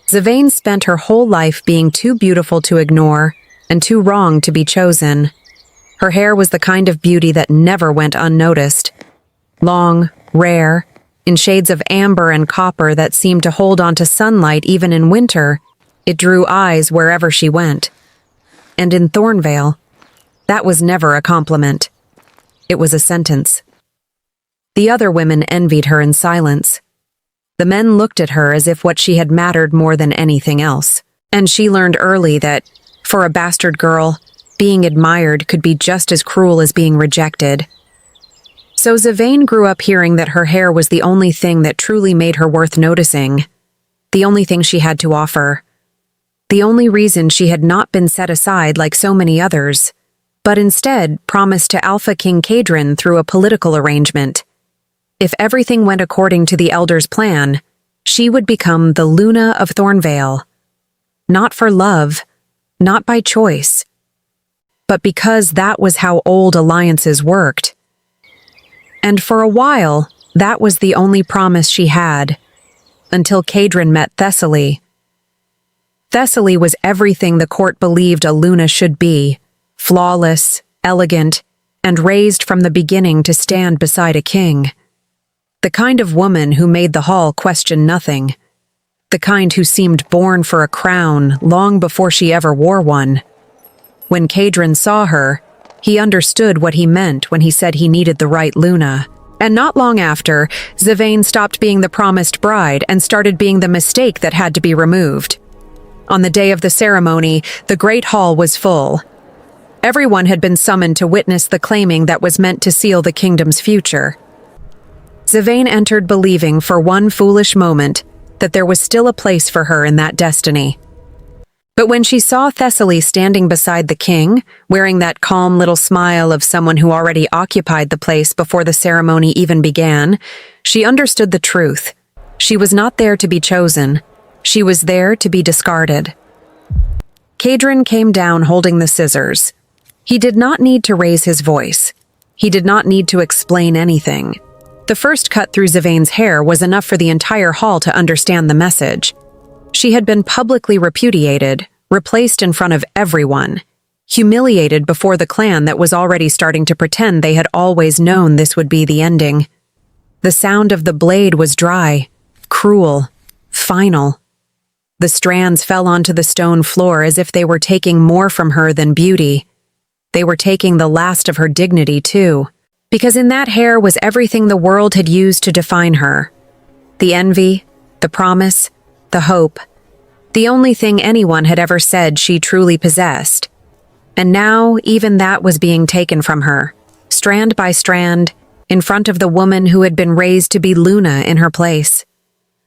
Zavane spent her whole life being too beautiful to ignore and too wrong to be chosen. Her hair was the kind of beauty that never went unnoticed. Long, rare, in shades of amber and copper that seemed to hold on to sunlight even in winter, it drew eyes wherever she went. And in Thornvale, that was never a compliment. It was a sentence. The other women envied her in silence. The men looked at her as if what she had mattered more than anything else. And she learned early that, for a bastard girl, being admired could be just as cruel as being rejected. So Zavane grew up hearing that her hair was the only thing that truly made her worth noticing, the only thing she had to offer, the only reason she had not been set aside like so many others, but instead promised to Alpha King Kadrin through a political arrangement. If everything went according to the Elder's plan, she would become the Luna of Thornvale. Not for love, not by choice, but because that was how old alliances worked. And for a while, that was the only promise she had, until Kadrin met Thessaly. Thessaly was everything the court believed a Luna should be, flawless, elegant, and raised from the beginning to stand beside a king. The kind of woman who made the hall question nothing. The kind who seemed born for a crown long before she ever wore one. When Kadrin saw her, he understood what he meant when he said he needed the right Luna. And not long after, Zavane stopped being the promised bride and started being the mistake that had to be removed. On the day of the ceremony, the Great Hall was full. Everyone had been summoned to witness the claiming that was meant to seal the kingdom's future. Zavane entered believing for one foolish moment that there was still a place for her in that destiny. But when she saw Thessaly standing beside the king, wearing that calm little smile of someone who already occupied the place before the ceremony even began, she understood the truth. She was not there to be chosen. She was there to be discarded. Kadrin came down holding the scissors. He did not need to raise his voice. He did not need to explain anything. The first cut through Zavane's hair was enough for the entire hall to understand the message. She had been publicly repudiated, replaced in front of everyone, humiliated before the clan that was already starting to pretend they had always known this would be the ending. The sound of the blade was dry, cruel, final. The strands fell onto the stone floor as if they were taking more from her than beauty. They were taking the last of her dignity, too, because in that hair was everything the world had used to define her. The envy, the promise, the hope, the only thing anyone had ever said she truly possessed. And now even that was being taken from her, strand by strand, in front of the woman who had been raised to be Luna in her place.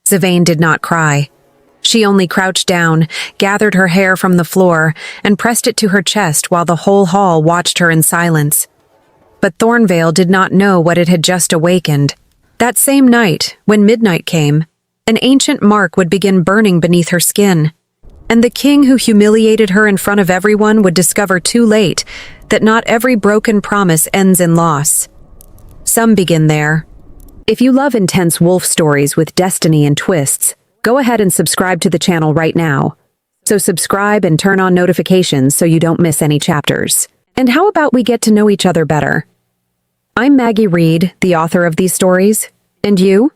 Zavane did not cry. She only crouched down, gathered her hair from the floor, and pressed it to her chest while the whole hall watched her in silence. But Thornvale did not know what it had just awakened. That same night, when midnight came, an ancient mark would begin burning beneath her skin, and the king who humiliated her in front of everyone would discover too late that not every broken promise ends in loss. Some begin there. If you love intense wolf stories with destiny and twists, go ahead and subscribe to the channel right now. So subscribe and turn on notifications so you don't miss any chapters. And how about we get to know each other better? I'm Maggie Reed, the author of these stories. And you?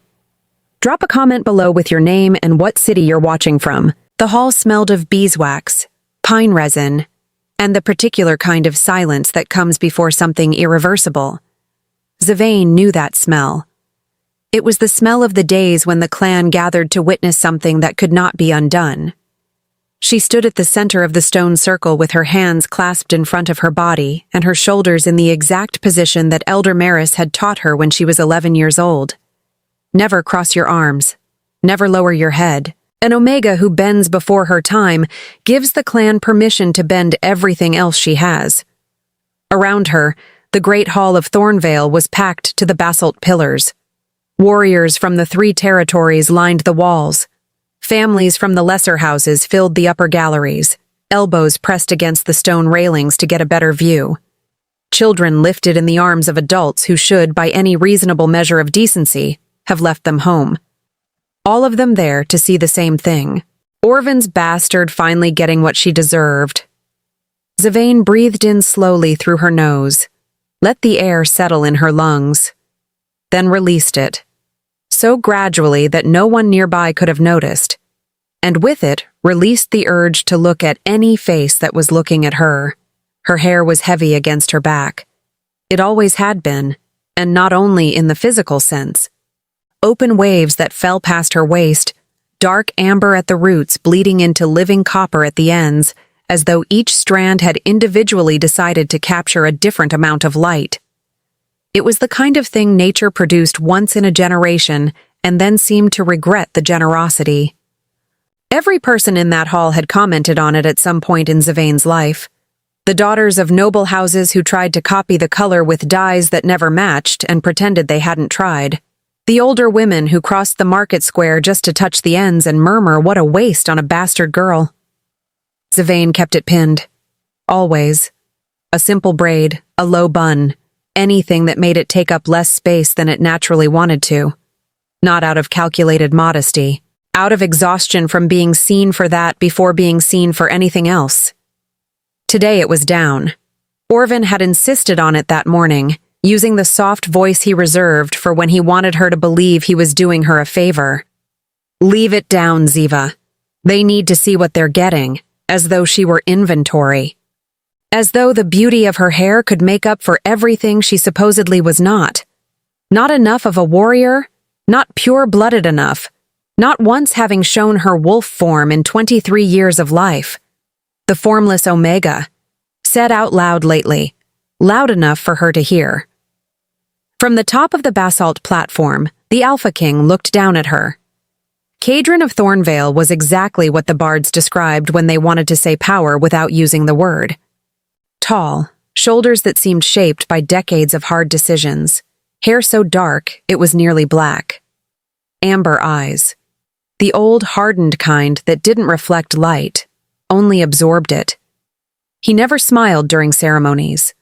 Drop a comment below with your name and what city you're watching from. The hall smelled of beeswax, pine resin, and the particular kind of silence that comes before something irreversible. Zavane knew that smell. It was the smell of the days when the clan gathered to witness something that could not be undone. She stood at the center of the stone circle with her hands clasped in front of her body and her shoulders in the exact position that Elder Maris had taught her when she was 11 years old. Never cross your arms. Never lower your head. An Omega who bends before her time gives the clan permission to bend everything else she has. Around her, the great hall of Thornvale was packed to the basalt pillars. Warriors from the 3 territories lined the walls. Families from the lesser houses filled the upper galleries, elbows pressed against the stone railings to get a better view. Children lifted in the arms of adults who should, by any reasonable measure of decency, have left them home. All of them there to see the same thing. Orvan's bastard finally getting what she deserved. Zavane breathed in slowly through her nose, let the air settle in her lungs, then released it, so gradually that no one nearby could have noticed, and with it released the urge to look at any face that was looking at her. Her hair was heavy against her back. It always had been, and not only in the physical sense. Open waves that fell past her waist, dark amber at the roots bleeding into living copper at the ends, as though each strand had individually decided to capture a different amount of light. It was the kind of thing nature produced once in a generation and then seemed to regret the generosity. Every person in that hall had commented on it at some point in Zavane's life. The daughters of noble houses who tried to copy the color with dyes that never matched and pretended they hadn't tried. The older women who crossed the market square just to touch the ends and murmur what a waste on a bastard girl. Zavane kept it pinned. Always. A simple braid, a low bun, anything that made it take up less space than it naturally wanted to. Not out of calculated modesty, out of exhaustion from being seen for that before being seen for anything else. Today it was down. Orvan had insisted on it that morning, using the soft voice he reserved for when he wanted her to believe he was doing her a favor. Leave it down, Ziva. They need to see what they're getting, as though she were inventory. As though the beauty of her hair could make up for everything she supposedly was not. Not enough of a warrior, not pure-blooded enough, not once having shown her wolf form in 23 years of life. The formless Omega, said out loud lately, loud enough for her to hear. From the top of the basalt platform, the Alpha King looked down at her. Cadron of Thornvale was exactly what the bards described when they wanted to say power without using the word. Tall, shoulders that seemed shaped by decades of hard decisions, hair so dark it was nearly black. Amber eyes. The old, hardened kind that didn't reflect light, only absorbed it. He never smiled during ceremonies.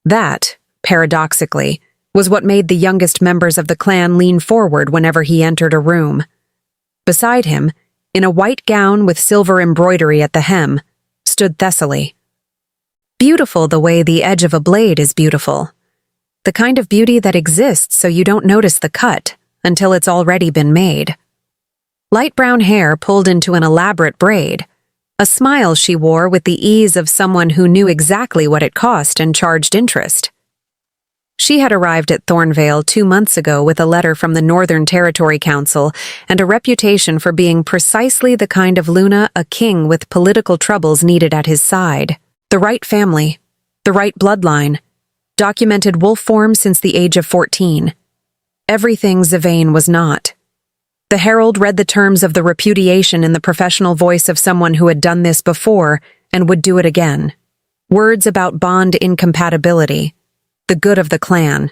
That, paradoxically, was what made the youngest members of the clan lean forward whenever he entered a room. Beside him, in a white gown with silver embroidery at the hem, stood Thessaly. Beautiful the way the edge of a blade is beautiful. The kind of beauty that exists so you don't notice the cut until it's already been made. Light brown hair pulled into an elaborate braid, a smile she wore with the ease of someone who knew exactly what it cost and charged interest. She had arrived at Thornvale 2 months ago with a letter from the Northern Territory Council and a reputation for being precisely the kind of Luna a king with political troubles needed at his side. The right family, the right bloodline, documented wolf form since the age of 14. Everything Zavane was not. The herald read the terms of the repudiation in the professional voice of someone who had done this before and would do it again. Words about bond incompatibility, the good of the clan,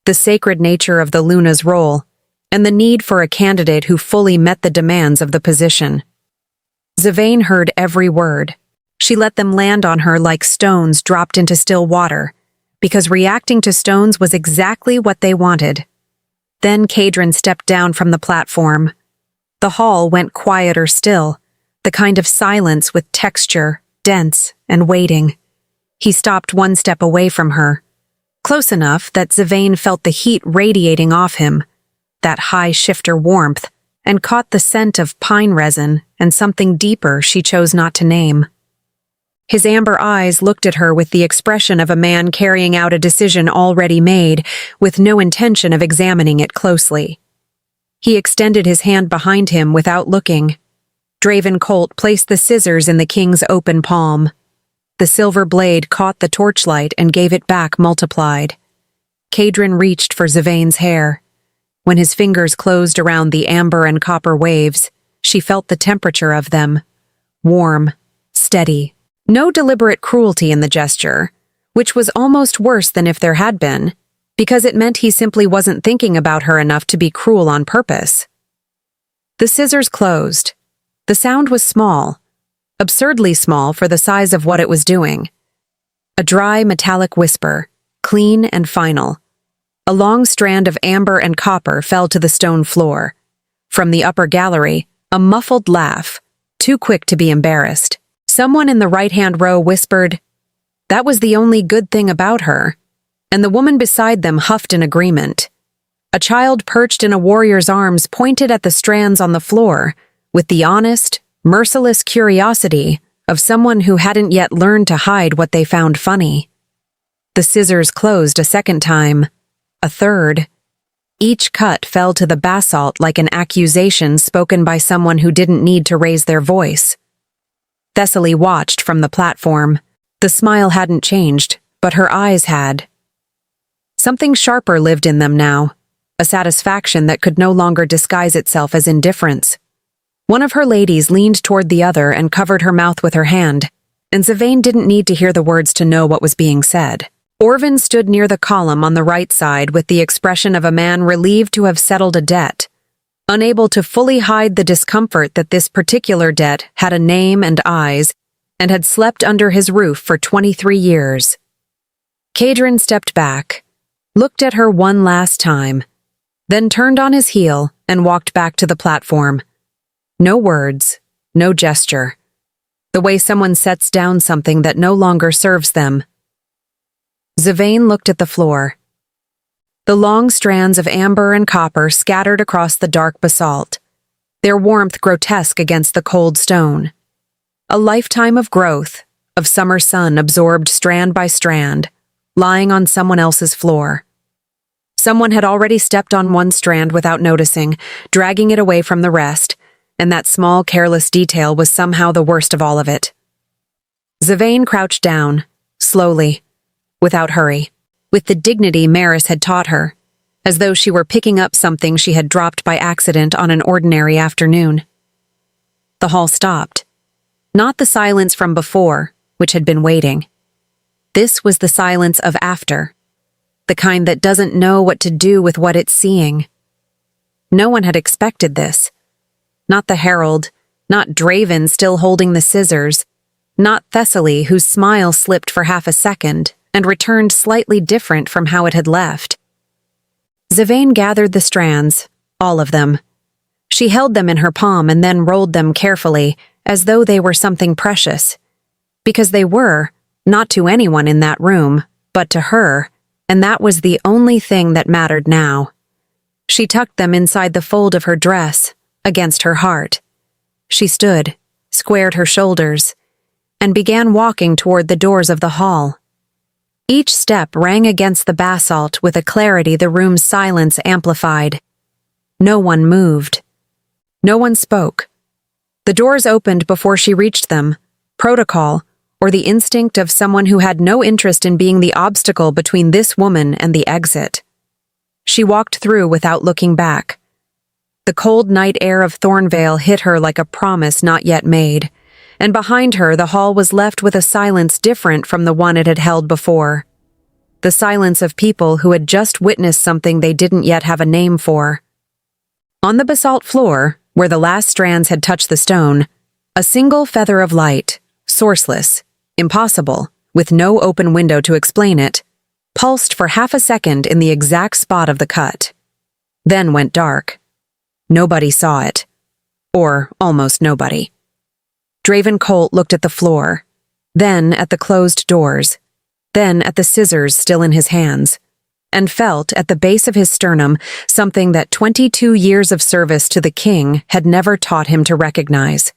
the sacred nature of the Luna's role, and the need for a candidate who fully met the demands of the position. Zavane heard every word. She let them land on her like stones dropped into still water, because reacting to stones was exactly what they wanted. Then Cadron stepped down from the platform. The hall went quieter still, the kind of silence with texture, dense and waiting. He stopped 1 step away from her, close enough that Zavane felt the heat radiating off him, that high shifter warmth, and caught the scent of pine resin and something deeper she chose not to name. His amber eyes looked at her with the expression of a man carrying out a decision already made, with no intention of examining it closely. He extended his hand behind him without looking. Draven Colt placed the scissors in the king's open palm. The silver blade caught the torchlight and gave it back multiplied. Cadron reached for Zavane's hair. When his fingers closed around the amber and copper waves, she felt the temperature of them. Warm, steady. No deliberate cruelty in the gesture, which was almost worse than if there had been, because it meant he simply wasn't thinking about her enough to be cruel on purpose. The scissors closed. The sound was small, absurdly small for the size of what it was doing. A dry, metallic whisper, clean and final. A long strand of amber and copper fell to the stone floor. From the upper gallery, a muffled laugh, too quick to be embarrassed. Someone in the right-hand row whispered, "That was the only good thing about her," and the woman beside them huffed in agreement. A child perched in a warrior's arms pointed at the strands on the floor with the honest, merciless curiosity of someone who hadn't yet learned to hide what they found funny. The scissors closed a second time, a third. Each cut fell to the basalt like an accusation spoken by someone who didn't need to raise their voice. Thessaly watched from the platform. The smile hadn't changed, but her eyes had. Something sharper lived in them now, a satisfaction that could no longer disguise itself as indifference. One of her ladies leaned toward the other and covered her mouth with her hand, and Zavain didn't need to hear the words to know what was being said. Orvin stood near the column on the right side with the expression of a man relieved to have settled a debt, unable to fully hide the discomfort that this particular debt had a name and eyes and had slept under his roof for 23 years. Cadron stepped back, looked at her one last time, then turned on his heel and walked back to the platform. No words, no gesture. The way someone sets down something that no longer serves them. Zavain looked at the floor. The long strands of amber and copper scattered across the dark basalt, their warmth grotesque against the cold stone. A lifetime of growth, of summer sun absorbed strand by strand, lying on someone else's floor. Someone had already stepped on one strand without noticing, dragging it away from the rest, and that small, careless detail was somehow the worst of all of it. Zavain crouched down, slowly, without hurry, with the dignity Maris had taught her, as though she were picking up something she had dropped by accident on an ordinary afternoon. The hall stopped. Not the silence from before, which had been waiting. This was the silence of after, the kind that doesn't know what to do with what it's seeing. No one had expected this. Not the herald, not Draven still holding the scissors, not Thessaly whose smile slipped for half a second and returned slightly different from how it had left. Zavain gathered the strands, all of them. She held them in her palm and then rolled them carefully, as though they were something precious. Because they were, not to anyone in that room, but to her, and that was the only thing that mattered now. She tucked them inside the fold of her dress, against her heart. She stood, squared her shoulders, and began walking toward the doors of the hall. Each step rang against the basalt with a clarity the room's silence amplified. No one moved. No one spoke. The doors opened before she reached them, protocol, or the instinct of someone who had no interest in being the obstacle between this woman and the exit. She walked through without looking back. The cold night air of Thornvale hit her like a promise not yet made, and behind her the hall was left with a silence different from the one it had held before. The silence of people who had just witnessed something they didn't yet have a name for. On the basalt floor, where the last strands had touched the stone, a single feather of light, sourceless, impossible, with no open window to explain it, pulsed for half a second in the exact spot of the cut. Then went dark. Nobody saw it. Or almost nobody. Draven Colt looked at the floor, then at the closed doors, then at the scissors still in his hands, and felt at the base of his sternum something that 22 years of service to the king had never taught him to recognize.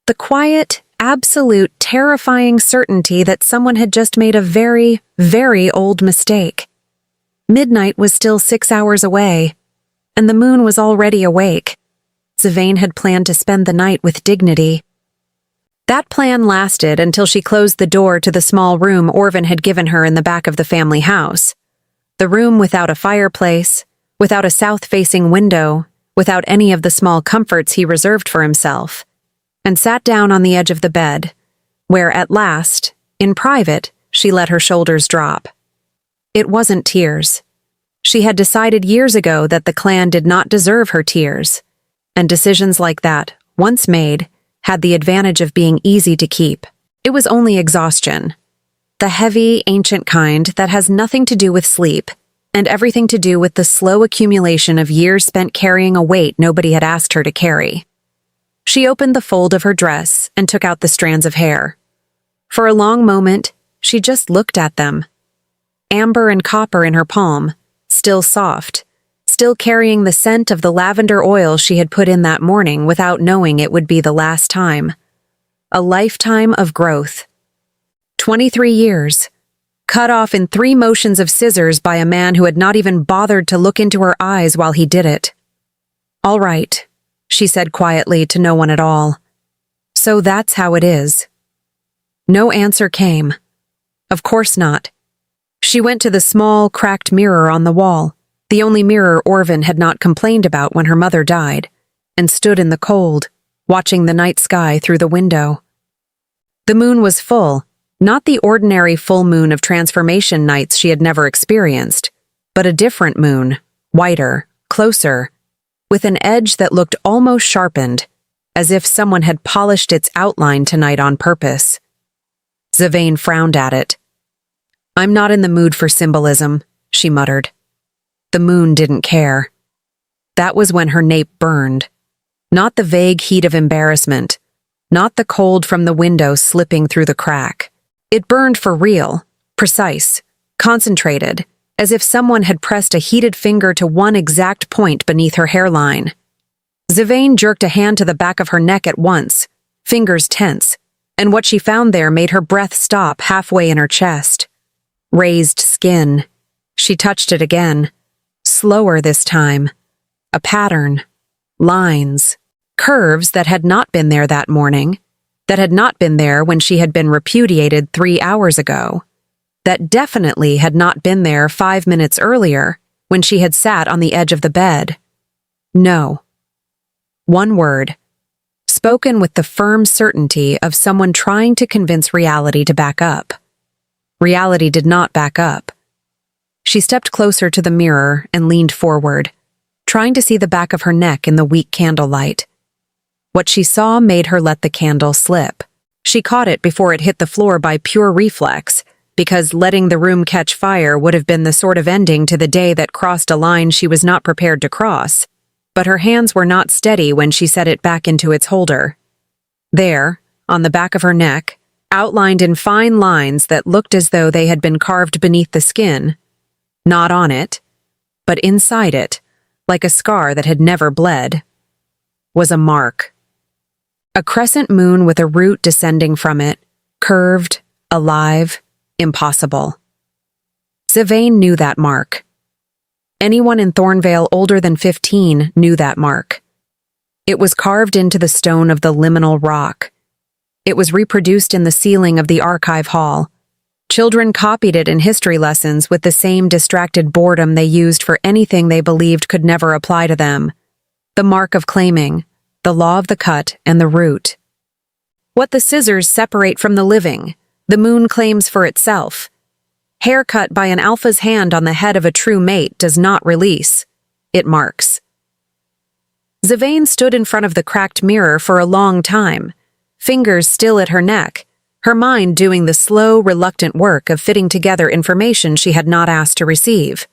The quiet, absolute, terrifying certainty that someone had just made a very, very old mistake. Midnight was still 6 hours away, and the moon was already awake. Zavain had planned to spend the night with dignity. That plan lasted until she closed the door to the small room Orvin had given her in the back of the family house. The room without a fireplace, without a south-facing window, without any of the small comforts he reserved for himself, and sat down on the edge of the bed, where at last, in private, she let her shoulders drop. It wasn't tears. She had decided years ago that the clan did not deserve her tears, and decisions like that, once made, had the advantage of being easy to keep. It was only exhaustion. The heavy, ancient kind that has nothing to do with sleep, and everything to do with the slow accumulation of years spent carrying a weight nobody had asked her to carry. She opened the fold of her dress and took out the strands of hair. For a long moment, she just looked at them. Amber and copper in her palm, still soft, still carrying the scent of the lavender oil she had put in that morning without knowing it would be the last time. A lifetime of growth. 23 years. Cut off in 3 motions of scissors by a man who had not even bothered to look into her eyes while he did it. "All right," she said quietly to no one at all. "So that's how it is." No answer came. Of course not. She went to the small, cracked mirror on the wall, the only mirror Orvin had not complained about when her mother died, and stood in the cold, watching the night sky through the window. The moon was full, not the ordinary full moon of transformation nights she had never experienced, but a different moon, whiter, closer, with an edge that looked almost sharpened, as if someone had polished its outline tonight on purpose. Zavane frowned at it. "I'm not in the mood for symbolism," she muttered. The moon didn't care. That was when her nape burned. Not the vague heat of embarrassment, not the cold from the window slipping through the crack. It burned for real, precise, concentrated, as if someone had pressed a heated finger to one exact point beneath her hairline. Zavane jerked a hand to the back of her neck at once, fingers tense, and what she found there made her breath stop halfway in her chest. Raised skin. She touched it again. Slower this time. A pattern. Lines. Curves that had not been there that morning. That had not been there when she had been repudiated 3 hours ago. That definitely had not been there 5 minutes earlier when she had sat on the edge of the bed. No. One word. Spoken with the firm certainty of someone trying to convince reality to back up. Reality did not back up. She stepped closer to the mirror and leaned forward, trying to see the back of her neck in the weak candlelight. What she saw made her let the candle slip. She caught it before it hit the floor by pure reflex, because letting the room catch fire would have been the sort of ending to the day that crossed a line she was not prepared to cross. But her hands were not steady when she set it back into its holder. There, on the back of her neck, outlined in fine lines that looked as though they had been carved beneath the skin, not on it, but inside it, like a scar that had never bled, was a mark. A crescent moon with a root descending from it, curved, alive, impossible. Zavane knew that mark. Anyone in Thornvale older than 15 knew that mark. It was carved into the stone of the liminal rock. It was reproduced in the ceiling of the archive hall. Children copied it in history lessons with the same distracted boredom they used for anything they believed could never apply to them. The mark of claiming, the law of the cut and the root. What the scissors separate from the living, the moon claims for itself. Hair cut by an alpha's hand on the head of a true mate does not release. It marks. Zavane stood in front of the cracked mirror for a long time, fingers still at her neck, her mind doing the slow, reluctant work of fitting together information she had not asked to receive.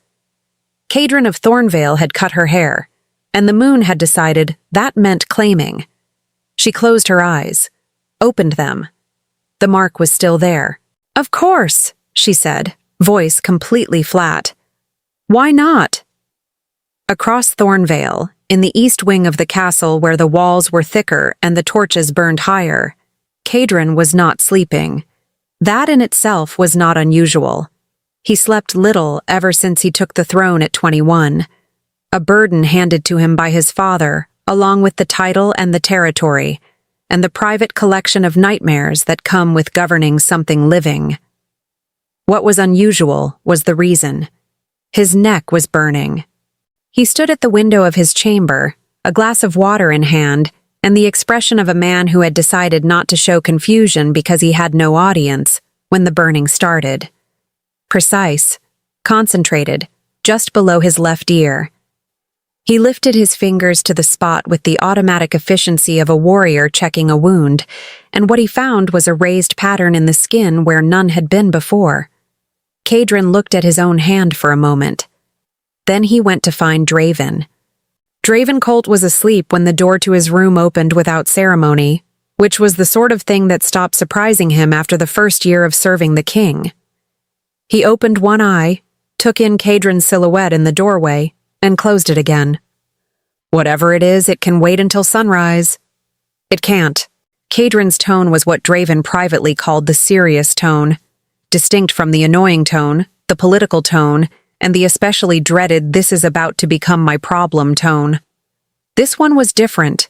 Cadron of Thornvale had cut her hair, and the moon had decided that meant claiming. She closed her eyes, opened them. The mark was still there. "Of course," she said, voice completely flat. "Why not?" Across Thornvale, in the east wing of the castle where the walls were thicker and the torches burned higher, Cadron was not sleeping. That in itself was not unusual. He slept little ever since he took the throne at 21, a burden handed to him by his father, along with the title and the territory, and the private collection of nightmares that come with governing something living. What was unusual was the reason. His neck was burning. He stood at the window of his chamber, a glass of water in hand, and the expression of a man who had decided not to show confusion because he had no audience when the burning started. Precise, concentrated, just below his left ear. He lifted his fingers to the spot with the automatic efficiency of a warrior checking a wound, and what he found was a raised pattern in the skin where none had been before. Cadron looked at his own hand for a moment. Then he went to find Draven. Dravencolt was asleep when the door to his room opened without ceremony, which was the sort of thing that stopped surprising him after the first year of serving the king. He opened one eye, took in Cadron's silhouette in the doorway, and closed it again. Whatever it is, it can wait until sunrise. It can't. Cadron's tone was what Draven privately called the serious tone, distinct from the annoying tone, the political tone, and the especially dreaded "this is about to become my problem" tone. This one was different.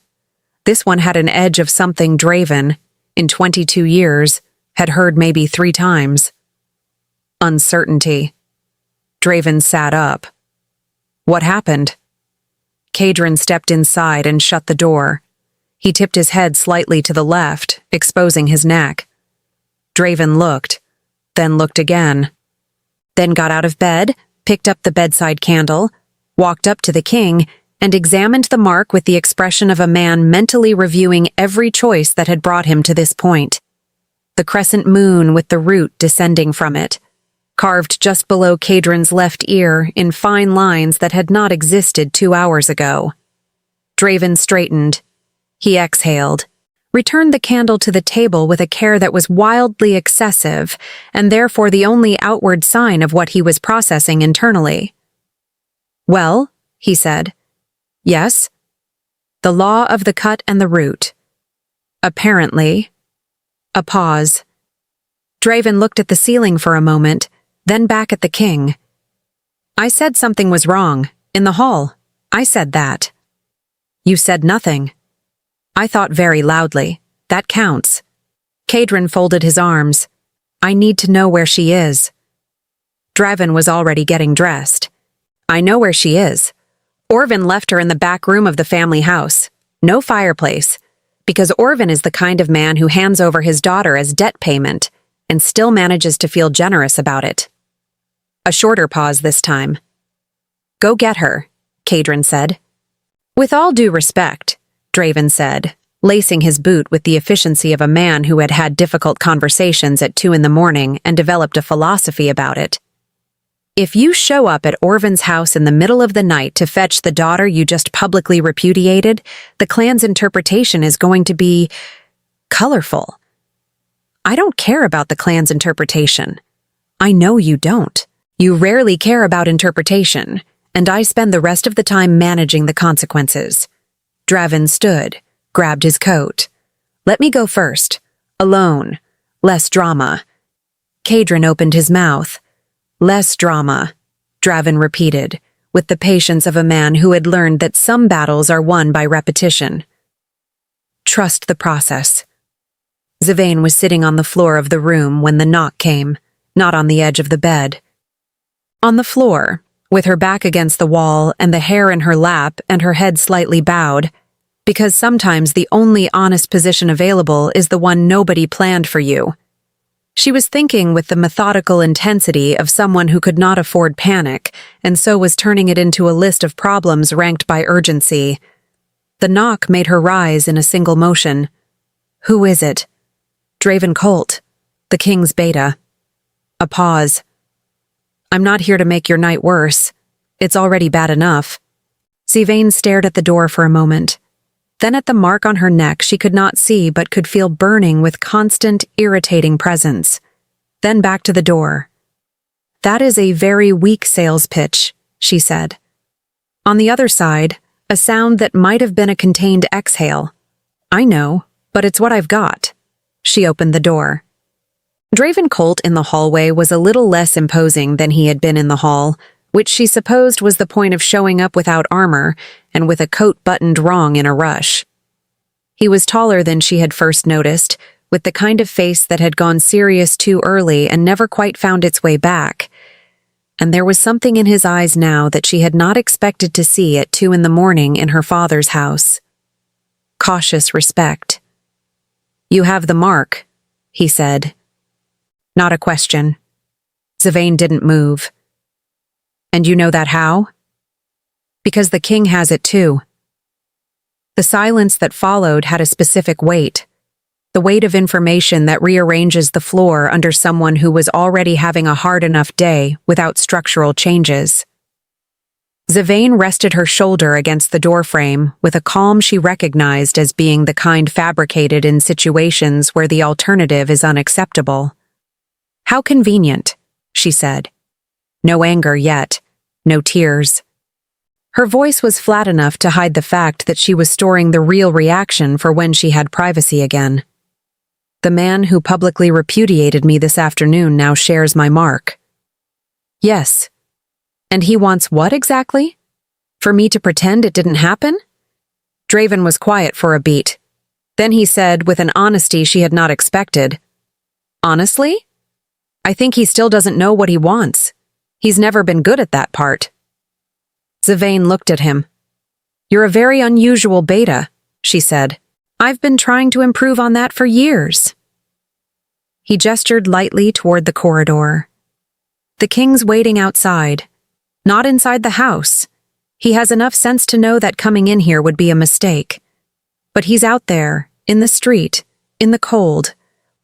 This one had an edge of something Draven, in 22 years, had heard maybe 3 times. Uncertainty. Draven sat up. What happened? Cadron stepped inside and shut the door. He tipped his head slightly to the left, exposing his neck. Draven looked, then looked again. Then got out of bed, picked up the bedside candle, walked up to the king, and examined the mark with the expression of a man mentally reviewing every choice that had brought him to this point. The crescent moon with the root descending from it, carved just below Cadron's left ear in fine lines that had not existed 2 hours ago. Draven straightened. He exhaled, returned the candle to the table with a care that was wildly excessive, and therefore the only outward sign of what he was processing internally. "Well," he said. "Yes." "The law of the cut and the root." "Apparently." A pause. Draven looked at the ceiling for a moment, then back at the king. "I said something was wrong, in the hall. I said that." "You said nothing." "I thought very loudly. That counts." Cadron folded his arms. "I need to know where she is." Draven was already getting dressed. "I know where she is. Orvin left her in the back room of the family house. No fireplace. Because Orvin is the kind of man who hands over his daughter as debt payment and still manages to feel generous about it." A shorter pause this time. "Go get her," Cadron said. "With all due respect," Draven said, lacing his boot with the efficiency of a man who had had difficult conversations at 2 a.m. and developed a philosophy about it. "If you show up at Orvin's house in the middle of the night to fetch the daughter you just publicly repudiated, the clan's interpretation is going to be colorful. I don't care about the clan's interpretation. I know you don't. You rarely care about interpretation, and I spend the rest of the time managing the consequences." Draven stood, grabbed his coat. "Let me go first. Alone. Less drama." Cadron opened his mouth. "Less drama," Draven repeated, with the patience of a man who had learned that some battles are won by repetition. "Trust the process." Zavane was sitting on the floor of the room when the knock came, not on the edge of the bed. On the floor, with her back against the wall and the hair in her lap and her head slightly bowed, because sometimes the only honest position available is the one nobody planned for you. She was thinking with the methodical intensity of someone who could not afford panic, and so was turning it into a list of problems ranked by urgency. The knock made her rise in a single motion. "Who is it?" "Dravencolt, the king's beta." A pause. "I'm not here to make your night worse. It's already bad enough." Zavane stared at the door for a moment. Then at the mark on her neck she could not see but could feel burning with constant, irritating presence. Then back to the door. "That is a very weak sales pitch," she said. On the other side, a sound that might have been a contained exhale. "I know, but it's what I've got." She opened the door. Dravencolt in the hallway was a little less imposing than he had been in the hall, which she supposed was the point of showing up without armor and with a coat buttoned wrong in a rush. He was taller than she had first noticed, with the kind of face that had gone serious too early and never quite found its way back. And there was something in his eyes now that she had not expected to see at 2 a.m. in her father's house. Cautious respect. "You have the mark," he said. Not a question. Zavane didn't move. "And you know that how?" "Because the king has it too." The silence that followed had a specific weight. The weight of information that rearranges the floor under someone who was already having a hard enough day without structural changes. Zavane rested her shoulder against the doorframe with a calm she recognized as being the kind fabricated in situations where the alternative is unacceptable. "How convenient," she said. No anger yet, no tears. Her voice was flat enough to hide the fact that she was storing the real reaction for when she had privacy again. "The man who publicly repudiated me this afternoon now shares my mark." "Yes. And he wants what exactly? For me to pretend it didn't happen?" Draven was quiet for a beat. Then he said, with an honesty she had not expected, "Honestly? I think he still doesn't know what he wants. He's never been good at that part." Zavane looked at him. "You're a very unusual beta," she said. "I've been trying to improve on that for years." He gestured lightly toward the corridor. "The king's waiting outside. Not inside the house. He has enough sense to know that coming in here would be a mistake. But he's out there, in the street, in the cold,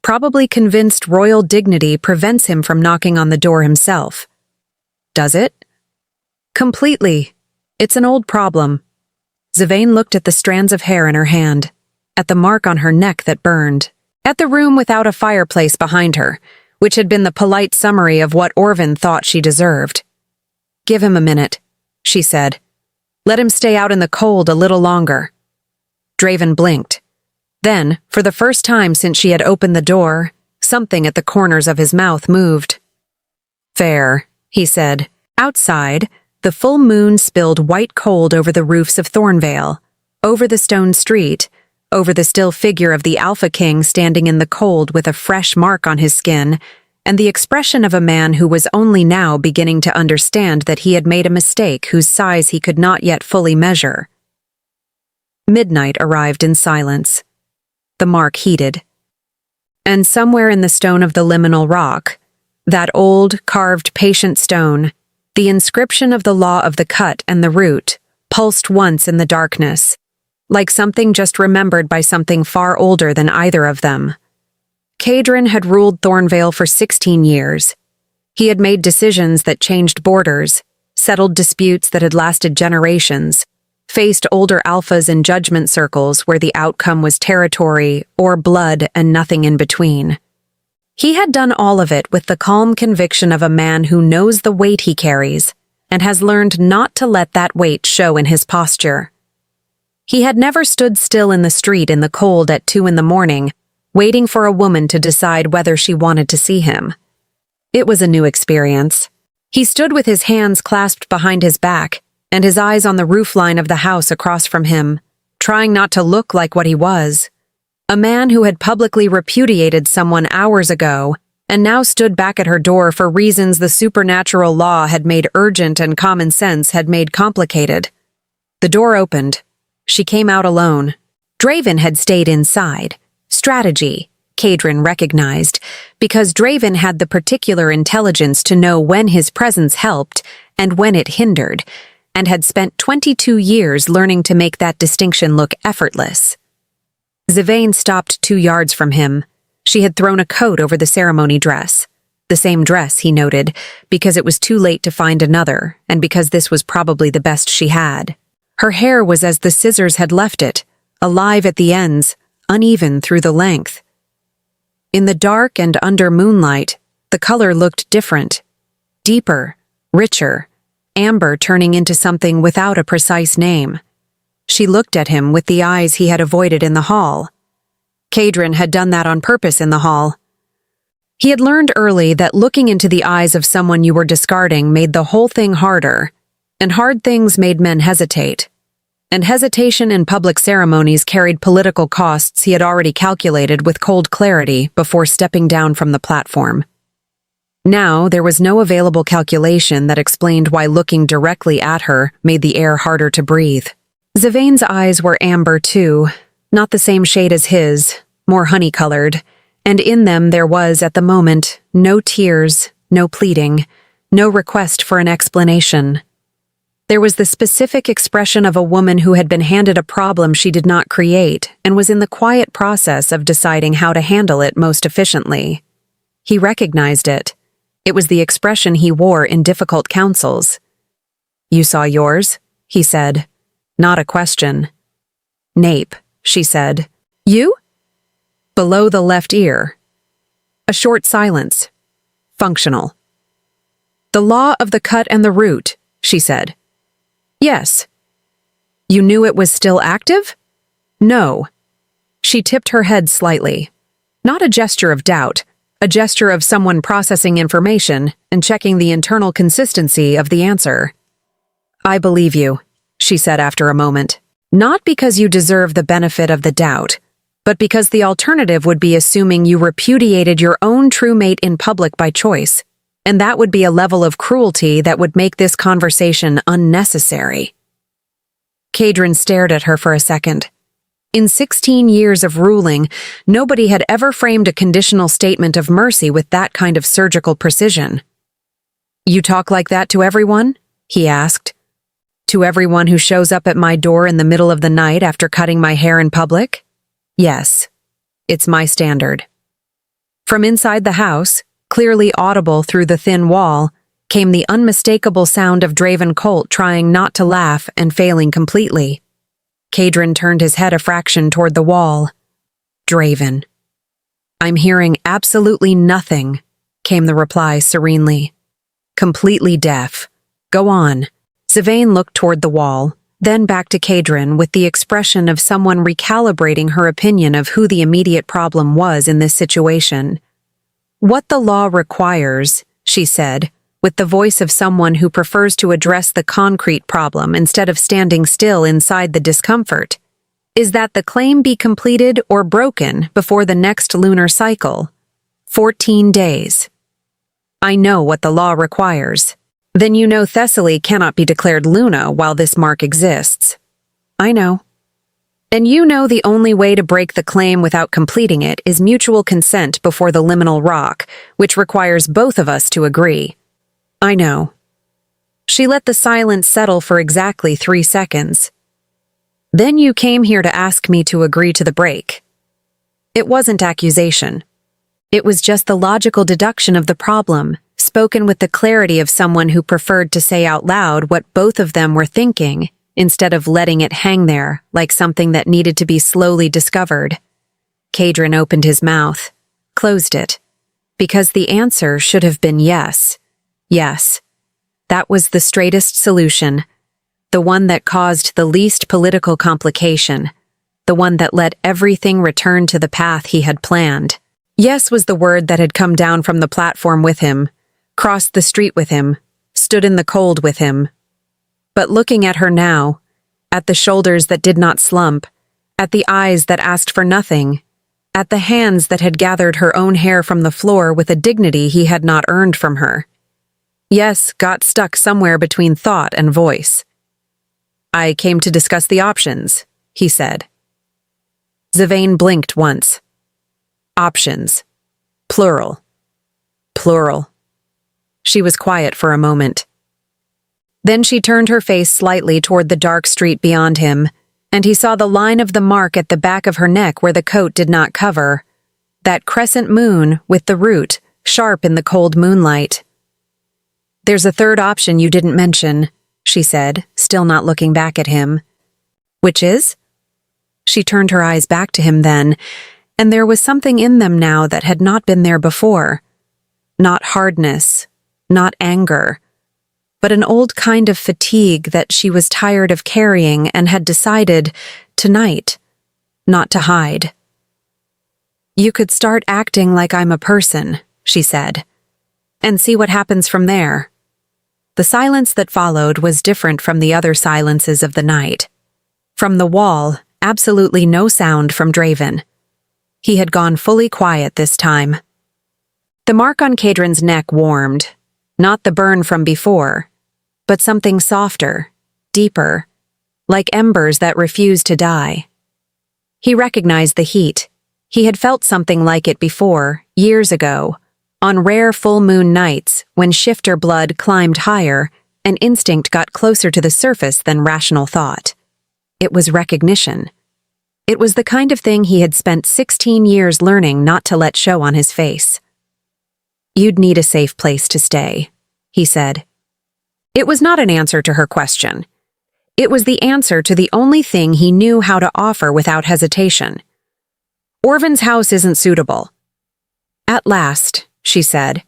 probably convinced royal dignity prevents him from knocking on the door himself." "Does it?" "Completely. It's an old problem." Zavane looked at the strands of hair in her hand, at the mark on her neck that burned, at the room without a fireplace behind her, which had been the polite summary of what Orvin thought she deserved. "Give him a minute," she said. "Let him stay out in the cold a little longer." Draven blinked. Then, for the first time since she had opened the door, something at the corners of his mouth moved. "Fair," he said. Outside, the full moon spilled white cold over the roofs of Thornvale, over the stone street, over the still figure of the Alpha King standing in the cold with a fresh mark on his skin, and the expression of a man who was only now beginning to understand that he had made a mistake whose size he could not yet fully measure. Midnight arrived in silence. The mark heated. And somewhere in the stone of the liminal rock, that old, carved, patient stone, the inscription of the law of the cut and the root pulsed once in the darkness, like something just remembered by something far older than either of them. Cadron had ruled Thornvale for 16 years. He had made decisions that changed borders, settled disputes that had lasted generations, faced older alphas in judgment circles where the outcome was territory or blood and nothing in between. He had done all of it with the calm conviction of a man who knows the weight he carries and has learned not to let that weight show in his posture. He had never stood still in the street in the cold at 2 a.m, waiting for a woman to decide whether she wanted to see him. It was a new experience. He stood with his hands clasped behind his back and his eyes on the roofline of the house across from him, trying not to look like what he was. A man who had publicly repudiated someone hours ago and now stood back at her door for reasons the supernatural law had made urgent and common sense had made complicated. The door opened. She came out alone. Draven had stayed inside. Strategy, Cadron recognized, because Draven had the particular intelligence to know when his presence helped and when it hindered, and had spent 22 years learning to make that distinction look effortless. Zavane stopped 2 yards from him. She had thrown a coat over the ceremony dress. The same dress, he noted, because it was too late to find another, and because this was probably the best she had. Her hair was as the scissors had left it, alive at the ends, uneven through the length. In the dark and under moonlight, the color looked different. Deeper, richer, amber turning into something without a precise name. She looked at him with the eyes he had avoided in the hall. Cadron had done that on purpose in the hall. He had learned early that looking into the eyes of someone you were discarding made the whole thing harder, and hard things made men hesitate. And hesitation in public ceremonies carried political costs he had already calculated with cold clarity before stepping down from the platform. Now, there was no available calculation that explained why looking directly at her made the air harder to breathe. Zavane's eyes were amber, too, not the same shade as his, more honey-colored, and in them there was, at the moment, no tears, no pleading, no request for an explanation. There was the specific expression of a woman who had been handed a problem she did not create and was in the quiet process of deciding how to handle it most efficiently. He recognized it. It was the expression he wore in difficult councils. You saw yours? He said. Not a question. Nape, she said. You? Below the left ear. A short silence. Functional. The law of the cut and the root, she said. Yes. You knew it was still active? No. She tipped her head slightly. Not a gesture of doubt, a gesture of someone processing information and checking the internal consistency of the answer. I believe you, she said after a moment. Not because you deserve the benefit of the doubt, but because the alternative would be assuming you repudiated your own true mate in public by choice, and that would be a level of cruelty that would make this conversation unnecessary. Kadrin stared at her for a second. In 16 years of ruling, nobody had ever framed a conditional statement of mercy with that kind of surgical precision. You talk like that to everyone? He asked. To everyone who shows up at my door in the middle of the night after cutting my hair in public? Yes. It's my standard. From inside the house, clearly audible through the thin wall, came the unmistakable sound of Draven Colt trying not to laugh and failing completely. Kadrin turned his head a fraction toward the wall. Draven. I'm hearing absolutely nothing, came the reply serenely. Completely deaf. Go on. Zavain looked toward the wall, then back to Kadrin with the expression of someone recalibrating her opinion of who the immediate problem was in this situation. What the law requires, she said, with the voice of someone who prefers to address the concrete problem instead of standing still inside the discomfort, is that the claim be completed or broken before the next lunar cycle. 14 days. I know what the law requires. Then you know Thessaly cannot be declared Luna while this mark exists. I know. And you know the only way to break the claim without completing it is mutual consent before the liminal rock, which requires both of us to agree. I know. She let the silence settle for exactly 3 seconds. Then you came here to ask me to agree to the break. It wasn't accusation. It was just the logical deduction of the problem, spoken with the clarity of someone who preferred to say out loud what both of them were thinking, instead of letting it hang there like something that needed to be slowly discovered. Kadrin opened his mouth, closed it, because the answer should have been yes. Yes. That was the straightest solution, the one that caused the least political complication, the one that let everything return to the path he had planned. Yes was the word that had come down from the platform with him, crossed the street with him, stood in the cold with him. But looking at her now, at the shoulders that did not slump, at the eyes that asked for nothing, at the hands that had gathered her own hair from the floor with a dignity he had not earned from her, yes got stuck somewhere between thought and voice. I came to discuss the options, he said. Zavain blinked once. Options. Plural. Plural. She was quiet for a moment. Then she turned her face slightly toward the dark street beyond him, and he saw the line of the mark at the back of her neck where the coat did not cover, that crescent moon with the root, sharp in the cold moonlight. There's a third option you didn't mention, she said, still not looking back at him. Which is? She turned her eyes back to him then, and there was something in them now that had not been there before. Not hardness, not anger, but an old kind of fatigue that she was tired of carrying and had decided, tonight, not to hide. You could start acting like I'm a person, she said, and see what happens from there. The silence that followed was different from the other silences of the night. From the wall, absolutely no sound from Draven. He had gone fully quiet this time. The mark on Kadrin's neck warmed, not the burn from before, but something softer, deeper, like embers that refused to die. He recognized the heat. He had felt something like it before, years ago, on rare full moon nights when shifter blood climbed higher and instinct got closer to the surface than rational thought. It was recognition. It was the kind of thing he had spent 16 years learning not to let show on his face. You'd need a safe place to stay, he said. It was not an answer to her question. It was the answer to the only thing he knew how to offer without hesitation. Orvin's house isn't suitable. At last, she said,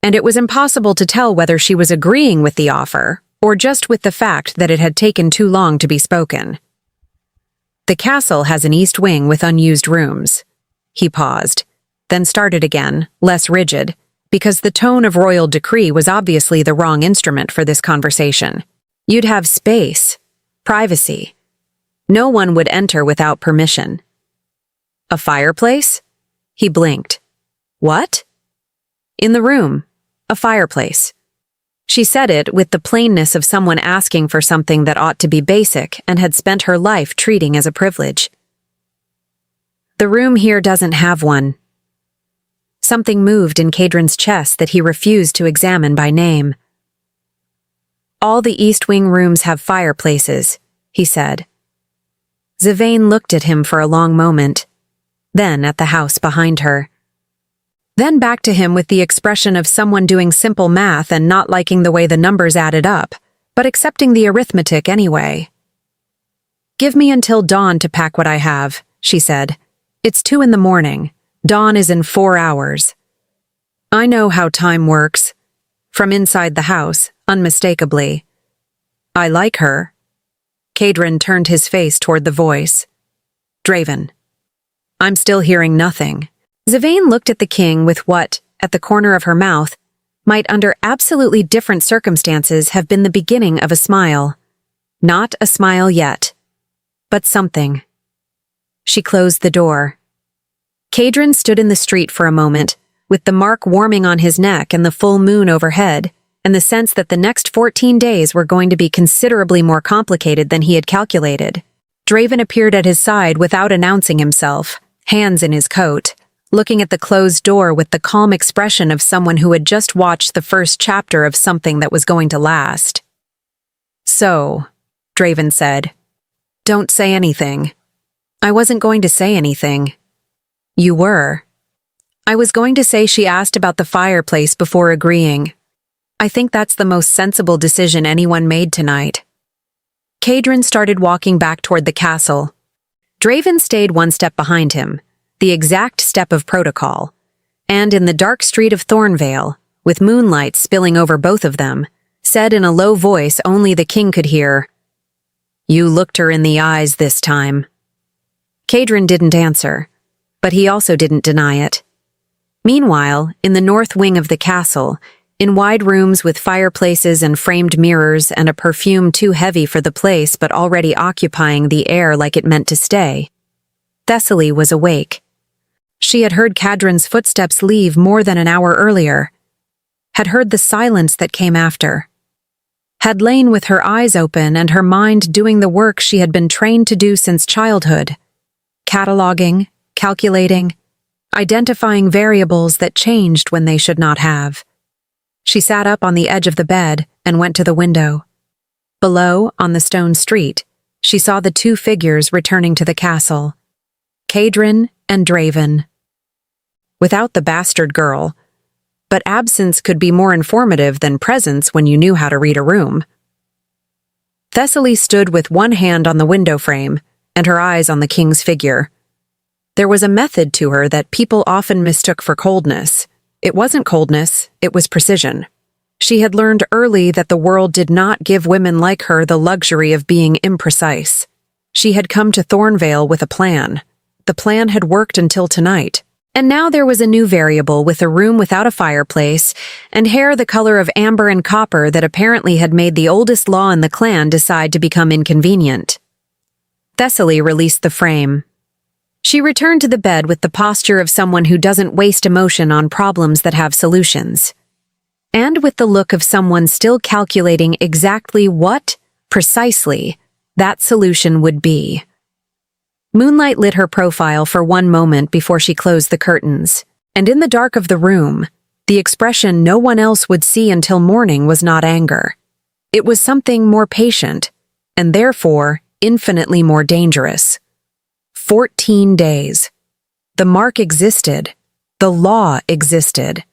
and it was impossible to tell whether she was agreeing with the offer or just with the fact that it had taken too long to be spoken. The castle has an east wing with unused rooms. He paused, then started again, less rigid, because the tone of royal decree was obviously the wrong instrument for this conversation. You'd have space, privacy. No one would enter without permission. A fireplace? He blinked. What? In the room. A fireplace. She said it with the plainness of someone asking for something that ought to be basic and had spent her life treating as a privilege. The room here doesn't have one. Something moved in Cadron's chest that he refused to examine by name. All the East Wing rooms have fireplaces, he said. Zavain looked at him for a long moment, then at the house behind her. Then back to him with the expression of someone doing simple math and not liking the way the numbers added up, but accepting the arithmetic anyway. Give me until dawn to pack what I have, she said. It's 2 a.m. Dawn is in 4 hours. I know how time works. From inside the house, unmistakably. I like her. Cadron turned his face toward the voice. Draven. I'm still hearing nothing. Zavain looked at the king with what, at the corner of her mouth, might under absolutely different circumstances have been the beginning of a smile. Not a smile yet, but something. She closed the door. Cadron stood in the street for a moment, with the mark warming on his neck and the full moon overhead, and the sense that the next 14 days were going to be considerably more complicated than he had calculated. Draven appeared at his side without announcing himself, hands in his coat, looking at the closed door with the calm expression of someone who had just watched the first chapter of something that was going to last. So, Draven said, don't say anything. I wasn't going to say anything. You were. I was going to say she asked about the fireplace before agreeing. I think that's the most sensible decision anyone made tonight. Cadron started walking back toward the castle. Draven stayed one step behind him, the exact step of protocol, and in the dark street of Thornvale, with moonlight spilling over both of them, said in a low voice only the king could hear, You looked her in the eyes this time. Cadron didn't answer, but he also didn't deny it. Meanwhile, in the north wing of the castle, in wide rooms with fireplaces and framed mirrors and a perfume too heavy for the place but already occupying the air like it meant to stay, Thessaly was awake. She had heard Cadron's footsteps leave more than an hour earlier, had heard the silence that came after, had lain with her eyes open and her mind doing the work she had been trained to do since childhood, cataloging, calculating, identifying variables that changed when they should not have. She sat up on the edge of the bed and went to the window. Below, on the stone street, she saw the 2 figures returning to the castle, Cadron and Draven. Without the bastard girl, but absence could be more informative than presence when you knew how to read a room. Thessaly stood with one hand on the window frame and her eyes on the king's figure. There was a method to her that people often mistook for coldness. It wasn't coldness, it was precision. She had learned early that the world did not give women like her the luxury of being imprecise. She had come to Thornvale with a plan. The plan had worked until tonight. And now there was a new variable with a room without a fireplace and hair the color of amber and copper that apparently had made the oldest law in the clan decide to become inconvenient. Thessaly released the frame. She returned to the bed with the posture of someone who doesn't waste emotion on problems that have solutions. And with the look of someone still calculating exactly what, precisely, that solution would be. Moonlight lit her profile for one moment before she closed the curtains, and in the dark of the room, the expression no one else would see until morning was not anger. It was something more patient, and therefore infinitely more dangerous. 14 days. The mark existed. The law existed.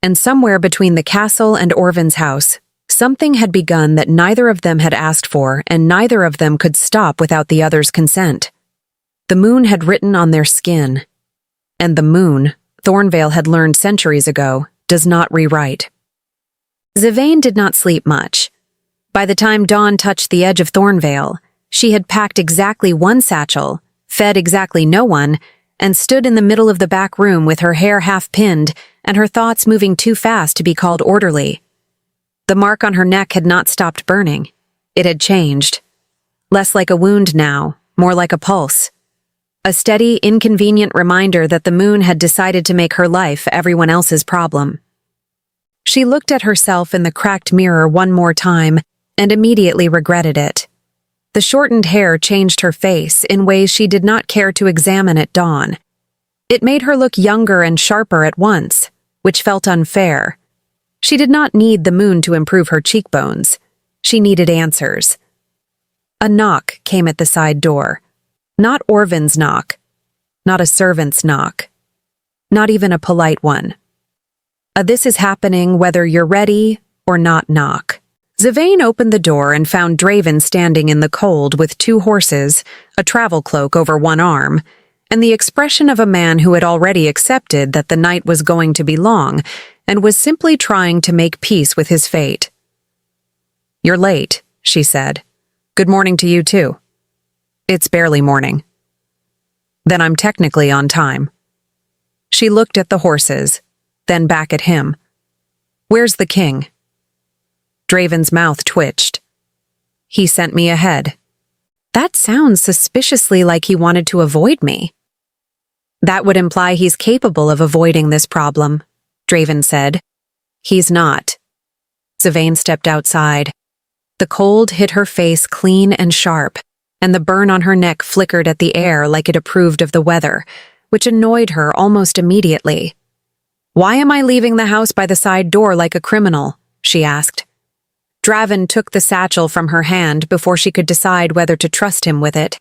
And somewhere between the castle and Orvin's house, Something had begun that neither of them had asked for, and neither of them could stop without the other's consent. The moon had written on their skin. And the moon, Thornvale had learned centuries ago, does not rewrite. Zivane did not sleep much. By the time dawn touched the edge of Thornvale, she had packed exactly one satchel, fed exactly no one, and stood in the middle of the back room with her hair half pinned and her thoughts moving too fast to be called orderly. The mark on her neck had not stopped burning. It had changed. Less like a wound now, more like a pulse. A steady, inconvenient reminder that the moon had decided to make her life everyone else's problem. She looked at herself in the cracked mirror one more time and immediately regretted it. The shortened hair changed her face in ways she did not care to examine at dawn. It made her look younger and sharper at once, which felt unfair. She did not need the moon to improve her cheekbones. She needed answers. A knock came at the side door. Not Orvin's knock. Not a servant's knock. Not even a polite one. A "this is happening whether you're ready or not" knock. Zivane opened the door and found Draven standing in the cold with 2 horses, a travel cloak over one arm, and the expression of a man who had already accepted that the night was going to be long and was simply trying to make peace with his fate. "You're late," she said. "Good morning to you, too." "It's barely morning." "Then I'm technically on time." She looked at the horses, then back at him. "Where's the king?" Draven's mouth twitched. "He sent me ahead." That sounds suspiciously like he wanted to avoid me. "That would imply he's capable of avoiding this problem," Draven said. "He's not." Zivane stepped outside. The cold hit her face clean and sharp, and the burn on her neck flickered at the air like it approved of the weather, which annoyed her almost immediately. "Why am I leaving the house by the side door like a criminal?" she asked. Draven took the satchel from her hand before she could decide whether to trust him with it.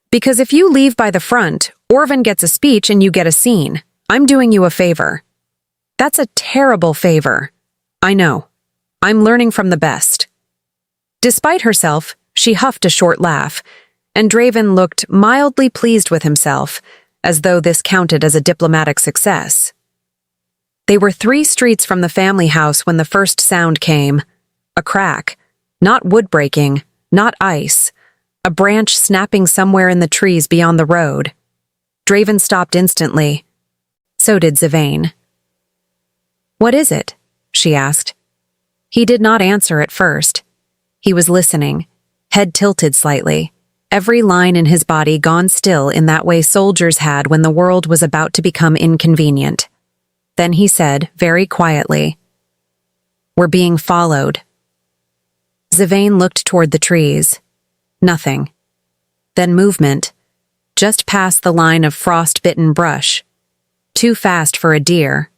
"Because if you leave by the front, Orvin gets a speech and you get a scene. I'm doing you a favor." "That's a terrible favor." "I know. I'm learning from the best." Despite herself, she huffed a short laugh, and Draven looked mildly pleased with himself, as though this counted as a diplomatic success. They were 3 streets from the family house when the first sound came. A crack. Not wood breaking, not ice. A branch snapping somewhere in the trees beyond the road. Draven stopped instantly. So did Zivane. "What is it?" she asked. He did not answer at first. He was listening, head tilted slightly, every line in his body gone still in that way soldiers had when the world was about to become inconvenient. Then he said, very quietly, "We're being followed." Zivane looked toward the trees. Nothing. Then movement, just past the line of frost-bitten brush. Too fast for a deer,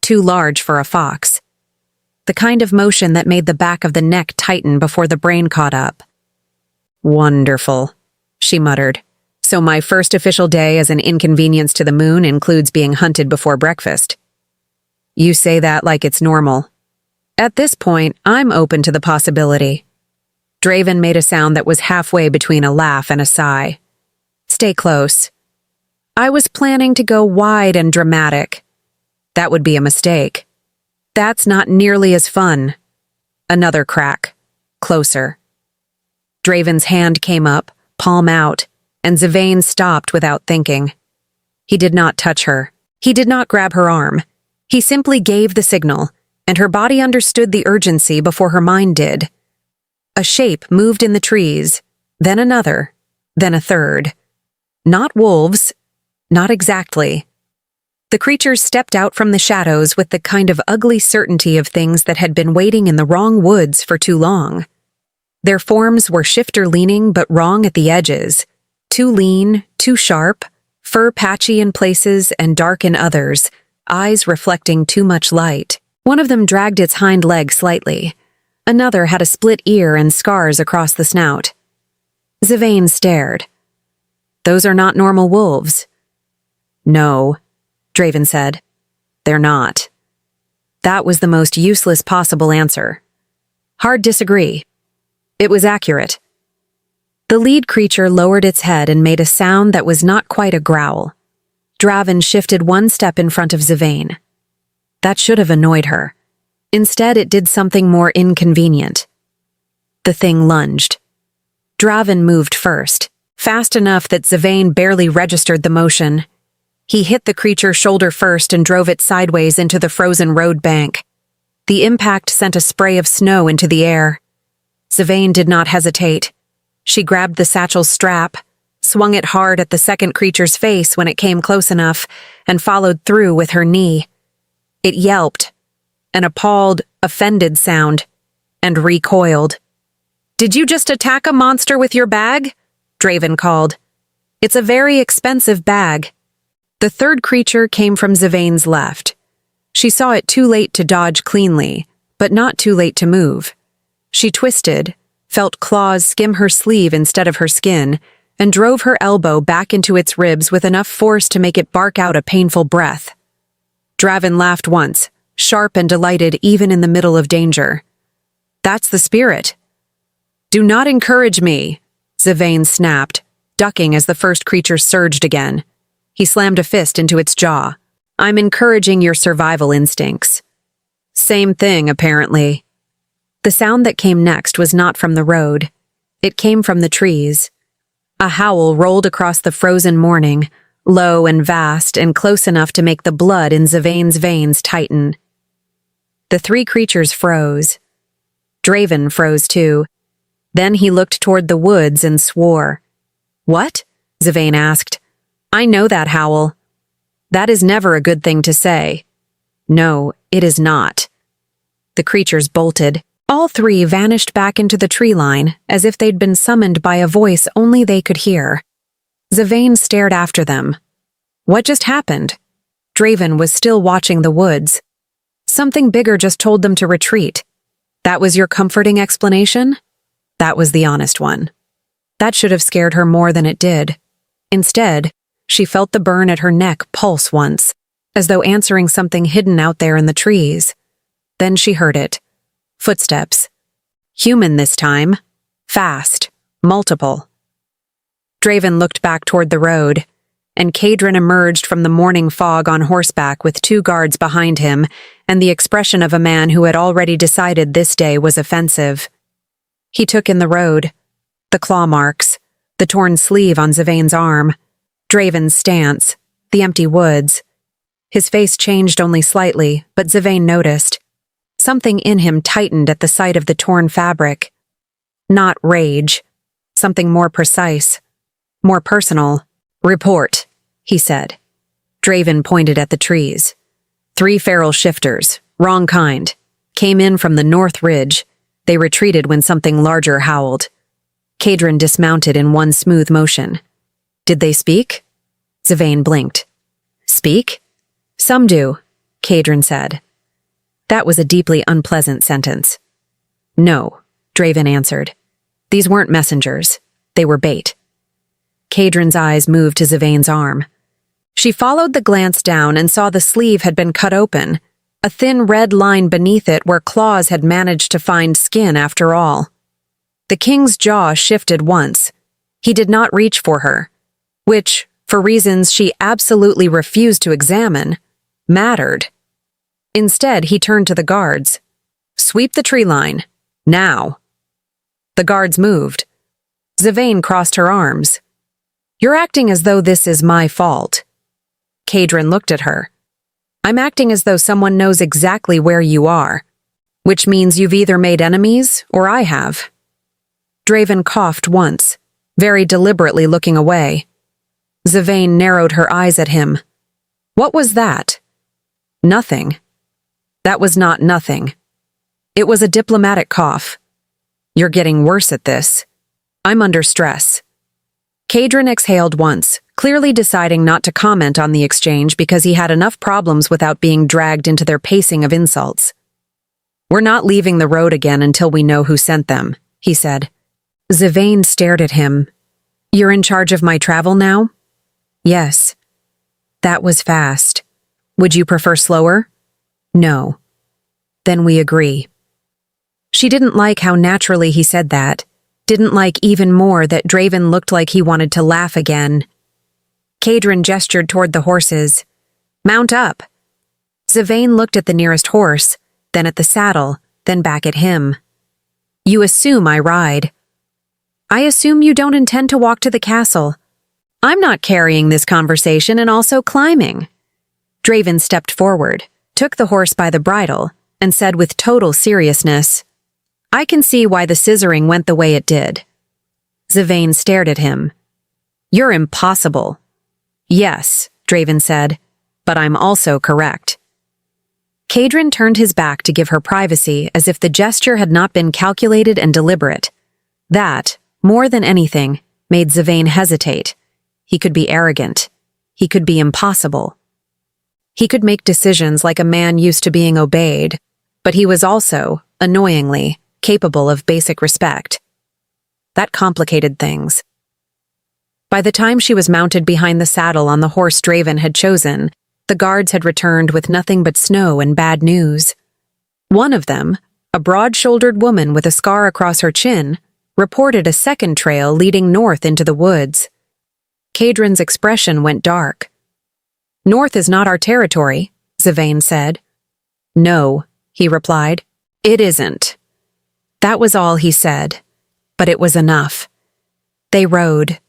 too large for a fox. The kind of motion that made the back of the neck tighten before the brain caught up. "Wonderful," she muttered. "So my first official day as an inconvenience to the moon includes being hunted before breakfast." "You say that like it's normal." "At this point, I'm open to the possibility." Draven made a sound that was halfway between a laugh and a sigh. "Stay close." "I was planning to go wide and dramatic." "That would be a mistake." "That's not nearly as fun." Another crack. Closer. Draven's hand came up, palm out, and Zivane stopped without thinking. He did not touch her. He did not grab her arm. He simply gave the signal, and her body understood the urgency before her mind did. A shape moved in the trees, then another, then a third. Not wolves, not exactly. The creatures stepped out from the shadows with the kind of ugly certainty of things that had been waiting in the wrong woods for too long. Their forms were shifter-leaning but wrong at the edges, too lean, too sharp, fur patchy in places and dark in others, eyes reflecting too much light. One of them dragged its hind leg slightly. Another had a split ear and scars across the snout. Zivane stared. "Those are not normal wolves." "No," Draven said. "They're not." That was the most useless possible answer. Hard disagree. It was accurate. The lead creature lowered its head and made a sound that was not quite a growl. Draven shifted one step in front of Zavain. That should have annoyed her. Instead, it did something more inconvenient. The thing lunged. Draven moved first, fast enough that Zavain barely registered the motion. He hit the creature shoulder first and drove it sideways into the frozen road bank. The impact sent a spray of snow into the air. Zavain did not hesitate. She grabbed the satchel's strap, swung it hard at the second creature's face when it came close enough, and followed through with her knee. It yelped, an appalled, offended sound, and recoiled. "Did you just attack a monster with your bag?" Draven called. "It's a very expensive bag." The third creature came from Zavain's left. She saw it too late to dodge cleanly, but not too late to move. She twisted, felt claws skim her sleeve instead of her skin, and drove her elbow back into its ribs with enough force to make it bark out a painful breath. Draven laughed once, sharp and delighted even in the middle of danger. "That's the spirit." "Do not encourage me," Zavain snapped, ducking as the first creature surged again. He slammed a fist into its jaw. "I'm encouraging your survival instincts." Same thing, apparently. The sound that came next was not from the road. It came from the trees. A howl rolled across the frozen morning, low and vast and close enough to make the blood in Zavain's veins tighten. The three creatures froze. Draven froze too. Then he looked toward the woods and swore. "What?" Zavain asked. "I know that howl." "That is never a good thing to say." "No, it is not." The creatures bolted. All three vanished back into the tree line, as if they'd been summoned by a voice only they could hear. Zavain stared after them. What just happened? Draven was still watching the woods. Something bigger just told them to retreat. That was your comforting explanation? That was the honest one. That should have scared her more than it did. Instead, she felt the burn at her neck pulse once, as though answering something hidden out there in the trees. Then she heard it. Footsteps. Human this time. Fast. Multiple. Draven looked back toward the road, and Kadrin emerged from the morning fog on horseback with two guards behind him and the expression of a man who had already decided this day was offensive. He took in the road, the claw marks, the torn sleeve on Zavain's arm, Draven's stance, the empty woods. His face changed only slightly, but Zavain noticed. Something in him tightened at the sight of the torn fabric. Not rage. Something more precise. More personal. "Report," he said. Draven pointed at the trees. 3 feral shifters, wrong kind, came in from the north ridge. They retreated when something larger howled. Kadrin dismounted in one smooth motion. "Did they speak?" Zavain blinked. "Speak? Some do," Kadrin said. That was a deeply unpleasant sentence. "No," Draven answered. "These weren't messengers. They were bait." Kadrin's eyes moved to Zavain's arm. She followed the glance down and saw the sleeve had been cut open, a thin red line beneath it where claws had managed to find skin after all. The king's jaw shifted once. He did not reach for her, which, for reasons she absolutely refused to examine, mattered. Instead, he turned to the guards. "Sweep the tree line. Now." The guards moved. Zavain crossed her arms. "You're acting as though this is my fault." Kadrin looked at her. "I'm acting as though someone knows exactly where you are, which means you've either made enemies or I have." Draven coughed once, very deliberately looking away. Zavain narrowed her eyes at him. "What was that?" "Nothing." That was not nothing. It was a diplomatic cough. "You're getting worse at this. I'm under stress." Kadrin exhaled once, clearly deciding not to comment on the exchange because he had enough problems without being dragged into their pacing of insults. "We're not leaving the road again until we know who sent them," he said. Zavain stared at him. "You're in charge of my travel now?" "Yes." That was fast. "Would you prefer slower?" "No." "Then we agree." She didn't like how naturally he said that, didn't like even more that Draven looked like he wanted to laugh again. Kadrin gestured toward the horses. "Mount up." Zavain looked at the nearest horse, then at the saddle, then back at him. "You assume I ride." "I assume you don't intend to walk to the castle. I'm not carrying this conversation and also climbing." Draven stepped forward, took the horse by the bridle, and said with total seriousness, "I can see why the scissoring went the way it did." Zavain stared at him. "You're impossible." "Yes," Draven said, "but I'm also correct." Kadrin turned his back to give her privacy as if the gesture had not been calculated and deliberate. That, more than anything, made Zavain hesitate. He could be arrogant. He could be impossible. He could make decisions like a man used to being obeyed, but he was also, annoyingly, capable of basic respect. That complicated things. By the time she was mounted behind the saddle on the horse Draven had chosen, the guards had returned with nothing but snow and bad news. One of them, a broad-shouldered woman with a scar across her chin, reported a second trail leading north into the woods. Kadrin's expression went dark. "North is not our territory," Zavain said. "No," he replied. "It isn't." That was all he said, but it was enough. They rode.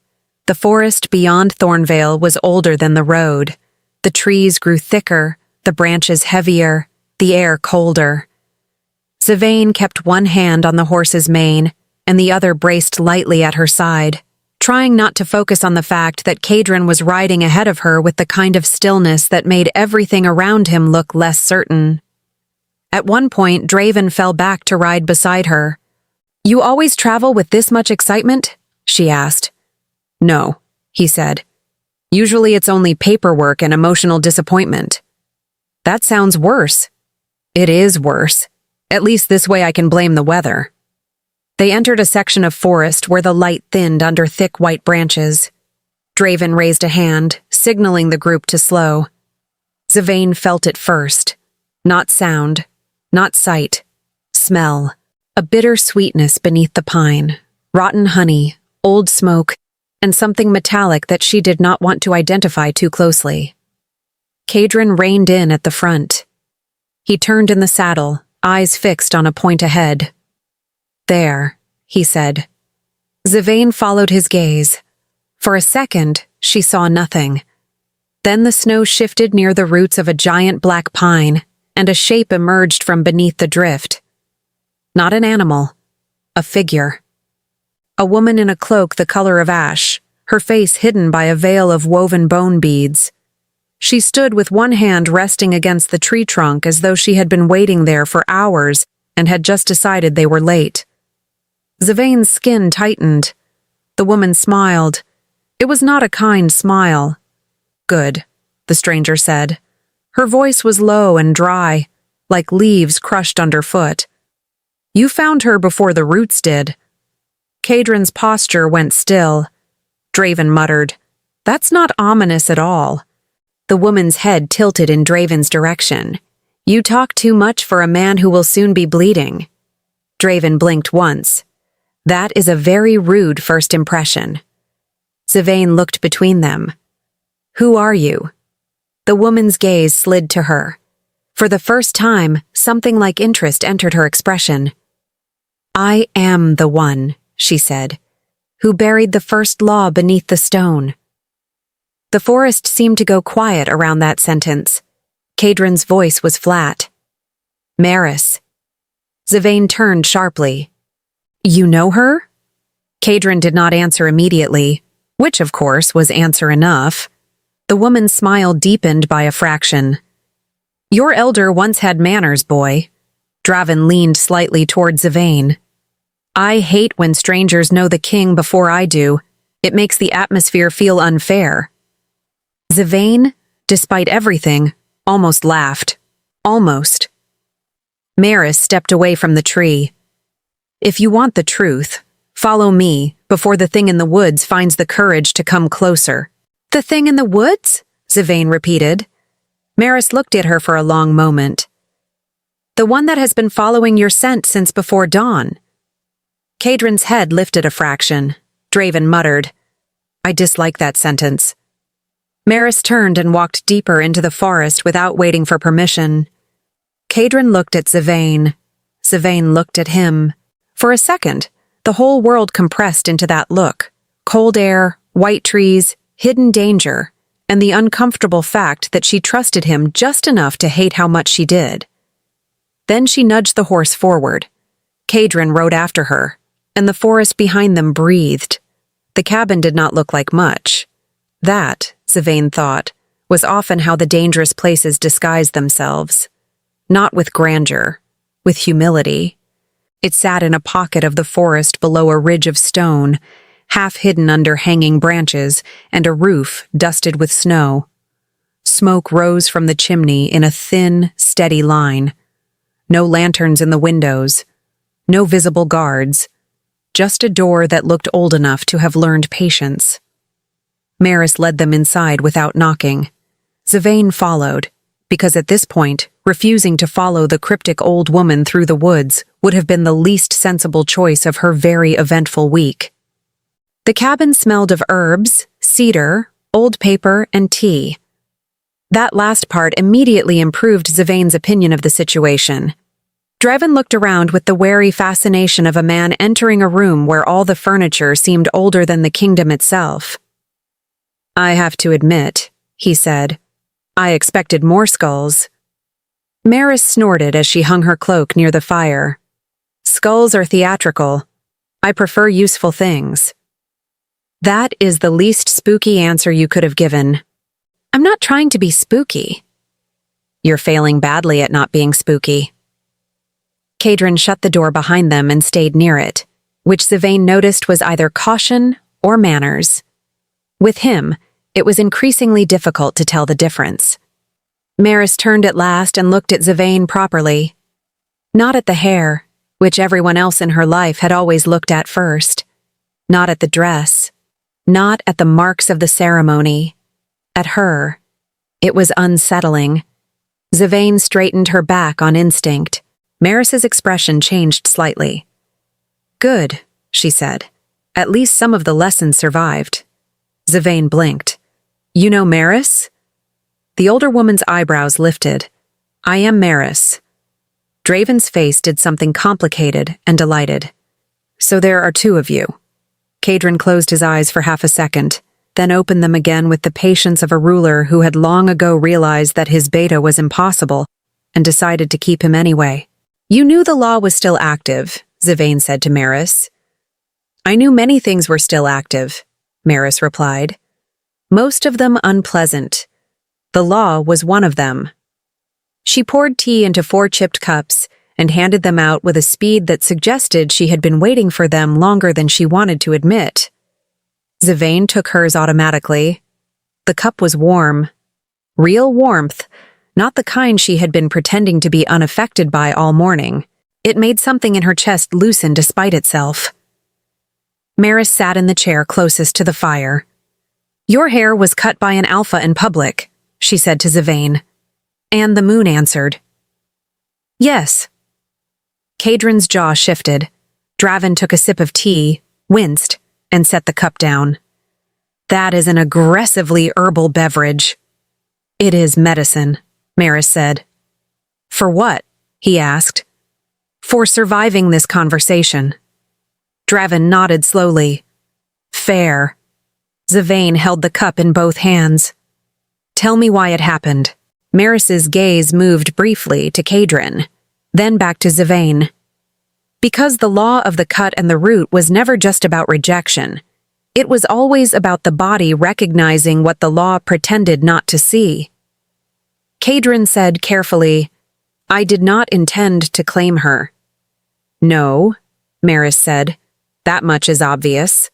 The forest beyond Thornvale was older than the road. The trees grew thicker, the branches heavier, the air colder. Zavain kept one hand on the horse's mane, and the other braced lightly at her side, trying not to focus on the fact that Kadrin was riding ahead of her with the kind of stillness that made everything around him look less certain. At one point, Draven fell back to ride beside her. "You always travel with this much excitement?" she asked. "No," he said. "Usually it's only paperwork and emotional disappointment." "That sounds worse." "It is worse. At least this way I can blame the weather." They entered a section of forest where the light thinned under thick white branches. Draven raised a hand, signaling the group to slow. Zavain felt it first. Not sound, not sight. Smell. A bitter sweetness beneath the pine. Rotten honey, old smoke, and something metallic that she did not want to identify too closely. Kadrin reined in at the front. He turned in the saddle, eyes fixed on a point ahead. "There," he said. Zavain followed his gaze. For a second, she saw nothing. Then the snow shifted near the roots of a giant black pine, and a shape emerged from beneath the drift. Not an animal. A figure. A woman in a cloak the color of ash, her face hidden by a veil of woven bone beads. She stood with one hand resting against the tree trunk as though she had been waiting there for hours and had just decided they were late. Zavain's skin tightened. The woman smiled. It was not a kind smile. "Good," the stranger said. Her voice was low and dry, like leaves crushed underfoot. "You found her before the roots did." Kadrin's posture went still. Draven muttered, "That's not ominous at all." The woman's head tilted in Draven's direction. "You talk too much for a man who will soon be bleeding." Draven blinked once. "That is a very rude first impression." Zavain looked between them. "Who are you?" The woman's gaze slid to her. For the first time, something like interest entered her expression. "I am the one," she said, "who buried the first law beneath the stone." The forest seemed to go quiet around that sentence. Kadrin's voice was flat. "Maris." Zavain turned sharply. "You know her?" Kadrin did not answer immediately, which of course was answer enough. The woman's smile deepened by a fraction. "Your elder once had manners, boy." Draven leaned slightly toward Zavain. "I hate when strangers know the king before I do. It makes the atmosphere feel unfair." Zavain, despite everything, almost laughed. Almost. Maris stepped away from the tree. "If you want the truth, follow me before the thing in the woods finds the courage to come closer." "The thing in the woods?" Zavain repeated. Maris looked at her for a long moment. The one that has been following your scent since before dawn. Kadrin's head lifted a fraction. Draven muttered, I dislike that sentence. Maris turned and walked deeper into the forest without waiting for permission. Kadrin looked at Zavain. Zavain looked at him. For a second, the whole world compressed into that look. Cold air, white trees, hidden danger, and the uncomfortable fact that she trusted him just enough to hate how much she did. Then she nudged the horse forward. Kadrin rode after her, and the forest behind them breathed. The cabin did not look like much. That, Zavain thought, was often how the dangerous places disguised themselves. Not with grandeur, with humility. It sat in a pocket of the forest below a ridge of stone, half hidden under hanging branches and a roof dusted with snow. Smoke rose from the chimney in a thin, steady line. No lanterns in the windows, no visible guards, just a door that looked old enough to have learned patience. Maris led them inside without knocking. Zavain followed, because at this point, refusing to follow the cryptic old woman through the woods would have been the least sensible choice of her very eventful week. The cabin smelled of herbs, cedar, old paper, and tea. That last part immediately improved Zavain's opinion of the situation. Draven looked around with the wary fascination of a man entering a room where all the furniture seemed older than the kingdom itself. I have to admit, he said, I expected more skulls. Maris snorted as she hung her cloak near the fire. Skulls are theatrical. I prefer useful things. That is the least spooky answer you could have given. I'm not trying to be spooky. You're failing badly at not being spooky. Kadrin shut the door behind them and stayed near it, which Zavain noticed was either caution or manners. With him, it was increasingly difficult to tell the difference. Maris turned at last and looked at Zavain properly. Not at the hair, which everyone else in her life had always looked at first. Not at the dress. Not at the marks of the ceremony. At her. It was unsettling. Zavain straightened her back on instinct. Maris's expression changed slightly. Good, she said. At least some of the lessons survived. Zavain blinked. You know Maris? The older woman's eyebrows lifted. I am Maris. Draven's face did something complicated and delighted. So there are two of you. Kadrin closed his eyes for half a second, then opened them again with the patience of a ruler who had long ago realized that his beta was impossible and decided to keep him anyway. You knew the law was still active, Zavain said to Maris. I knew many things were still active, Maris replied. Most of them unpleasant. The law was one of them. She poured tea into 4 chipped cups and handed them out with a speed that suggested she had been waiting for them longer than she wanted to admit. Zavain took hers automatically. The cup was warm. Real warmth, not the kind she had been pretending to be unaffected by all morning. It made something in her chest loosen despite itself. Maris sat in the chair closest to the fire. Your hair was cut by an alpha in public, she said to Zavain. And the moon answered. Yes. Kadrin's jaw shifted. Draven took a sip of tea, winced, and set the cup down. That is an aggressively herbal beverage. It is medicine, Maris said. For what? He asked. For surviving this conversation. Draven nodded slowly. Fair. Zavain held the cup in both hands. Tell me why it happened. Maris's gaze moved briefly to Kadrin, then back to Zavain. Because the law of the cut and the root was never just about rejection. It was always about the body recognizing what the law pretended not to see. Kadrin said carefully, I did not intend to claim her. No, Maris said. That much is obvious.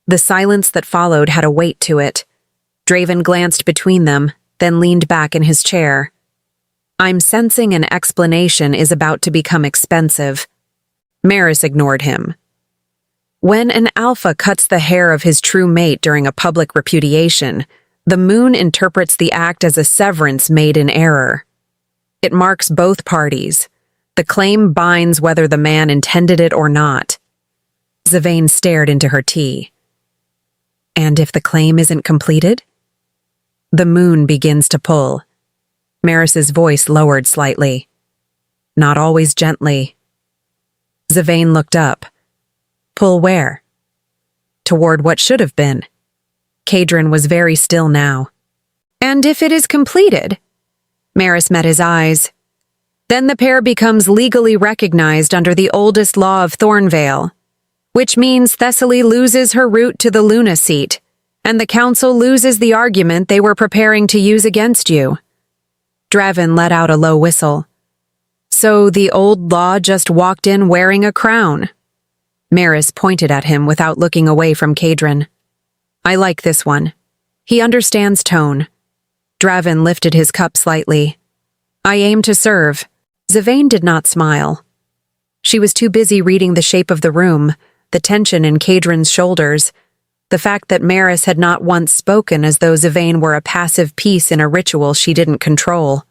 The silence that followed had a weight to it. Draven glanced between them, then leaned back in his chair. I'm sensing an explanation is about to become expensive. Maris ignored him. When an alpha cuts the hair of his true mate during a public repudiation, the moon interprets the act as a severance made in error. It marks both parties, The claim binds whether the man intended it or not. Zavane stared into her tea. And if the claim isn't completed? The moon begins to pull. Maris's voice lowered slightly. Not always gently. Zavane looked up. Pull where? Toward what should have been. Kadrin was very still now. And if it is completed? Maris met his eyes. Then the pair becomes legally recognized under the oldest law of Thornvale, which means Thessaly loses her route to the Luna seat, and the council loses the argument they were preparing to use against you. Draven let out a low whistle. So the old law just walked in wearing a crown. Maris pointed at him without looking away from Kadrin. I like this one. He understands tone. Draven lifted his cup slightly. I aim to serve. Zavane did not smile. She was too busy reading the shape of the room, the tension in Kadrin's shoulders, the fact that Maris had not once spoken as though Zavane were a passive piece in a ritual she didn't control.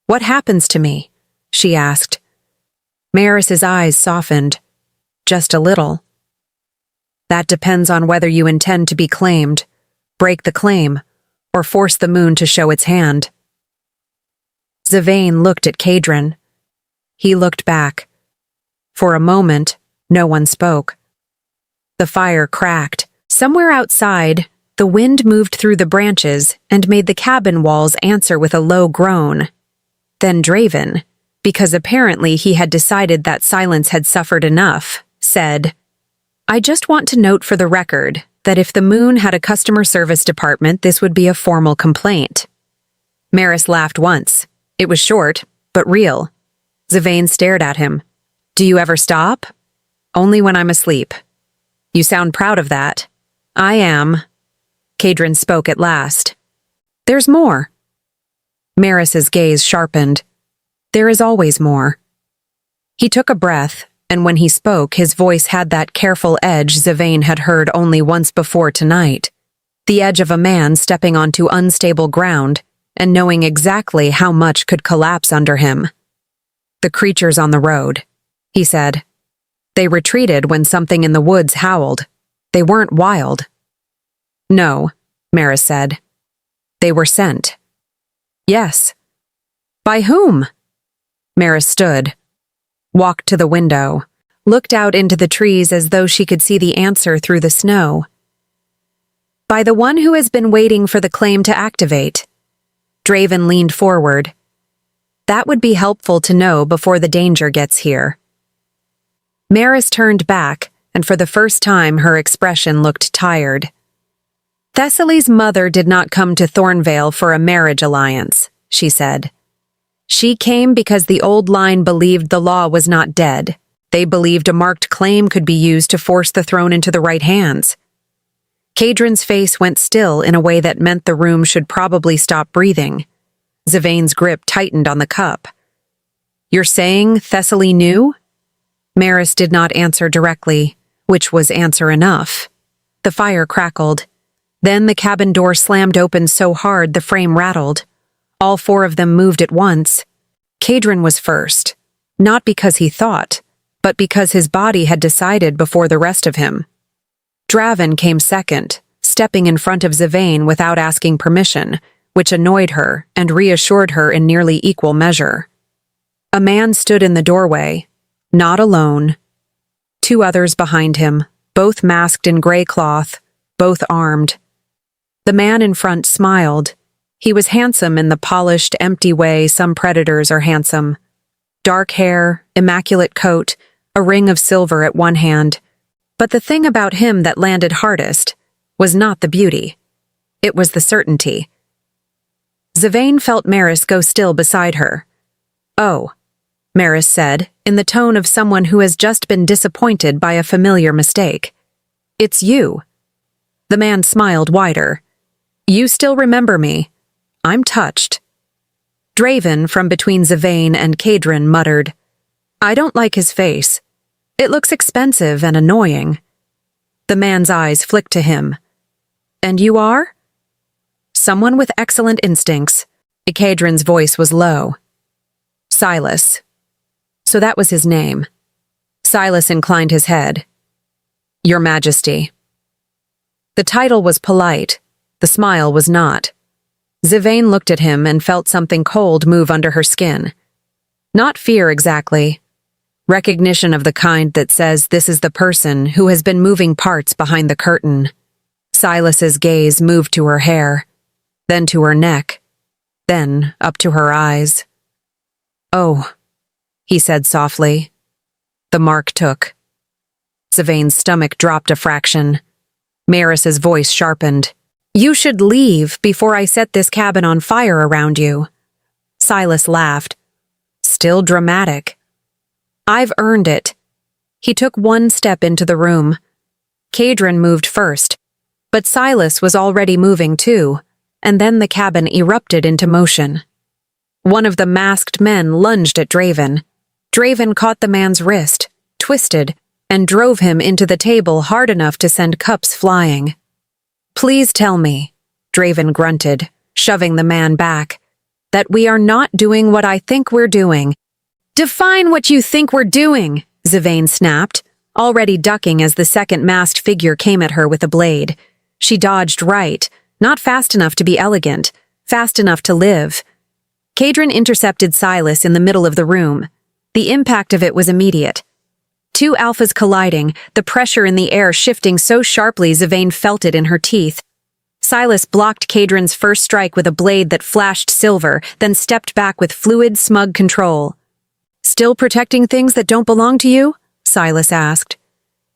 What happens to me? She asked. Maris's eyes softened. Just a little. That depends on whether you intend to be claimed, break the claim, or force the moon to show its hand. Zavane looked at Kadrin. He looked back. For a moment, no one spoke. The fire cracked. Somewhere outside, the wind moved through the branches and made the cabin walls answer with a low groan. Then Draven, because apparently he had decided that silence had suffered enough, said, I just want to note for the record that if the moon had a customer service department, this would be a formal complaint. Maris laughed once. It was short, but real. Zavane stared at him. Do you ever stop? Only when I'm asleep. You sound proud of that. I am. Kadrin spoke at last. There's more. Maris's gaze sharpened. There is always more. He took a breath, and when he spoke, his voice had that careful edge Zavane had heard only once before tonight. The edge of a man stepping onto unstable ground and knowing exactly how much could collapse under him. The creatures on the road, he said. They retreated when something in the woods howled. They weren't wild. No, Maris said. They were sent. Yes. By whom? Maris stood, walked to the window, looked out into the trees as though she could see the answer through the snow. By the one who has been waiting for the claim to activate. Draven leaned forward. That would be helpful to know before the danger gets here. Maris turned back, and for the first time her expression looked tired. Thessaly's mother did not come to Thornvale for a marriage alliance, she said. She came because the old line believed the law was not dead. They believed a marked claim could be used to force the throne into the right hands. Kadrin's face went still in a way that meant the room should probably stop breathing. Zavane's grip tightened on the cup. You're saying Thessaly knew? Maris did not answer directly, which was answer enough. The fire crackled. Then the cabin door slammed open so hard the frame rattled. All four of them moved at once. Kadrin was first, not because he thought, but because his body had decided before the rest of him. Draven came second, stepping in front of Zavane without asking permission, which annoyed her and reassured her in nearly equal measure. A man stood in the doorway, not alone. Two others behind him, both masked in gray cloth, both armed. The man in front smiled. He was handsome in the polished, empty way some predators are handsome. Dark hair, immaculate coat, a ring of silver at one hand. But the thing about him that landed hardest was not the beauty. It was the certainty. Zavane felt Maris go still beside her. Oh, Maris said, in the tone of someone who has just been disappointed by a familiar mistake. It's you. The man smiled wider. You still remember me. I'm touched. Draven, from between Zavane and Kadrin, muttered, I don't like his face. It looks expensive and annoying. The man's eyes flicked to him. And you are? Someone with excellent instincts. Kadrin's voice was low. Silas. So that was his name. Silas inclined his head. Your Majesty. The title was polite. The smile was not. Zivane looked at him and felt something cold move under her skin. Not fear exactly. Recognition of the kind that says this is the person who has been moving parts behind the curtain. Silas's gaze moved to her hair, then to her neck, then up to her eyes. Oh, he said softly. The mark took. Zivane's stomach dropped a fraction. Maris's voice sharpened. You should leave before I set this cabin on fire around you. Silas laughed. Still dramatic. I've earned it. He took one step into the room. Kadrin moved first, but Silas was already moving too, and then the cabin erupted into motion. One of the masked men lunged at Draven. Draven caught the man's wrist, twisted, and drove him into the table hard enough to send cups flying. Please tell me, Draven grunted, shoving the man back, that we are not doing what I think we're doing. Define what you think we're doing, Zivane snapped, already ducking as the second masked figure came at her with a blade. She dodged right, not fast enough to be elegant, fast enough to live. Kadrin intercepted Silas in the middle of the room. The impact of it was immediate. Two alphas colliding, the pressure in the air shifting so sharply Zivane felt it in her teeth. Silas blocked Kadrin's first strike with a blade that flashed silver, then stepped back with fluid, smug control. Still protecting things that don't belong to you? Silas asked.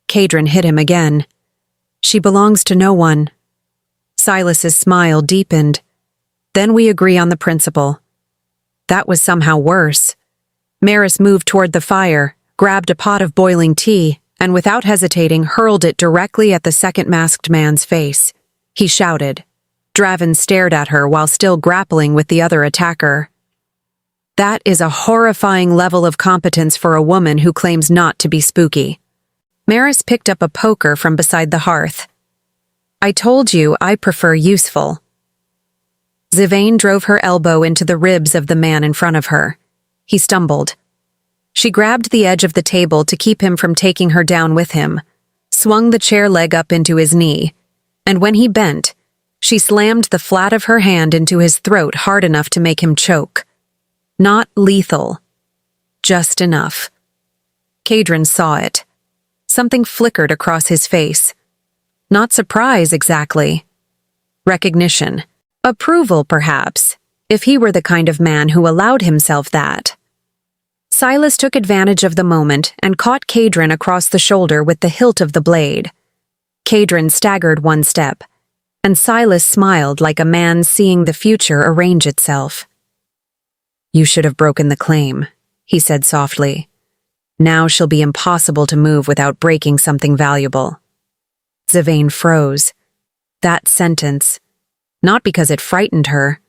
Kadrin hit him again. She belongs to no one. Silas's smile deepened. Then we agree on the principle. That was somehow worse. Maris moved toward the fire, grabbed a pot of boiling tea, and without hesitating hurled it directly at the second masked man's face. He shouted. Draven stared at her while still grappling with the other attacker. That is a horrifying level of competence for a woman who claims not to be spooky. Maris picked up a poker from beside the hearth. I told you I prefer useful. Zivane drove her elbow into the ribs of the man in front of her. He stumbled. She grabbed the edge of the table to keep him from taking her down with him, swung the chair leg up into his knee, and when he bent, she slammed the flat of her hand into his throat hard enough to make him choke. Not lethal. Just enough. Kadrin saw it. Something flickered across his face. Not surprise, exactly. Recognition. Approval, perhaps, if he were the kind of man who allowed himself that. Silas took advantage of the moment and caught Kadrin across the shoulder with the hilt of the blade. Kadrin staggered one step, and Silas smiled like a man seeing the future arrange itself. You should have broken the claim, he said softly. Now she'll be impossible to move without breaking something valuable. Zivane froze. That sentence, not because it frightened her,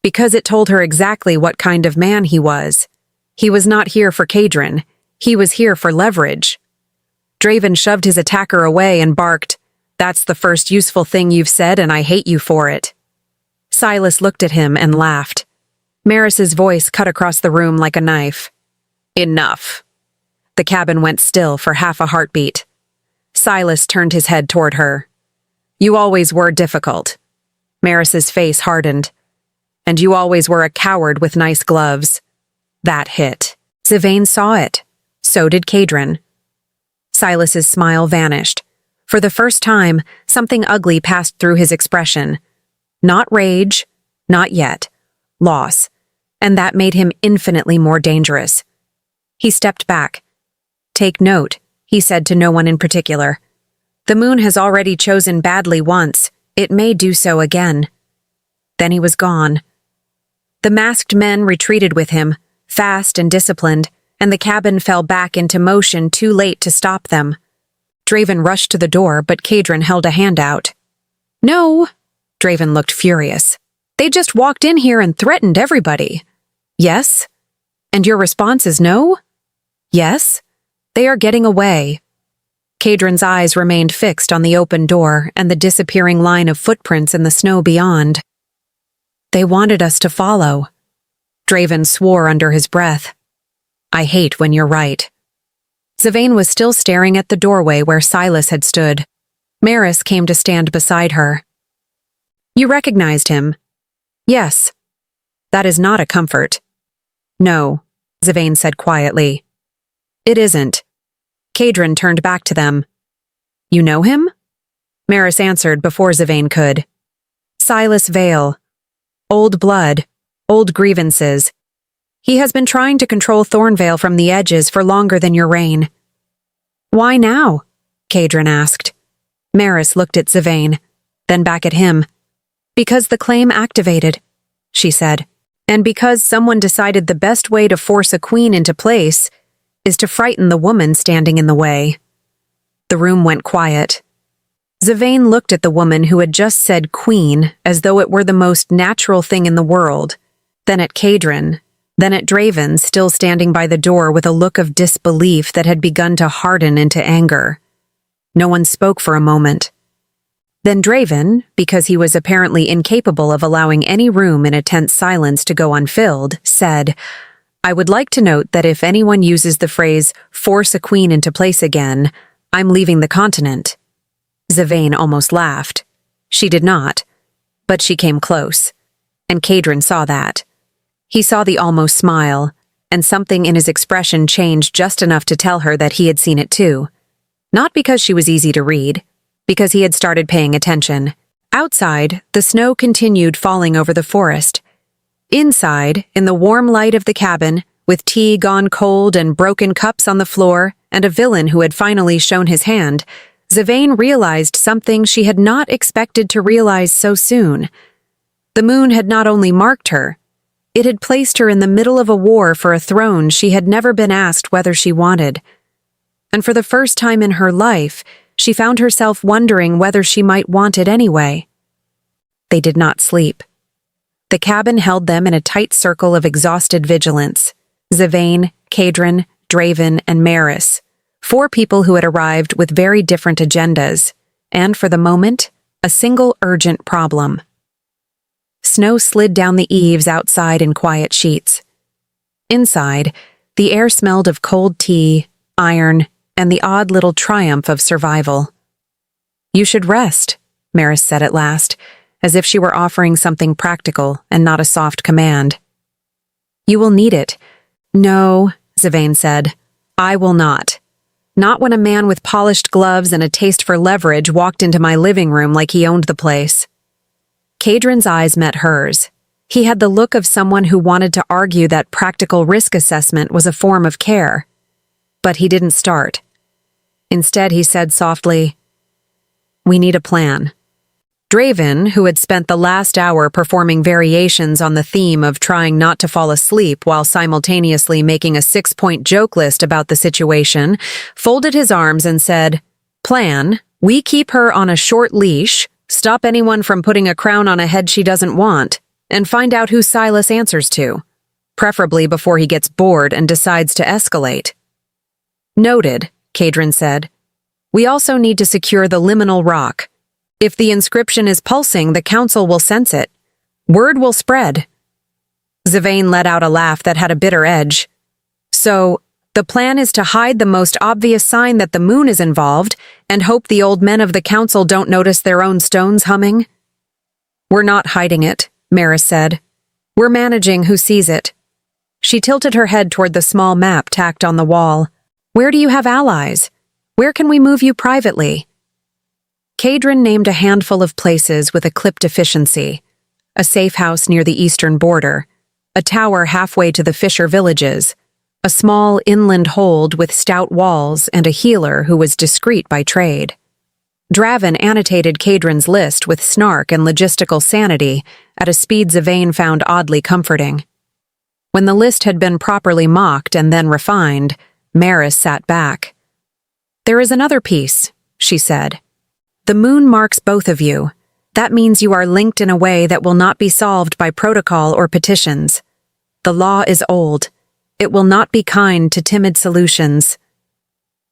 because it told her exactly what kind of man he was. He was not here for Kadrin. He was here for leverage. Draven shoved his attacker away and barked, That's the first useful thing you've said, and I hate you for it. Silas looked at him and laughed. Maris's voice cut across the room like a knife. Enough. The cabin went still for half a heartbeat. Silas turned his head toward her. You always were difficult. Maris's face hardened. And you always were a coward with nice gloves. That hit. Zivane saw it. So did Kadrin. Silas's smile vanished. For the first time, something ugly passed through his expression. Not rage, not yet. Loss. And that made him infinitely more dangerous. He stepped back. Take note, he said to no one in particular. The moon has already chosen badly once. It may do so again. Then he was gone. The masked men retreated with him, fast and disciplined, and the cabin fell back into motion too late to stop them. Draven rushed to the door, but Kadrin held a hand out. No, Draven looked furious. They just walked in here and threatened everybody. Yes? And your response is no? Yes? They are getting away. Kadrin's eyes remained fixed on the open door and the disappearing line of footprints in the snow beyond. They wanted us to follow. Draven swore under his breath. I hate when you're right. Zavane was still staring at the doorway where Silas had stood. Maris came to stand beside her. You recognized him? Yes. That is not a comfort. No, Zavane said quietly. It isn't. Cadron turned back to them. You know him? Maris answered before Zavane could. Silas Vale. Old blood. Old grievances. He has been trying to control Thornvale from the edges for longer than your reign. Why now? Cadron asked. Maris looked at Zavane, then back at him. Because the claim activated, she said, and because someone decided the best way to force a queen into place is to frighten the woman standing in the way. The room went quiet. Zavane looked at the woman who had just said queen as though it were the most natural thing in the world, then at Cadron, then at Draven still standing by the door with a look of disbelief that had begun to harden into anger. No one spoke for a moment. Then Draven, because he was apparently incapable of allowing any room in a tense silence to go unfilled, said, I would like to note that if anyone uses the phrase, force a queen into place again, I'm leaving the continent. Zavane almost laughed. She did not, but she came close, and Cadron saw that. He saw the almost smile, and something in his expression changed just enough to tell her that he had seen it too. Not because she was easy to read, because he had started paying attention. Outside, the snow continued falling over the forest. Inside, in the warm light of the cabin, with tea gone cold and broken cups on the floor, and a villain who had finally shown his hand, Zavane realized something she had not expected to realize so soon. The moon had not only marked her, it had placed her in the middle of a war for a throne she had never been asked whether she wanted. And for the first time in her life, she found herself wondering whether she might want it anyway. They did not sleep. The cabin held them in a tight circle of exhausted vigilance. Zavane, Cadron, Draven, and Maris, 4 people who had arrived with very different agendas, and for the moment, a single urgent problem. Snow slid down the eaves outside in quiet sheets. Inside, the air smelled of cold tea, iron, and the odd little triumph of survival. You should rest, Maris said at last, as if she were offering something practical and not a soft command. You will need it. No, Zavane said. I will not. Not when a man with polished gloves and a taste for leverage walked into my living room like he owned the place. Cadron's eyes met hers. He had the look of someone who wanted to argue that practical risk assessment was a form of care. But he didn't start. Instead, he said softly, We need a plan. Draven, who had spent the last hour performing variations on the theme of trying not to fall asleep while simultaneously making a 6-point joke list about the situation, folded his arms and said, Plan, we keep her on a short leash, stop anyone from putting a crown on a head she doesn't want, and find out who Silas answers to, preferably before he gets bored and decides to escalate. Noted, Cadron said. We also need to secure the liminal rock. If the inscription is pulsing, the council will sense it. Word will spread. Zavane let out a laugh that had a bitter edge. So, the plan is to hide the most obvious sign that the moon is involved and hope the old men of the council don't notice their own stones humming? We're not hiding it, Maris said. We're managing who sees it. She tilted her head toward the small map tacked on the wall. Where do you have allies? Where can we move you privately? Cadron named a handful of places with a clip deficiency. A safe house near the eastern border, a tower halfway to the Fisher villages, a small inland hold with stout walls and a healer who was discreet by trade. Draven annotated Cadron's list with snark and logistical sanity at a speed Zavane found oddly comforting. When the list had been properly mocked and then refined, Maris sat back. There is another piece, she said. The moon marks both of you. That means you are linked in a way that will not be solved by protocol or petitions. The law is old. It will not be kind to timid solutions.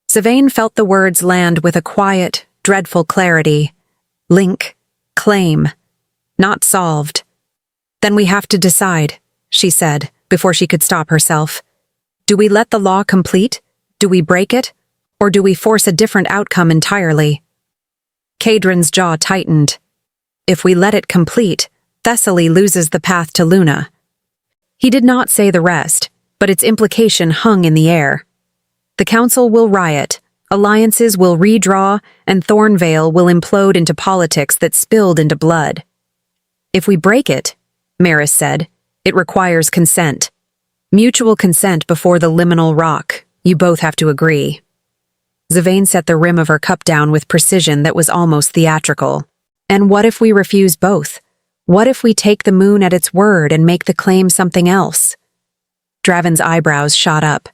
Zavane felt the words land with a quiet, dreadful clarity. Link, claim, not solved. Then we have to decide, she said, before she could stop herself. Do we let the law complete? Do we break it? Or do we force a different outcome entirely? Cadron's jaw tightened. If we let it complete, Thessaly loses the path to Luna. He did not say the rest, but its implication hung in the air. The council will riot, alliances will redraw, and Thornvale will implode into politics that spilled into blood. If we break it, Maris said, it requires consent. Mutual consent before the liminal rock. You both have to agree. Zavane set the rim of her cup down with precision that was almost theatrical. And what if we refuse both? What if we take the moon at its word and make the claim something else? Draven's eyebrows shot up.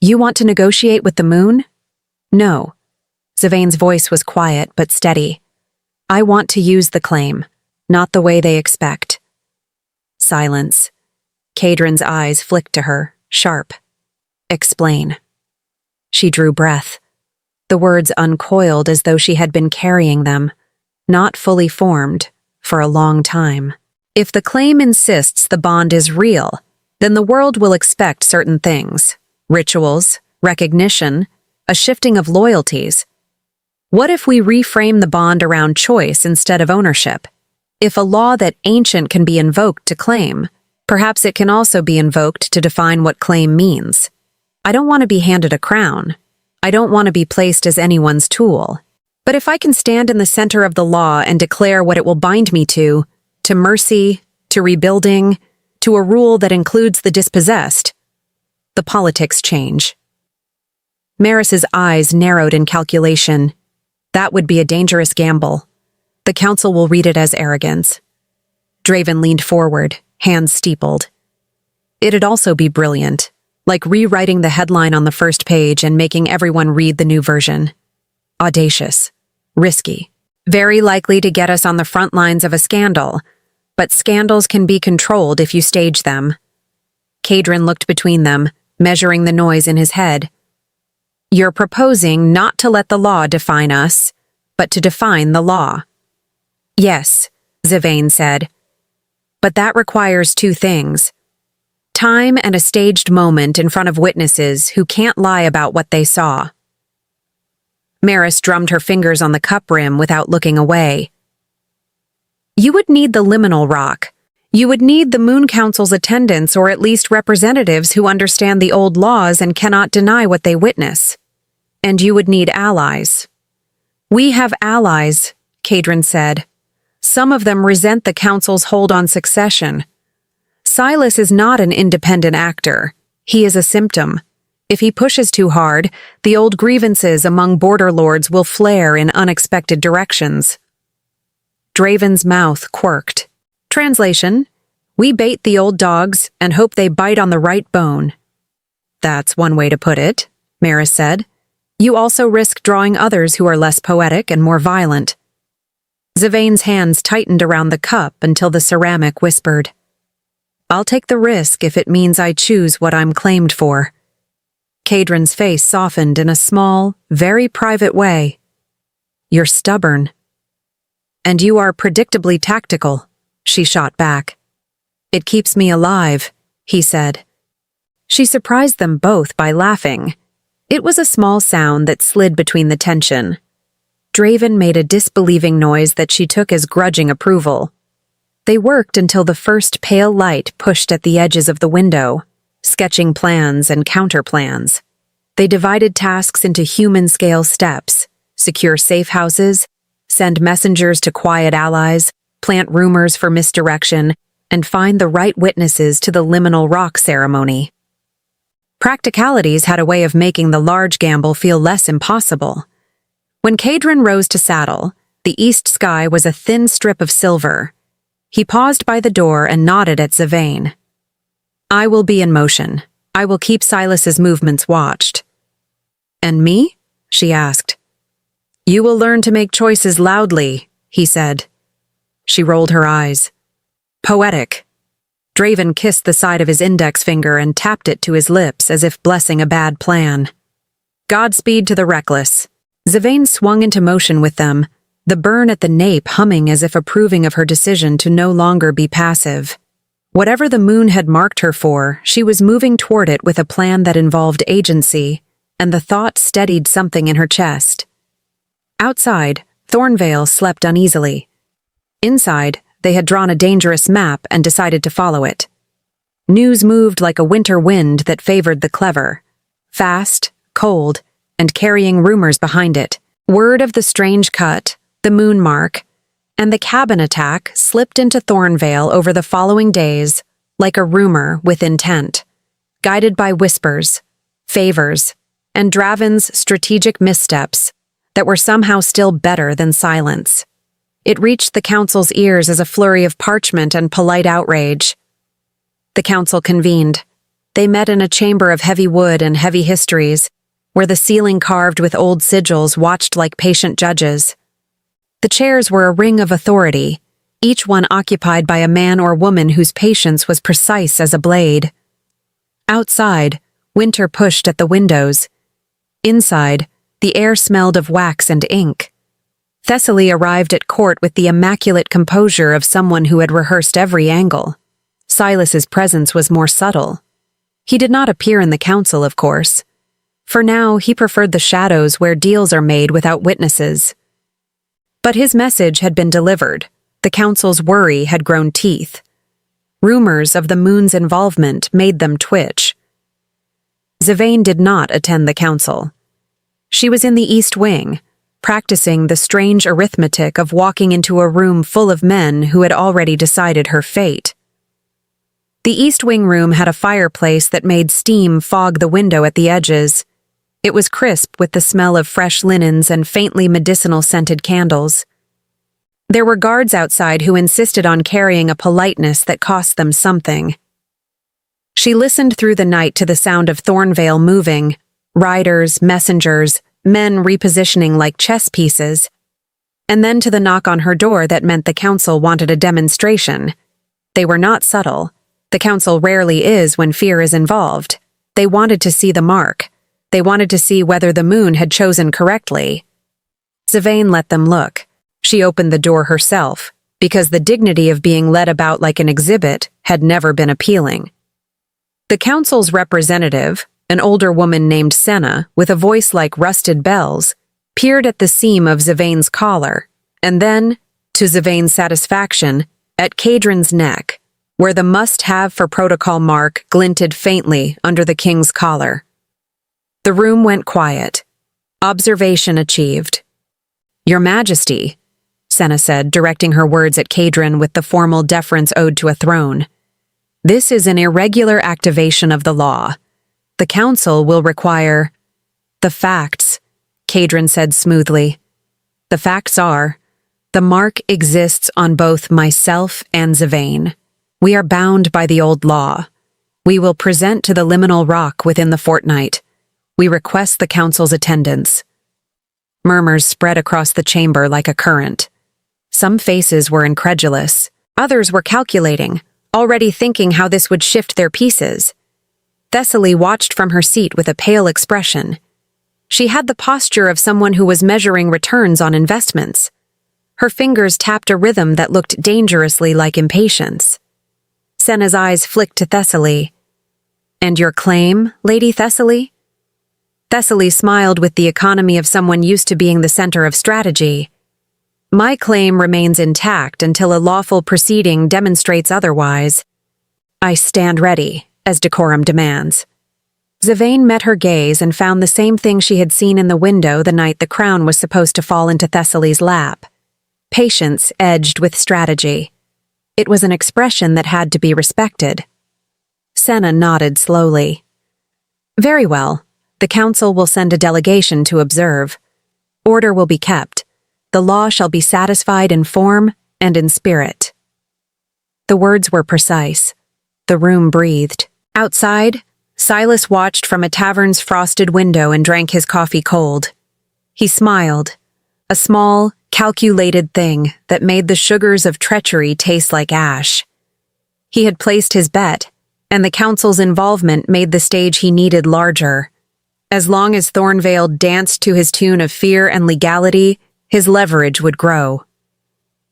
You want to negotiate with the moon? No. Zavane's voice was quiet but steady. I want to use the claim, not the way they expect. Silence. Cadron's eyes flicked to her, sharp. Explain. She drew breath. The words uncoiled as though she had been carrying them, not fully formed, for a long time. If the claim insists the bond is real, then the world will expect certain things. Rituals, recognition, a shifting of loyalties. What if we reframe the bond around choice instead of ownership? If a law that ancient can be invoked to claim, perhaps it can also be invoked to define what claim means. I don't want to be handed a crown. I don't want to be placed as anyone's tool. But if I can stand in the center of the law and declare what it will bind me to mercy, to rebuilding, to a rule that includes the dispossessed, the politics change. Maris's eyes narrowed in calculation. That would be a dangerous gamble. The council will read it as arrogance. Draven leaned forward, hands steepled. It'd also be brilliant, like rewriting the headline on the first page and making everyone read the new version. Audacious, risky, very likely to get us on the front lines of a scandal, but scandals can be controlled if you stage them. Cadron looked between them, measuring the noise in his head. You're proposing not to let the law define us, but to define the law. Yes, Zavane said. But that requires two things. Time and a staged moment in front of witnesses who can't lie about what they saw. Maris drummed her fingers on the cup rim without looking away. You would need the liminal rock. You would need the Moon Council's attendants or at least representatives who understand the old laws and cannot deny what they witness. And you would need allies. We have allies, Cadron said. Some of them resent the Council's hold on succession. Silas is not an independent actor. He is a symptom. If he pushes too hard, the old grievances among border lords will flare in unexpected directions. Draven's mouth quirked. Translation: we bait the old dogs and hope they bite on the right bone. That's one way to put it, Maris said. You also risk drawing others who are less poetic and more violent. Zavane's hands tightened around the cup until the ceramic whispered. I'll take the risk if it means I choose what I'm claimed for. Cadron's face softened in a small, very private way. You're stubborn. And you are predictably tactical, she shot back. It keeps me alive, he said. She surprised them both by laughing. It was a small sound that slid between the tension. Draven made a disbelieving noise that she took as grudging approval. They worked until the first pale light pushed at the edges of the window, sketching plans and counterplans. They divided tasks into human-scale steps, secure safe houses, send messengers to quiet allies, plant rumors for misdirection, and find the right witnesses to the liminal rock ceremony. Practicalities had a way of making the large gamble feel less impossible. When Cadron rose to saddle, the east sky was a thin strip of silver. He paused by the door and nodded at Zavane. I will be in motion. I will keep Silas's movements watched. And me? She asked. You will learn to make choices loudly, he said. She rolled her eyes. Poetic. Draven kissed the side of his index finger and tapped it to his lips as if blessing a bad plan. Godspeed to the reckless. Zavane swung into motion with them, the burn at the nape humming as if approving of her decision to no longer be passive. Whatever the moon had marked her for, she was moving toward it with a plan that involved agency, and the thought steadied something in her chest. Outside, Thornvale slept uneasily. Inside, they had drawn a dangerous map and decided to follow it. News moved like a winter wind that favored the clever. Fast, cold, and carrying rumors behind it. Word of the strange cut, the moon mark, and the cabin attack slipped into Thornvale over the following days like a rumor with intent, guided by whispers, favors, and Draven's strategic missteps that were somehow still better than silence. It reached the council's ears as a flurry of parchment and polite outrage. The council convened. They met in a chamber of heavy wood and heavy histories, where the ceiling carved with old sigils watched like patient judges. The chairs were a ring of authority, each one occupied by a man or woman whose patience was precise as a blade. Outside, winter pushed at the windows. Inside, the air smelled of wax and ink. Thessaly arrived at court with the immaculate composure of someone who had rehearsed every angle. Silas's presence was more subtle. He did not appear in the council, of course. For now, he preferred the shadows where deals are made without witnesses. But his message had been delivered. The council's worry had grown teeth. Rumors of the moon's involvement made them twitch. Zivane did not attend the council. She was in the East Wing, practicing the strange arithmetic of walking into a room full of men who had already decided her fate. The East Wing room had a fireplace that made steam fog the window at the edges. It was crisp with the smell of fresh linens and faintly medicinal-scented candles. There were guards outside who insisted on carrying a politeness that cost them something. She listened through the night to the sound of Thornvale moving, riders, messengers, men repositioning like chess pieces, and then to the knock on her door that meant the council wanted a demonstration. They were not subtle. The council rarely is when fear is involved. They wanted to see the mark. They wanted to see whether the moon had chosen correctly. Zivane let them look. She opened the door herself, because the dignity of being led about like an exhibit had never been appealing. The council's representative, an older woman named Senna, with a voice like rusted bells, peered at the seam of Zivane's collar, and then, to Zivane's satisfaction, at Cadron's neck, where the must-have for protocol mark glinted faintly under the king's collar. The room went quiet. Observation achieved. "Your Majesty," Senna said, directing her words at Cadron with the formal deference owed to a throne. "This is an irregular activation of the law. The council will require—" "The facts," Cadron said smoothly. "The facts are, the mark exists on both myself and Zivane. We are bound by the old law. We will present to the liminal rock within the fortnight. We request the council's attendance." Murmurs spread across the chamber like a current. Some faces were incredulous. Others were calculating, already thinking how this would shift their pieces. Thessaly watched from her seat with a pale expression. She had the posture of someone who was measuring returns on investments. Her fingers tapped a rhythm that looked dangerously like impatience. Senna's eyes flicked to Thessaly. "And your claim, Lady Thessaly?" Thessaly smiled with the economy of someone used to being the center of strategy. "My claim remains intact until a lawful proceeding demonstrates otherwise. I stand ready, as decorum demands." Zivane met her gaze and found the same thing she had seen in the window the night the crown was supposed to fall into Thessaly's lap. Patience edged with strategy. It was an expression that had to be respected. Senna nodded slowly. "Very well. The council will send a delegation to observe. Order will be kept. The law shall be satisfied in form and in spirit." The words were precise. The room breathed. Outside, Silas watched from a tavern's frosted window and drank his coffee cold. He smiled, a small, calculated thing that made the sugars of treachery taste like ash. He had placed his bet, and the council's involvement made the stage he needed larger. As long as Thornvale danced to his tune of fear and legality, his leverage would grow.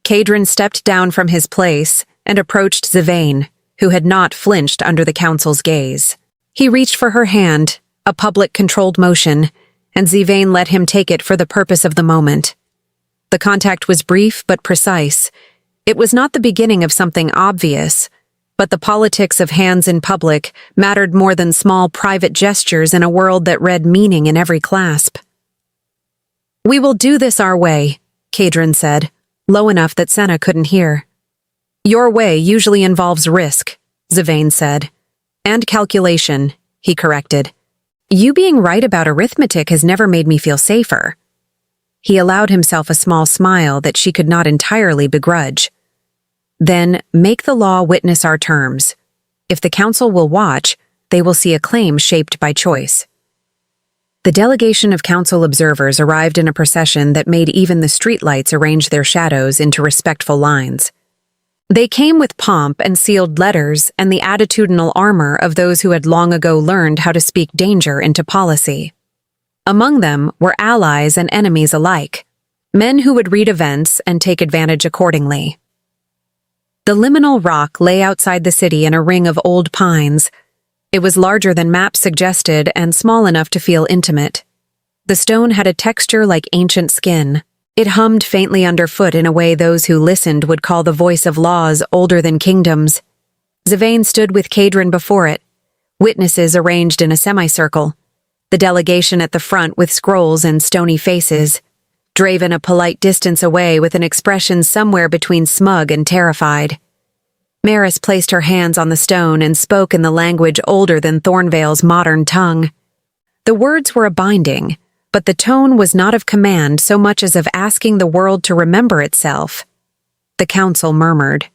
Cadron stepped down from his place and approached Zivane, who had not flinched under the council's gaze. He reached for her hand, a public controlled motion, and Zivane let him take it for the purpose of the moment. The contact was brief but precise. It was not the beginning of something obvious, but the politics of hands in public mattered more than small private gestures in a world that read meaning in every clasp. "We will do this our way," Kadrin said, low enough that Senna couldn't hear. "Your way usually involves risk," Zivane said. "And calculation," he corrected. "You being right about arithmetic has never made me feel safer." He allowed himself a small smile that she could not entirely begrudge. "Then make the law witness our terms. If the council will watch, they will see a claim shaped by choice." The delegation of council observers arrived in a procession that made even the streetlights arrange their shadows into respectful lines. They came with pomp and sealed letters and the attitudinal armor of those who had long ago learned how to speak danger into policy. Among them were allies and enemies alike, men who would read events and take advantage accordingly. The liminal rock lay outside the city in a ring of old pines. It was larger than maps suggested and small enough to feel intimate. The stone had a texture like ancient skin. It hummed faintly underfoot in a way those who listened would call the voice of laws older than kingdoms. Zivane stood with Kadrin before it, witnesses arranged in a semicircle, the delegation at the front with scrolls and stony faces, Draven a polite distance away with an expression somewhere between smug and terrified. Maris placed her hands on the stone and spoke in the language older than Thornvale's modern tongue. The words were a binding, but the tone was not of command so much as of asking the world to remember itself. The council murmured.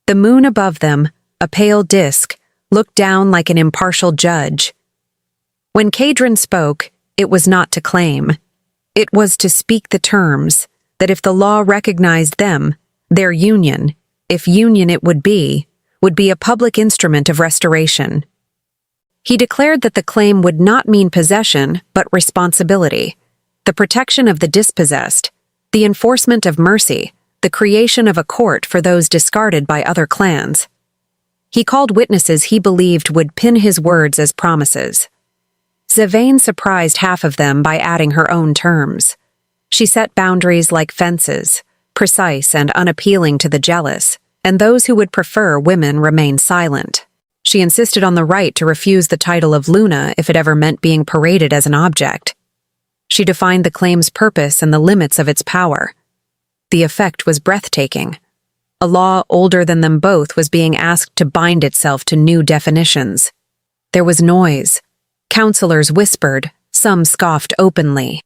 The moon above them, a pale disk, looked down like an impartial judge. When Kadrin spoke, it was not to claim. It was to speak the terms, that if the law recognized them, their union, if union it would be a public instrument of restoration. He declared that the claim would not mean possession, but responsibility, the protection of the dispossessed, the enforcement of mercy, the creation of a court for those discarded by other clans. He called witnesses he believed would pin his words as promises. Zivane surprised half of them by adding her own terms. She set boundaries like fences, precise and unappealing to the jealous, and those who would prefer women remain silent. She insisted on the right to refuse the title of Luna if it ever meant being paraded as an object. She defined the claim's purpose and the limits of its power. The effect was breathtaking. A law older than them both was being asked to bind itself to new definitions. There was noise. Counselors whispered, some scoffed openly.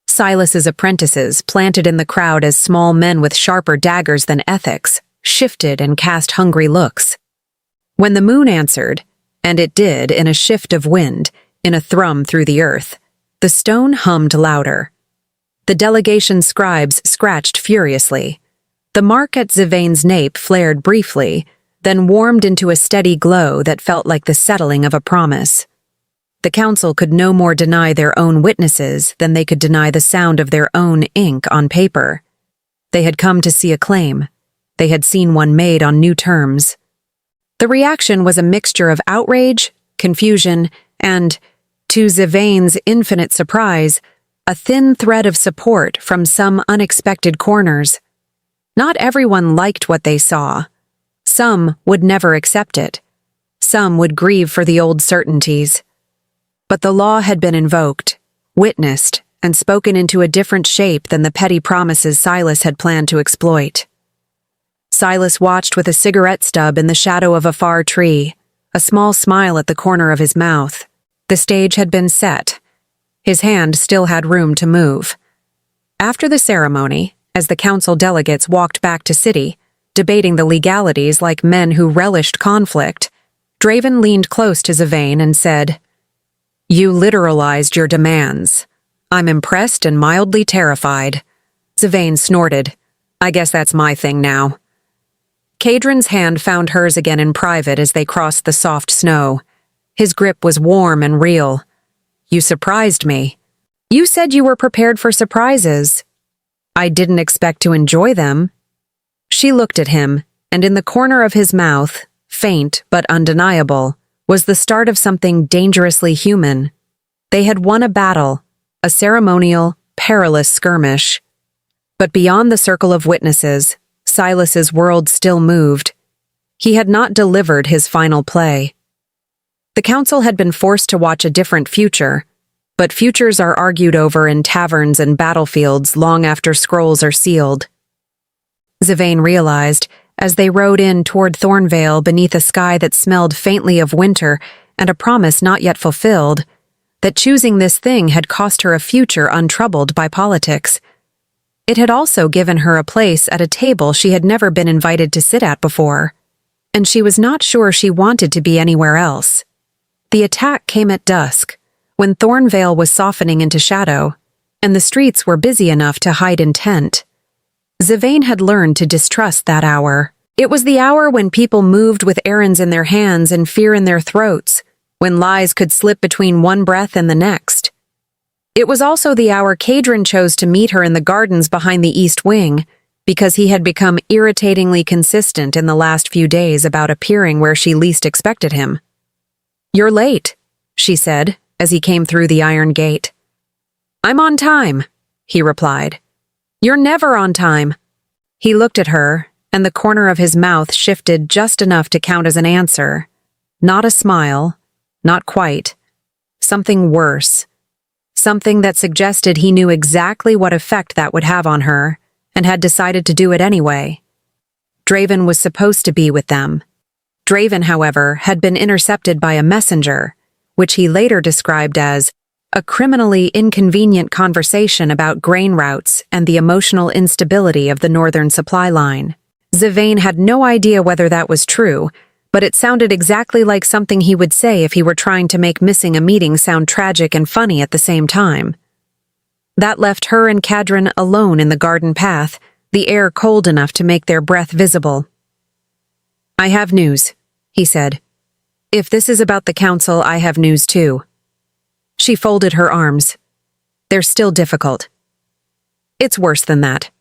Silas's apprentices, planted in the crowd as small men with sharper daggers than ethics, shifted and cast hungry looks. When the moon answered, and it did in a shift of wind, in a thrum through the earth, the stone hummed louder. The delegation's scribes scratched furiously. The mark at Zivane's nape flared briefly, then warmed into a steady glow that felt like the settling of a promise. The council could no more deny their own witnesses than they could deny the sound of their own ink on paper. They had come to see a claim. They had seen one made on new terms. The reaction was a mixture of outrage, confusion, and, to Zivane's infinite surprise, a thin thread of support from some unexpected corners. Not everyone liked what they saw. Some would never accept it. Some would grieve for the old certainties. But the law had been invoked, witnessed, and spoken into a different shape than the petty promises Silas had planned to exploit. Silas watched with a cigarette stub in the shadow of a far tree, a small smile at the corner of his mouth. The stage had been set. His hand still had room to move. After the ceremony, as the council delegates walked back to city, debating the legalities like men who relished conflict, Draven leaned close to Zivane and said, "You literalized your demands. I'm impressed and mildly terrified." Zivane snorted. "I guess that's my thing now." Kadrin's hand found hers again in private as they crossed the soft snow. His grip was warm and real. "You surprised me. You said you were prepared for surprises." "I didn't expect to enjoy them." She looked at him, and in the corner of his mouth, faint but undeniable, was the start of something dangerously human. They had won a battle, a ceremonial, perilous skirmish. But beyond the circle of witnesses, Silas's world still moved. He had not delivered his final play. The council had been forced to watch a different future, but futures are argued over in taverns and battlefields long after scrolls are sealed. Zavain realized, as they rode in toward Thornvale beneath a sky that smelled faintly of winter and a promise not yet fulfilled, that choosing this thing had cost her a future untroubled by politics. It had also given her a place at a table she had never been invited to sit at before, and she was not sure she wanted to be anywhere else. The attack came at dusk, when Thornvale was softening into shadow, and the streets were busy enough to hide intent. Zavain had learned to distrust that hour. It was the hour when people moved with errands in their hands and fear in their throats, when lies could slip between one breath and the next. It was also the hour Kadrin chose to meet her in the gardens behind the East Wing, because he had become irritatingly consistent in the last few days about appearing where she least expected him. "You're late," she said, as he came through the iron gate. "I'm on time," he replied. "You're never on time." He looked at her, and the corner of his mouth shifted just enough to count as an answer. Not a smile, not quite. Something worse. Something that suggested he knew exactly what effect that would have on her, and had decided to do it anyway. Draven was supposed to be with them. Draven, however, had been intercepted by a messenger, which he later described as a criminally inconvenient conversation about grain routes and the emotional instability of the northern supply line. Zavain had no idea whether that was true, but it sounded exactly like something he would say if he were trying to make missing a meeting sound tragic and funny at the same time. That left her and Kadrin alone in the garden path, the air cold enough to make their breath visible. "I have news," he said. "If this is about the council, I have news too." She folded her arms. "They're still difficult." "It's worse than that."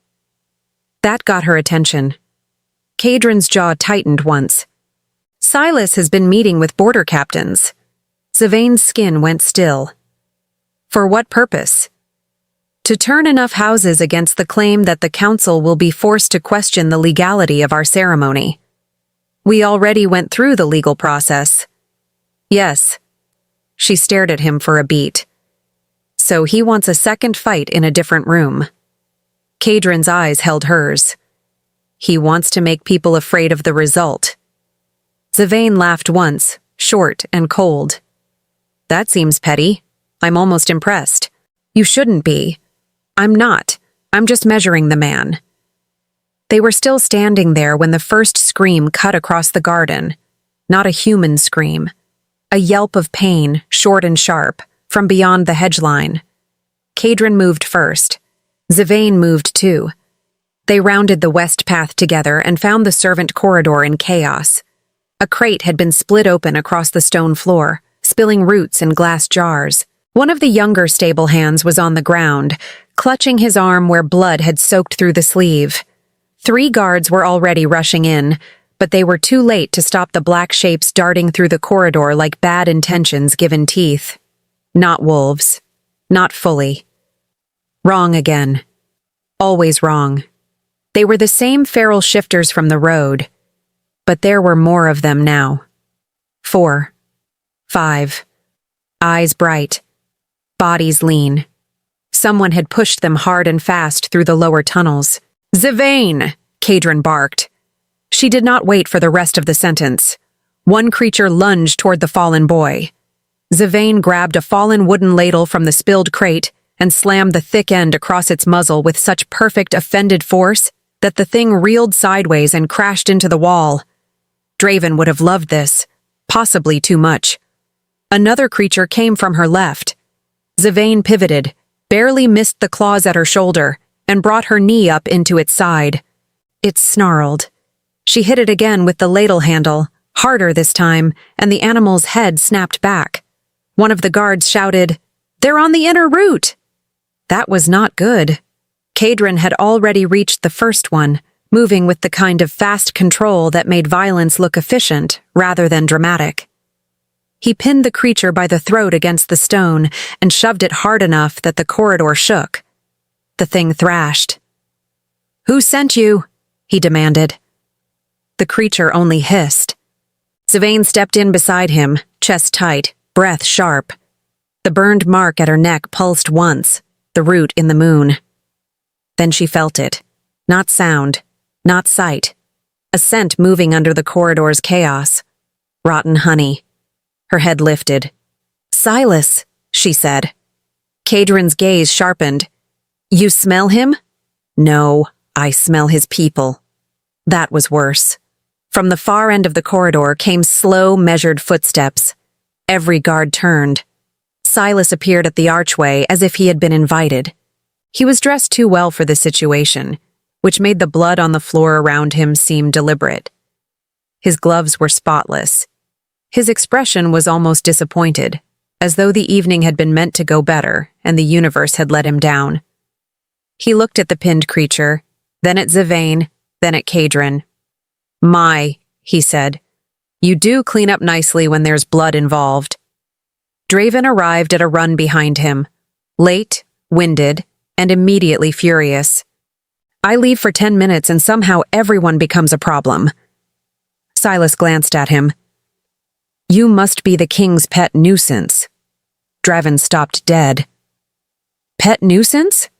That got her attention. Kadrin's jaw tightened once. "Silas has been meeting with border captains." Zavain's skin went still. "For what purpose?" "To turn enough houses against the claim that the council will be forced to question the legality of our ceremony. We already went through the legal process." "Yes." She stared at him for a beat. "So he wants a second fight in a different room." Kadrin's eyes held hers. "He wants to make people afraid of the result." Zavain laughed once, short and cold. "That seems petty. I'm almost impressed." "You shouldn't be." "I'm not. I'm just measuring the man." They were still standing there when the first scream cut across the garden. Not a human scream. A yelp of pain, short and sharp, from beyond the hedge line. Kadrin moved first. Zavain moved too. They rounded the west path together and found the servant corridor in chaos. A crate had been split open across the stone floor, spilling roots and glass jars. One of the younger stable hands was on the ground, clutching his arm where blood had soaked through the sleeve. 3 guards were already rushing in, but they were too late to stop the black shapes darting through the corridor like bad intentions given teeth. Not wolves. Not fully. Wrong again. Always wrong. They were the same feral shifters from the road, but there were more of them now. 4. 5. Eyes bright. Bodies lean. Someone had pushed them hard and fast through the lower tunnels. "Zavain!" Kadrin barked. She did not wait for the rest of the sentence. One creature lunged toward the fallen boy. Zavain grabbed a fallen wooden ladle from the spilled crate and slammed the thick end across its muzzle with such perfect offended force that the thing reeled sideways and crashed into the wall. Draven would have loved this, possibly too much. Another creature came from her left. Zavain pivoted, barely missed the claws at her shoulder, and brought her knee up into its side. It snarled. She hit it again with the ladle handle, harder this time, and the animal's head snapped back. One of the guards shouted, "They're on the inner route!" That was not good. Kadrin had already reached the first one, moving with the kind of fast control that made violence look efficient rather than dramatic. He pinned the creature by the throat against the stone and shoved it hard enough that the corridor shook. The thing thrashed. "Who sent you?" he demanded. The creature only hissed. Sylvain stepped in beside him, chest tight, breath sharp. The burned mark at her neck pulsed once, the root in the moon. Then she felt it. Not sound, not sight. A scent moving under the corridor's chaos. Rotten honey. Her head lifted. "Silas," she said. Cadron's gaze sharpened. "You smell him?" "No, I smell his people." That was worse. From the far end of the corridor came slow, measured footsteps. Every guard turned. Silas appeared at the archway as if he had been invited. He was dressed too well for the situation, which made the blood on the floor around him seem deliberate. His gloves were spotless. His expression was almost disappointed, as though the evening had been meant to go better and the universe had let him down. He looked at the pinned creature, then at Sylvain, then at Cadron. "My," he said, "you do clean up nicely when there's blood involved." Draven arrived at a run behind him, late, winded, and immediately furious. "I leave for 10 minutes and somehow everyone becomes a problem." Silas glanced at him. "You must be the king's pet nuisance." Draven stopped dead. "Pet nuisance?"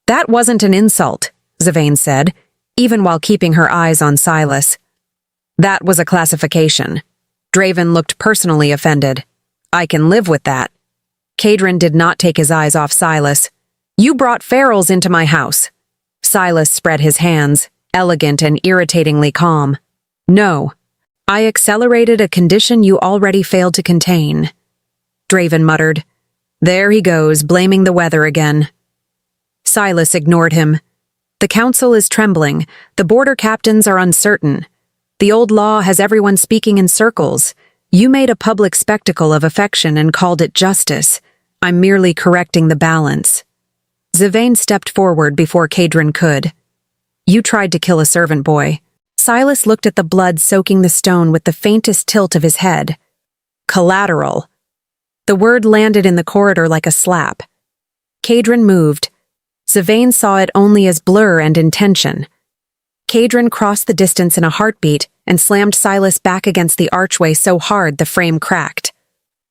"That wasn't an insult," Sylvain said, even while keeping her eyes on Silas. "That was a classification." Draven looked personally offended. "I can live with that." Cadron did not take his eyes off Silas. "You brought ferals into my house." Silas spread his hands, elegant and irritatingly calm. "No. I accelerated a condition you already failed to contain." Draven muttered. "There he goes, blaming the weather again." Silas ignored him. "The council is trembling. The border captains are uncertain. The old law has everyone speaking in circles. You made a public spectacle of affection and called it justice. I'm merely correcting the balance." Sylvain stepped forward before Cadron could. "You tried to kill a servant boy." Silas looked at the blood soaking the stone with the faintest tilt of his head. "Collateral." The word landed in the corridor like a slap. Cadron moved. Sylvain saw it only as blur and intention. Cadron crossed the distance in a heartbeat and slammed Silas back against the archway so hard the frame cracked.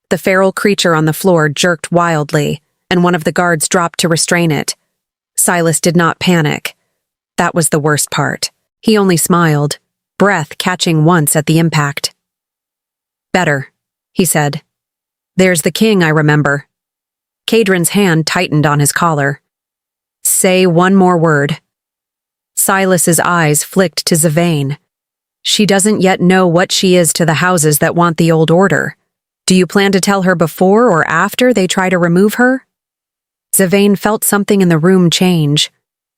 The feral creature on the floor jerked wildly, and one of the guards dropped to restrain it. Silas did not panic. That was the worst part. He only smiled, breath catching once at the impact. "Better," he said. "There's the king, I remember." Cadron's hand tightened on his collar. "Say one more word." Silas's eyes flicked to Sylvain. "She doesn't yet know what she is to the houses that want the old order. Do you plan to tell her before or after they try to remove her?" Sylvain felt something in the room change.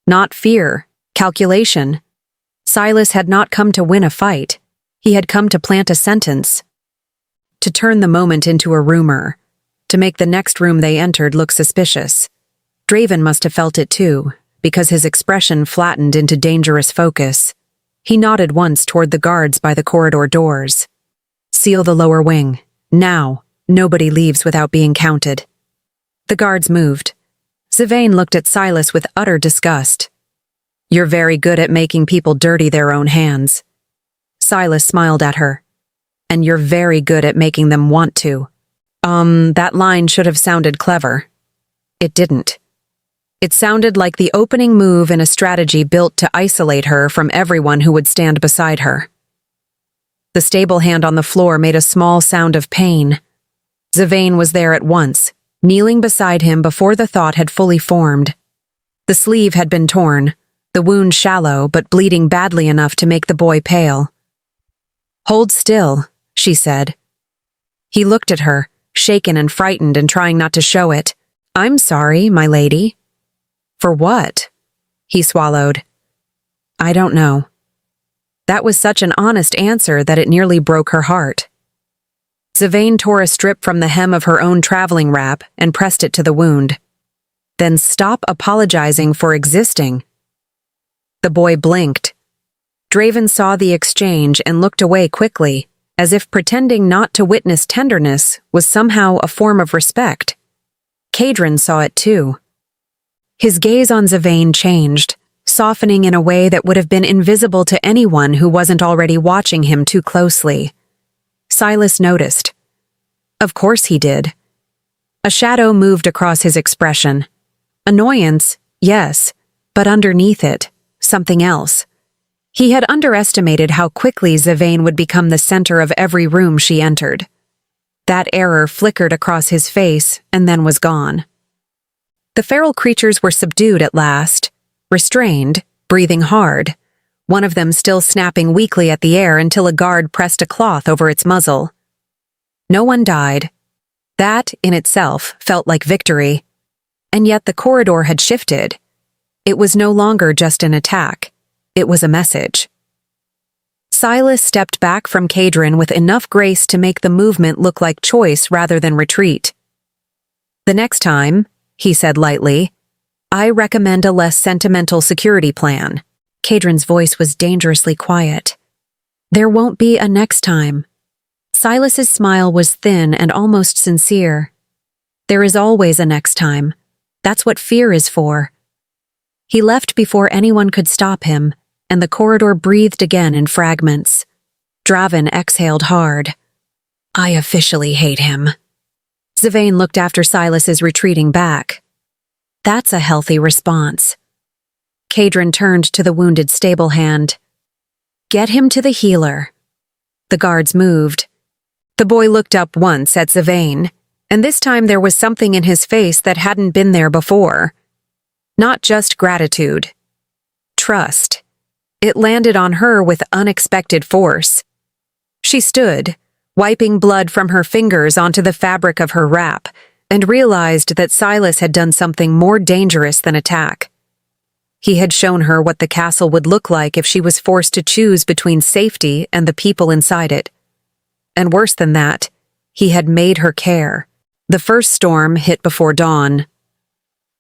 Not fear, calculation. Silas had not come to win a fight. He had come to plant a sentence. To turn the moment into a rumor. To make the next room they entered look suspicious. Draven must have felt it too, because his expression flattened into dangerous focus. He nodded once toward the guards by the corridor doors. "Seal the lower wing. Now, nobody leaves without being counted." The guards moved. Sylvain looked at Silas with utter disgust. "You're very good at making people dirty their own hands." Silas smiled at her. "And you're very good at making them want to." That line should have sounded clever. It didn't. It sounded like the opening move in a strategy built to isolate her from everyone who would stand beside her. The stable hand on the floor made a small sound of pain. Sylvain was there at once, kneeling beside him before the thought had fully formed. The sleeve had been torn, the wound shallow but bleeding badly enough to make the boy pale. "Hold still," she said. He looked at her, shaken and frightened and trying not to show it. "I'm sorry, my lady." "For what?" He swallowed. "I don't know." That was such an honest answer that it nearly broke her heart. Sylvain tore a strip from the hem of her own traveling wrap and pressed it to the wound. "Then stop apologizing for existing." The boy blinked. Draven saw the exchange and looked away quickly, as if pretending not to witness tenderness was somehow a form of respect. Kadrin saw it too. His gaze on Zavain changed, softening in a way that would have been invisible to anyone who wasn't already watching him too closely. Silas noticed. Of course he did. A shadow moved across his expression. Annoyance, yes, but underneath it, something else. He had underestimated how quickly Zavain would become the center of every room she entered. That error flickered across his face and then was gone. The feral creatures were subdued at last, restrained, breathing hard, one of them still snapping weakly at the air until a guard pressed a cloth over its muzzle. No one died. That, in itself, felt like victory. And yet the corridor had shifted. It was no longer just an attack. It was a message. Silas stepped back from Kadrin with enough grace to make the movement look like choice rather than retreat. The next time, he said lightly, I recommend a less sentimental security plan. Kadrin's voice was dangerously quiet. There won't be a next time. Silas's smile was thin and almost sincere. There is always a next time. That's what fear is for. He left before anyone could stop him, and the corridor breathed again in fragments. Draven exhaled hard. I officially hate him. Zavain looked after Silas's retreating back. That's a healthy response. Kadrin turned to the wounded stable hand. Get him to the healer. The guards moved. The boy looked up once at Zavain, and this time there was something in his face that hadn't been there before. Not just gratitude. Trust. It landed on her with unexpected force. She stood, wiping blood from her fingers onto the fabric of her wrap, and realized that Silas had done something more dangerous than attack. He had shown her what the castle would look like if she was forced to choose between safety and the people inside it. And worse than that, he had made her care. The first storm hit before dawn.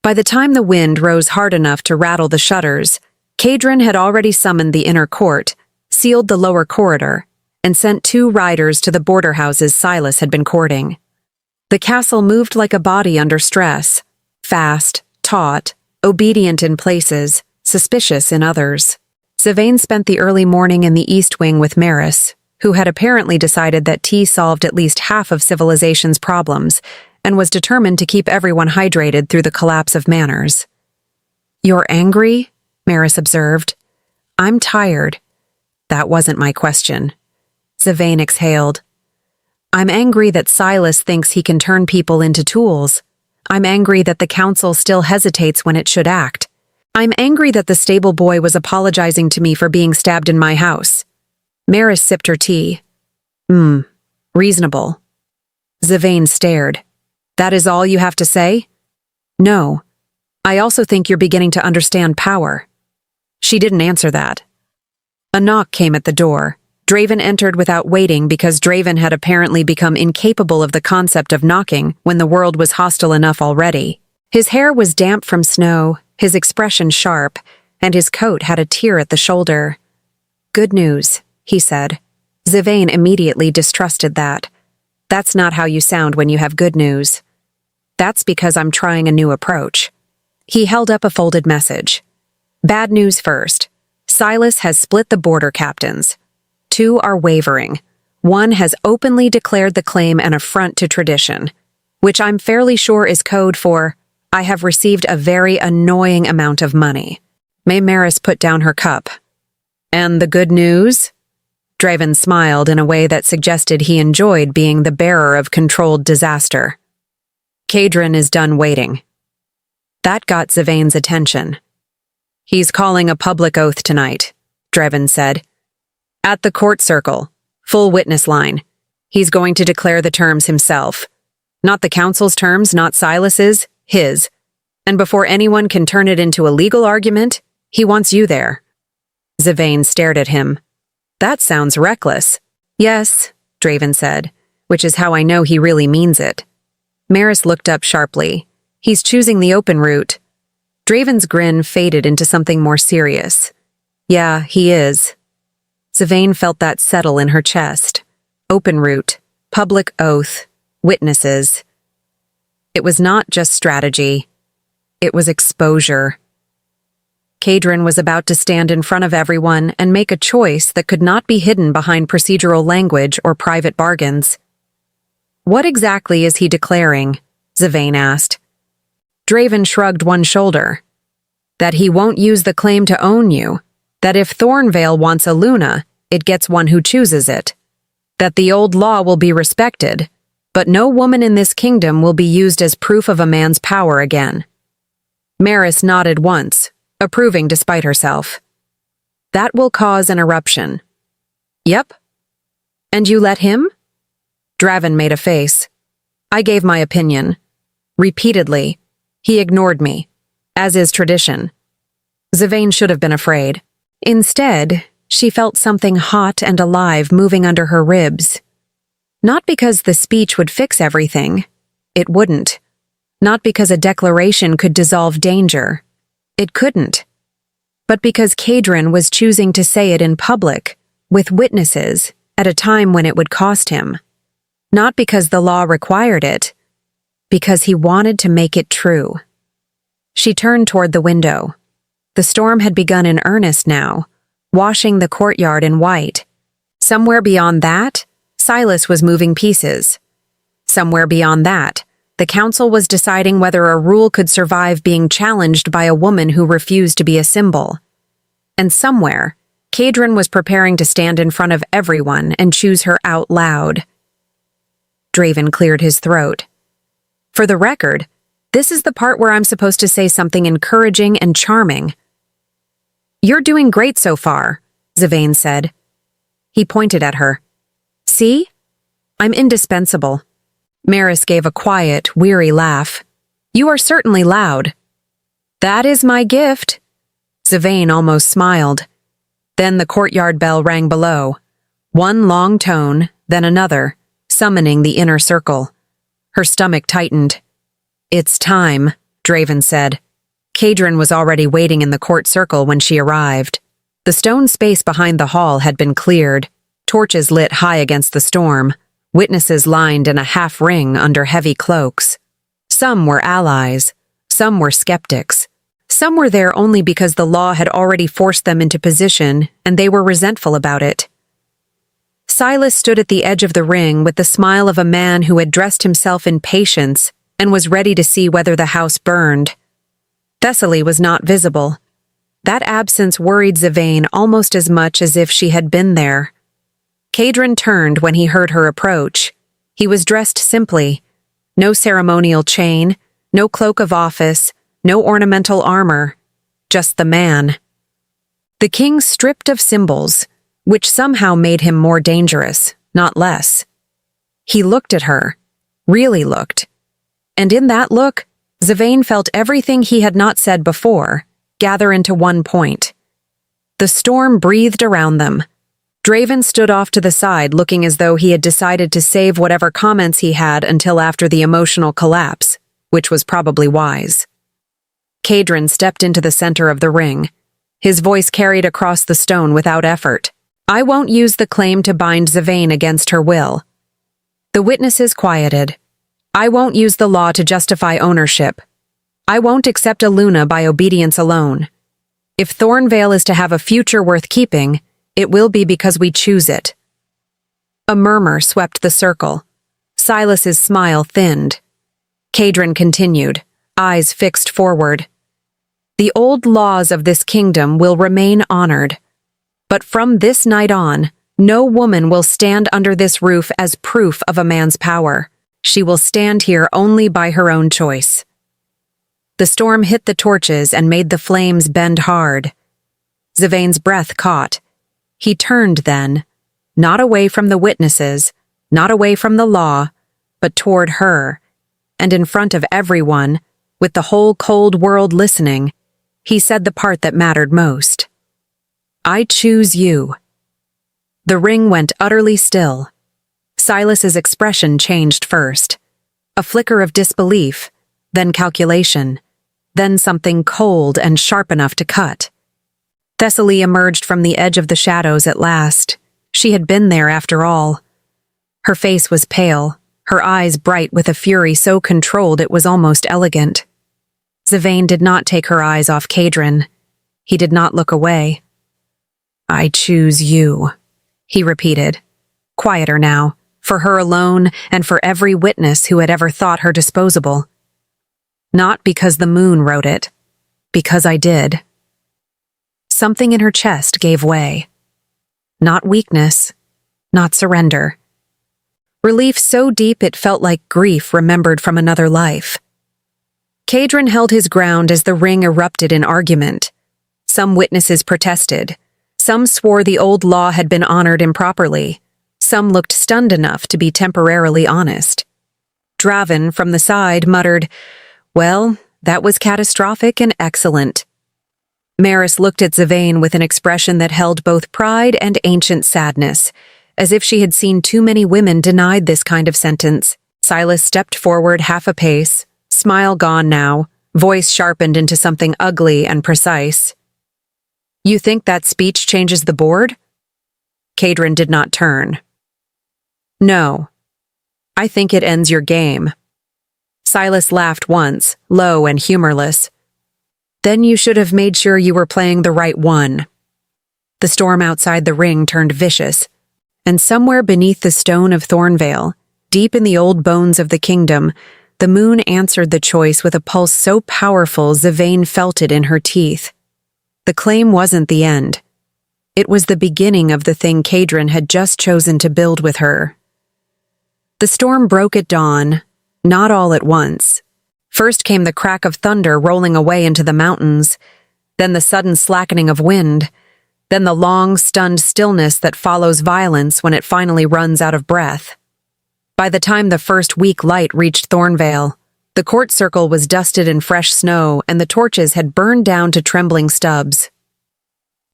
By the time the wind rose hard enough to rattle the shutters, Kadrin had already summoned the inner court, sealed the lower corridor, and sent 2 riders to the border houses Silas had been courting. The castle moved like a body under stress, fast, taut, obedient in places, suspicious in others. Zavain spent the early morning in the East Wing with Maris, who had apparently decided that tea solved at least half of civilization's problems and was determined to keep everyone hydrated through the collapse of manners. You're angry? Maris observed. I'm tired. That wasn't my question. Zavain exhaled. I'm angry that Silas thinks he can turn people into tools. I'm angry that the council still hesitates when it should act. I'm angry that the stable boy was apologizing to me for being stabbed in my house. Maris sipped her tea. Reasonable. Zavain stared. That is all you have to say? No. I also think you're beginning to understand power. She didn't answer that. A knock came at the door. Draven entered without waiting because Draven had apparently become incapable of the concept of knocking when the world was hostile enough already. His hair was damp from snow, his expression sharp, and his coat had a tear at the shoulder. Good news, he said. Zavain immediately distrusted that. That's not how you sound when you have good news. That's because I'm trying a new approach. He held up a folded message. Bad news first. Silas has split the border captains. 2 are wavering. 1 has openly declared the claim an affront to tradition, which I'm fairly sure is code for, I have received a very annoying amount of money. Maris put down her cup. And the good news? Draven smiled in a way that suggested he enjoyed being the bearer of controlled disaster. Kadrin is done waiting. That got Zavain's attention. He's calling a public oath tonight, Draven said. At the court circle, full witness line. He's going to declare the terms himself. Not the council's terms, not Silas's, his. And before anyone can turn it into a legal argument, he wants you there. Zavain stared at him. That sounds reckless. Yes, Draven said, which is how I know he really means it. Maris looked up sharply. He's choosing the open route. Draven's grin faded into something more serious. Yeah, he is. Zavane felt that settle in her chest. Open route, public oath, witnesses. It was not just strategy. It was exposure. Kadrin was about to stand in front of everyone and make a choice that could not be hidden behind procedural language or private bargains. What exactly is he declaring? Zavane asked. Draven shrugged one shoulder. That he won't use the claim to own you. That if Thornvale wants a Luna, it gets one who chooses it. That the old law will be respected, but no woman in this kingdom will be used as proof of a man's power again. Maris nodded once, approving despite herself. That will cause an eruption. Yep. And you let him? Draven made a face. I gave my opinion. Repeatedly. He ignored me, as is tradition. Zavane should have been afraid. Instead, she felt something hot and alive moving under her ribs. Not because the speech would fix everything. It wouldn't. Not because a declaration could dissolve danger. It couldn't. But because Kadrin was choosing to say it in public, with witnesses, at a time when it would cost him. Not because the law required it, because he wanted to make it true. She turned toward the window. The storm had begun in earnest now, washing the courtyard in white. Somewhere beyond that, Silas was moving pieces. Somewhere beyond that, the council was deciding whether a rule could survive being challenged by a woman who refused to be a symbol. And somewhere, Kadrin was preparing to stand in front of everyone and choose her out loud. Draven cleared his throat. For the record, this is the part where I'm supposed to say something encouraging and charming. You're doing great so far, Zavane said. He pointed at her. See? I'm indispensable. Maris gave a quiet, weary laugh. You are certainly loud. That is my gift. Zavane almost smiled. Then the courtyard bell rang below. One long tone, then another, summoning the inner circle. Her stomach tightened. It's time, Draven said. Kadrin was already waiting in the court circle when she arrived. The stone space behind the hall had been cleared, torches lit high against the storm, witnesses lined in a half ring under heavy cloaks. Some were allies, some were skeptics. Some were there only because the law had already forced them into position and they were resentful about it. Silas stood at the edge of the ring with the smile of a man who had dressed himself in patience and was ready to see whether the house burned. Thessaly was not visible. That absence worried Zavane almost as much as if she had been there. Kadrin turned when he heard her approach. He was dressed simply. No ceremonial chain, no cloak of office, no ornamental armor. Just the man. The king stripped of symbols, which somehow made him more dangerous, not less. He looked at her, really looked. And in that look, Zavane felt everything he had not said before gather into one point. The storm breathed around them. Draven stood off to the side looking as though he had decided to save whatever comments he had until after the emotional collapse, which was probably wise. Kadrin stepped into the center of the ring. His voice carried across the stone without effort. I won't use the claim to bind Zavane against her will. The witnesses quieted. I won't use the law to justify ownership. I won't accept a Luna by obedience alone. If Thornvale is to have a future worth keeping, it will be because we choose it. A murmur swept the circle. Silas's smile thinned. Kadrin continued, eyes fixed forward. The old laws of this kingdom will remain honored. But from this night on, no woman will stand under this roof as proof of a man's power. She will stand here only by her own choice. The storm hit the torches and made the flames bend hard. Zavane's breath caught. He turned then, not away from the witnesses, not away from the law, but toward her, and in front of everyone, with the whole cold world listening, he said the part that mattered most. I choose you. The ring went utterly still. Silas's expression changed first. A flicker of disbelief, then calculation, then something cold and sharp enough to cut. Thessaly emerged from the edge of the shadows at last. She had been there after all. Her face was pale, her eyes bright with a fury so controlled it was almost elegant. Zavain did not take her eyes off Kadrin. He did not look away. "I choose you," he repeated, quieter now, for her alone and for every witness who had ever thought her disposable. "Not because the moon wrote it, because I did." Something in her chest gave way. Not weakness, not surrender. Relief so deep it felt like grief remembered from another life. Kadrin held his ground as the ring erupted in argument. Some witnesses protested. Some swore the old law had been honored improperly. Some looked stunned enough to be temporarily honest. Draven, from the side, muttered, "Well, that was catastrophic and excellent." Maris looked at Zavain with an expression that held both pride and ancient sadness, as if she had seen too many women denied this kind of sentence. Silas stepped forward half a pace, smile gone now, voice sharpened into something ugly and precise. "You think that speech changes the board?" Kadrin did not turn. "No. I think it ends your game." Silas laughed once, low and humorless. "Then you should have made sure you were playing the right one." The storm outside the ring turned vicious, and somewhere beneath the stone of Thornvale, deep in the old bones of the kingdom, the moon answered the choice with a pulse so powerful Zavain felt it in her teeth. The claim wasn't the end. It was the beginning of the thing Kadrin had just chosen to build with her. The storm broke at dawn, not all at once. First came the crack of thunder rolling away into the mountains, then the sudden slackening of wind, then the long, stunned stillness that follows violence when it finally runs out of breath. By the time the first weak light reached Thornvale, the court circle was dusted in fresh snow and the torches had burned down to trembling stubs.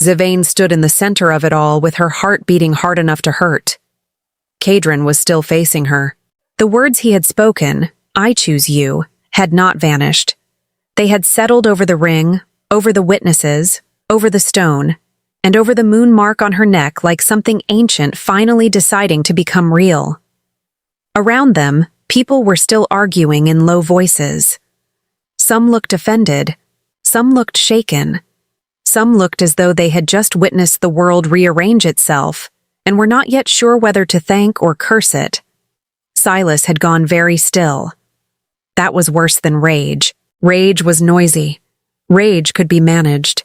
Zavain stood in the center of it all with her heart beating hard enough to hurt. Kadrin was still facing her. The words he had spoken, "I choose you," had not vanished. They had settled over the ring, over the witnesses, over the stone, and over the moon mark on her neck like something ancient finally deciding to become real. Around them, people were still arguing in low voices. Some looked offended, some looked shaken, some looked as though they had just witnessed the world rearrange itself and were not yet sure whether to thank or curse it. Silas had gone very still. That was worse than rage. Rage was noisy. Rage could be managed.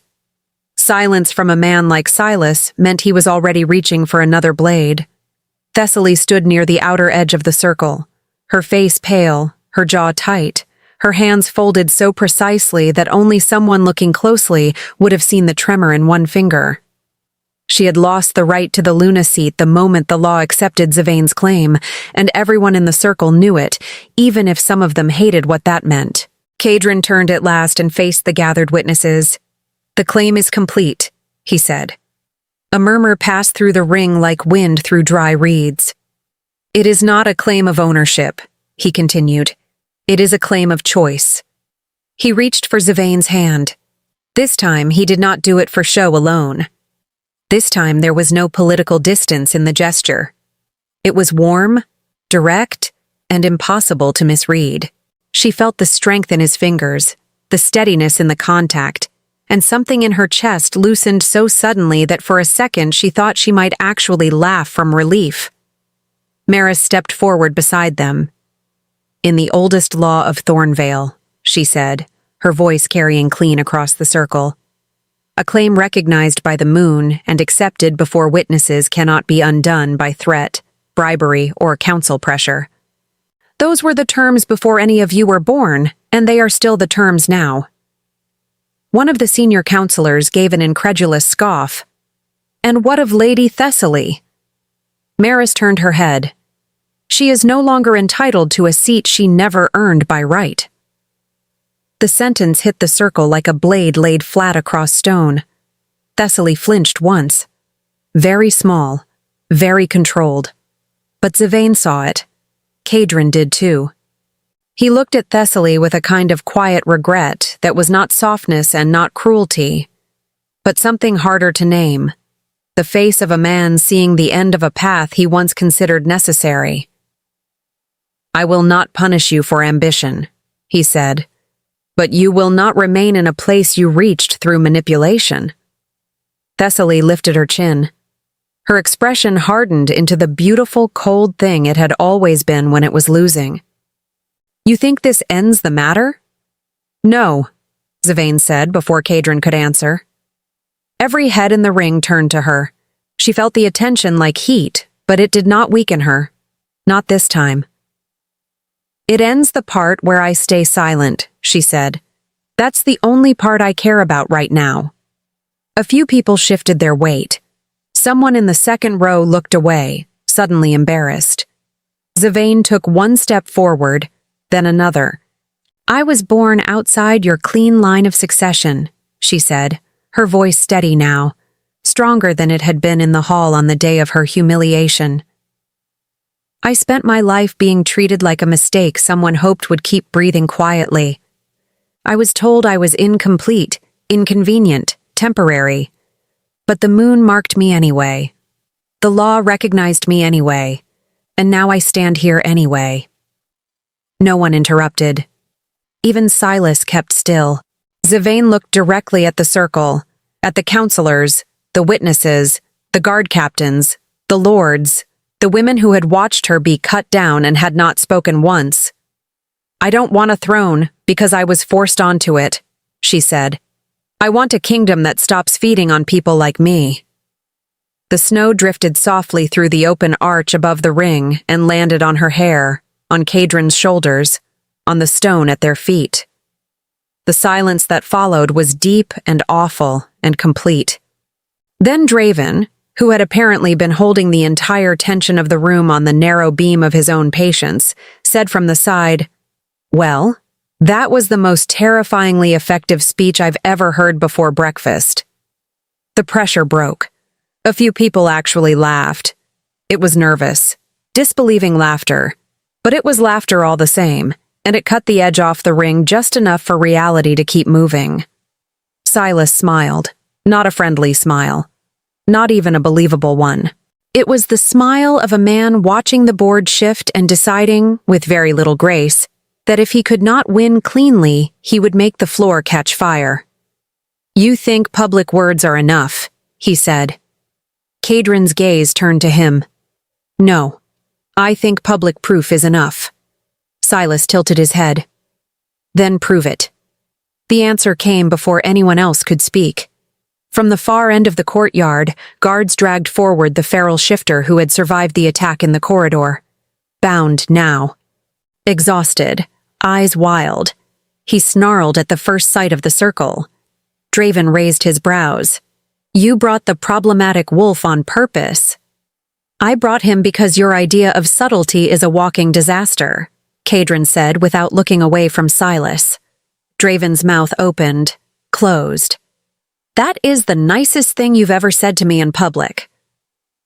Silence from a man like Silas meant he was already reaching for another blade. Thessaly stood near the outer edge of the circle, her face pale, her jaw tight, her hands folded so precisely that only someone looking closely would have seen the tremor in one finger. She had lost the right to the Luna seat the moment the law accepted Zavain's claim, and everyone in the circle knew it, even if some of them hated what that meant. Kadrin turned at last and faced the gathered witnesses. "The claim is complete," he said. A murmur passed through the ring like wind through dry reeds. "It is not a claim of ownership," he continued. "It is a claim of choice." He reached for Zavain's hand. This time he did not do it for show alone. This time there was no political distance in the gesture. It was warm, direct, and impossible to misread. She felt the strength in his fingers, the steadiness in the contact, and something in her chest loosened so suddenly that for a second she thought she might actually laugh from relief. Maris stepped forward beside them. "In the oldest law of Thornvale," she said, her voice carrying clean across the circle. "A claim recognized by the moon and accepted before witnesses cannot be undone by threat, bribery, or council pressure. Those were the terms before any of you were born, and they are still the terms now." One of the senior counselors gave an incredulous scoff. "And what of Lady Thessaly?" Maris turned her head. "She is no longer entitled to a seat she never earned by right." The sentence hit the circle like a blade laid flat across stone. Thessaly flinched once. Very small, very controlled. But Zavain saw it. Kadrin did too. He looked at Thessaly with a kind of quiet regret that was not softness and not cruelty. but something harder to name. The face of a man seeing the end of a path he once considered necessary. "I will not punish you for ambition," he said, "but you will not remain in a place you reached through manipulation." Thessaly lifted her chin. Her expression hardened into the beautiful, cold thing it had always been when it was losing. "You think this ends the matter?" "No," Zavane said before Kadrin could answer. Every head in the ring turned to her. She felt the attention like heat, but it did not weaken her. Not this time. "It ends the part where I stay silent," she said. "That's the only part I care about right now." A few people shifted their weight. Someone in the second row looked away, suddenly embarrassed. Zavane took one step forward, then another. "I was born outside your clean line of succession," she said, her voice steady now, stronger than it had been in the hall on the day of her humiliation. "I spent my life being treated like a mistake someone hoped would keep breathing quietly. I was told I was incomplete, inconvenient, temporary. But the moon marked me anyway. The law recognized me anyway, and now I stand here anyway." No one interrupted. Even Silas kept still. Zavane looked directly at the circle, at the counselors, the witnesses, the guard captains, the lords, the women who had watched her be cut down and had not spoken once. "I don't want a throne because I was forced onto it," she said. "I want a kingdom that stops feeding on people like me." The snow drifted softly through the open arch above the ring and landed on her hair, on Kadrin's shoulders, on the stone at their feet. The silence that followed was deep and awful and complete. Then Draven, who had apparently been holding the entire tension of the room on the narrow beam of his own patience, said from the side, "Well, that was the most terrifyingly effective speech I've ever heard before breakfast." The pressure broke. A few people actually laughed. It was nervous, disbelieving laughter, but it was laughter all the same, and it cut the edge off the ring just enough for reality to keep moving. Silas smiled, not a friendly smile, not even a believable one. It was the smile of a man watching the board shift and deciding, with very little grace, that if he could not win cleanly, he would make the floor catch fire. "You think public words are enough," he said. Kadrin's gaze turned to him. "No, I think public proof is enough." Silas tilted his head. "Then prove it." The answer came before anyone else could speak. From the far end of the courtyard, guards dragged forward the feral shifter who had survived the attack in the corridor. Bound now. Exhausted, eyes wild. He snarled at the first sight of the circle. Draven raised his brows. "You brought the problematic wolf on purpose." "I brought him because your idea of subtlety is a walking disaster," Kadrin said without looking away from Silas. Draven's mouth opened, closed. "That is the nicest thing you've ever said to me in public."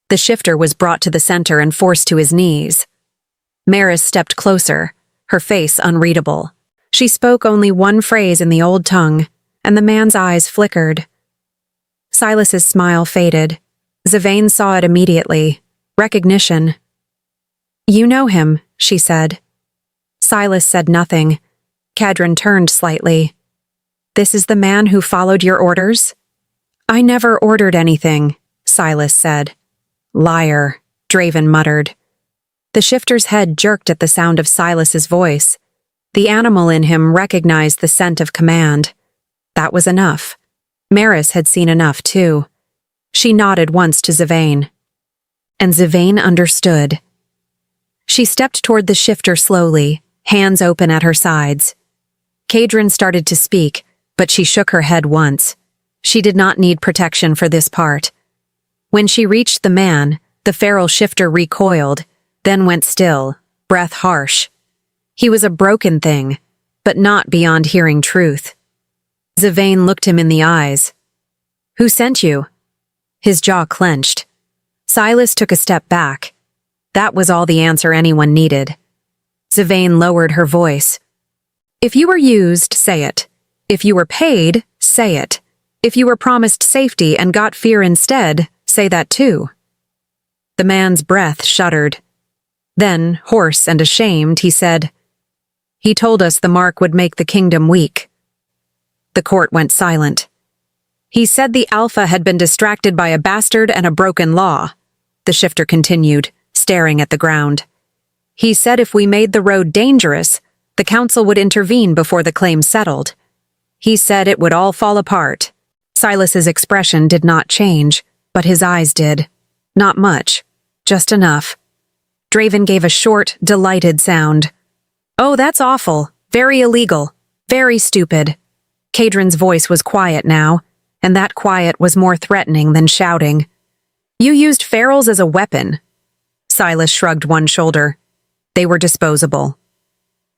The shifter was brought to the center and forced to his knees. Maris stepped closer, her face unreadable. She spoke only one phrase in the old tongue, and the man's eyes flickered. Silas's smile faded. Zavane saw it immediately. Recognition. "You know him," she said. Silas said nothing. Kadrin turned slightly. "This is the man who followed your orders?" "I never ordered anything," Silas said. "Liar," Draven muttered. The shifter's head jerked at the sound of Silas's voice. The animal in him recognized the scent of command. That was enough. Maris had seen enough, too. She nodded once to Zavane. And Zavane understood. She stepped toward the shifter slowly, hands open at her sides. Kadrin started to speak, but she shook her head once. She did not need protection for this part. When she reached the man, the feral shifter recoiled, then went still, breath harsh. He was a broken thing, but not beyond hearing truth. Zavane looked him in the eyes. "Who sent you?" His jaw clenched. Silas took a step back. That was all the answer anyone needed. Zavane lowered her voice. "If you were used, say it. If you were paid, say it. If you were promised safety and got fear instead, say that too." The man's breath shuddered. Then, hoarse and ashamed, he said, "He told us the mark would make the kingdom weak." The court went silent. "He said the Alpha had been distracted by a bastard and a broken law," the shifter continued, staring at the ground. "He said if we made the road dangerous, the council would intervene before the claim settled. He said it would all fall apart." Silas's expression did not change, but his eyes did. Not much, just enough. Draven gave a short, delighted sound. "Oh, that's awful. Very illegal. Very stupid." Kadron's voice was quiet now, and that quiet was more threatening than shouting. "You used ferals as a weapon." Silas shrugged one shoulder. "They were disposable."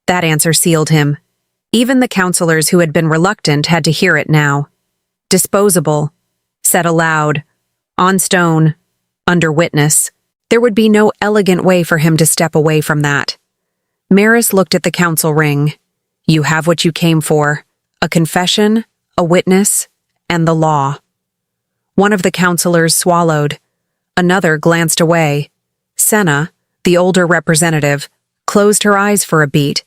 That answer sealed him. Even the counselors who had been reluctant had to hear it now. Disposable, said aloud, on stone, under witness. There would be no elegant way for him to step away from that. Maris looked at the council ring. You have what you came for: a confession, a witness, and the law. One of the counselors swallowed. Another glanced away. Senna, the older representative, closed her eyes for a beat,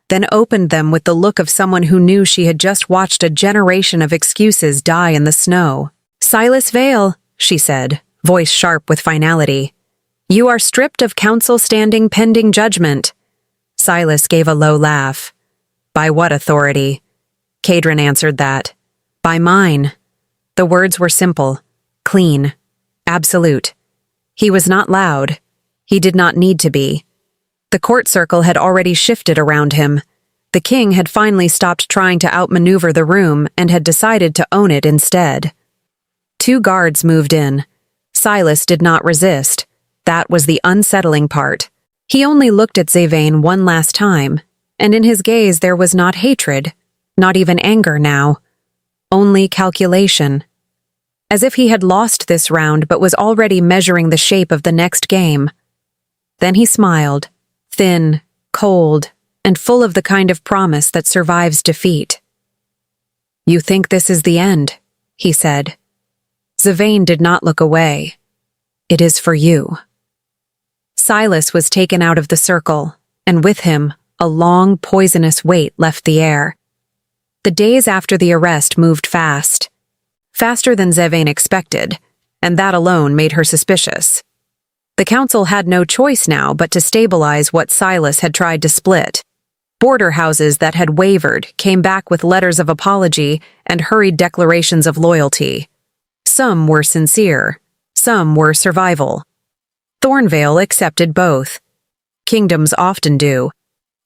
then opened them with the look of someone who knew she had just watched a generation of excuses die in the snow. "Silas Vale," she said, voice sharp with finality. "You are stripped of council standing pending judgment." Silas gave a low laugh. "By what authority?" Kadron answered that. "By mine." The words were simple, clean, absolute. He was not loud. He did not need to be. The court circle had already shifted around him. The king had finally stopped trying to outmaneuver the room and had decided to own it instead. 2 guards moved in. Silas did not resist. That was the unsettling part. He only looked at Zevane one last time, and in his gaze there was not hatred, not even anger now. Only calculation. As if he had lost this round but was already measuring the shape of the next game. Then he smiled. Thin, cold, and full of the kind of promise that survives defeat. "You think this is the end," he said. Zevane did not look away. "It is for you." Silas was taken out of the circle, and with him, a long, poisonous weight left the air. The days after the arrest moved fast. Faster than Zevane expected, and that alone made her suspicious. The council had no choice now but to stabilize what Silas had tried to split. Border houses that had wavered came back with letters of apology and hurried declarations of loyalty. Some were sincere, some were survival. Thornvale accepted both. Kingdoms often do.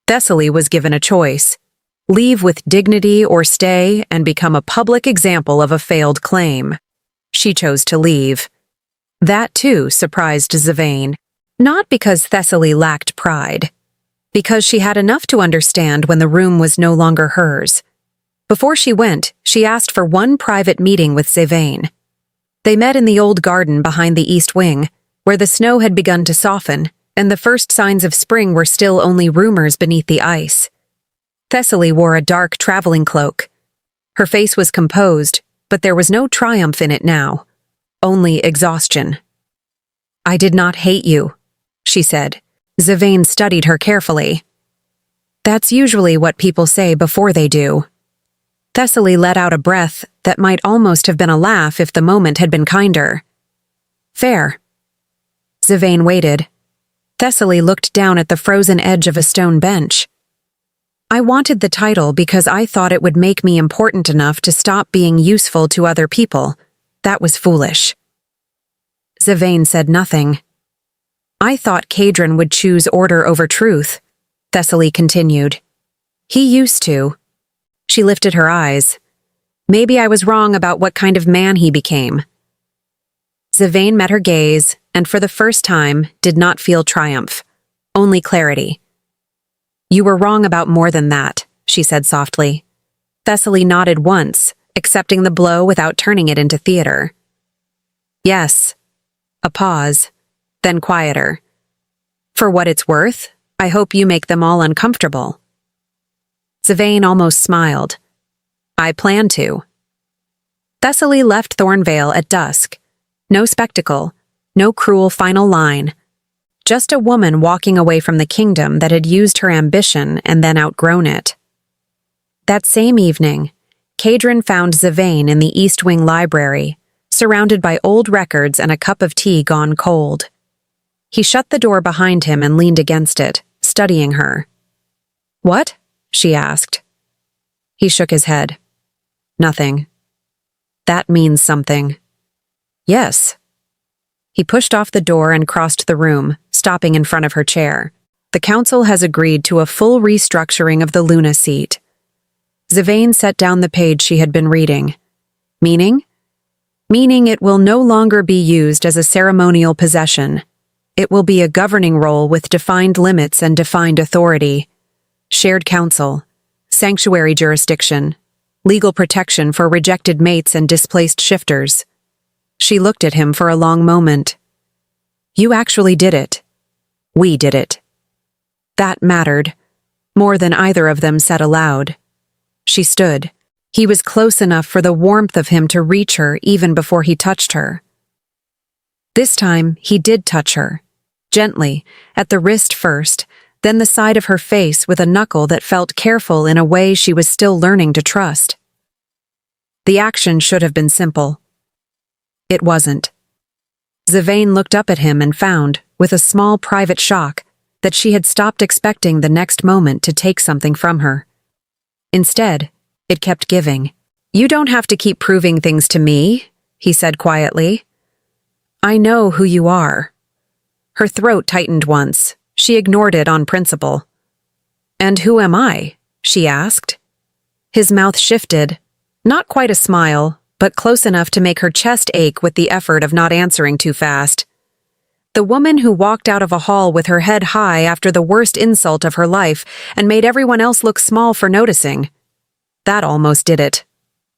Thessaly was given a choice: leave with dignity or stay and become a public example of a failed claim. She chose to leave. That, too, surprised Zevane, not because Thessaly lacked pride, because she had enough to understand when the room was no longer hers. Before she went, she asked for one private meeting with Zevane. They met in the old garden behind the east wing, where the snow had begun to soften, and the first signs of spring were still only rumors beneath the ice. Thessaly wore a dark traveling cloak. Her face was composed, but there was no triumph in it now. Only exhaustion. "I did not hate you," she said. Zevane studied her carefully. "That's usually what people say before they do." Thessaly let out a breath that might almost have been a laugh if the moment had been kinder. "Fair." Zevane waited. Thessaly looked down at the frozen edge of a stone bench. "I wanted the title because I thought it would make me important enough to stop being useful to other people. That was foolish." Zevane said nothing. "I thought Kadron would choose order over truth," Thessaly continued. "He used to." She lifted her eyes. "Maybe I was wrong about what kind of man he became." Zevane met her gaze, and for the first time did not feel triumph, only clarity. "You were wrong about more than that," she said softly. Thessaly nodded once, accepting the blow without turning it into theater. "Yes." A pause, then quieter. "For what it's worth, I hope you make them all uncomfortable." Zevane almost smiled. "I plan to." Thessaly left Thornvale at dusk. No spectacle, no cruel final line. Just a woman walking away from the kingdom that had used her ambition and then outgrown it. That same evening, Kadrin found Zavane in the East Wing library, surrounded by old records and a cup of tea gone cold. He shut the door behind him and leaned against it, studying her. "What?" she asked. He shook his head. "Nothing." "That means something." "Yes." He pushed off the door and crossed the room, stopping in front of her chair. "The council has agreed to a full restructuring of the Luna seat." Zavane set down the page she had been reading. "Meaning?" "Meaning it will no longer be used as a ceremonial possession. It will be a governing role with defined limits and defined authority. Shared council, sanctuary jurisdiction, legal protection for rejected mates and displaced shifters." She looked at him for a long moment. "You actually did it. We did it." That mattered, more than either of them said aloud. She stood. He was close enough for the warmth of him to reach her even before he touched her. This time, he did touch her. Gently, at the wrist first, then the side of her face with a knuckle that felt careful in a way she was still learning to trust. The action should have been simple. It wasn't. Zavane looked up at him and found, with a small private shock, that she had stopped expecting the next moment to take something from her. Instead, it kept giving. "You don't have to keep proving things to me," he said quietly. "I know who you are." Her throat tightened once. She ignored it on principle. "And who am I?" she asked. His mouth shifted, not quite a smile, but close enough to make her chest ache with the effort of not answering too fast. The woman who walked out of a hall with her head high after the worst insult of her life and made everyone else look small for noticing. That almost did it.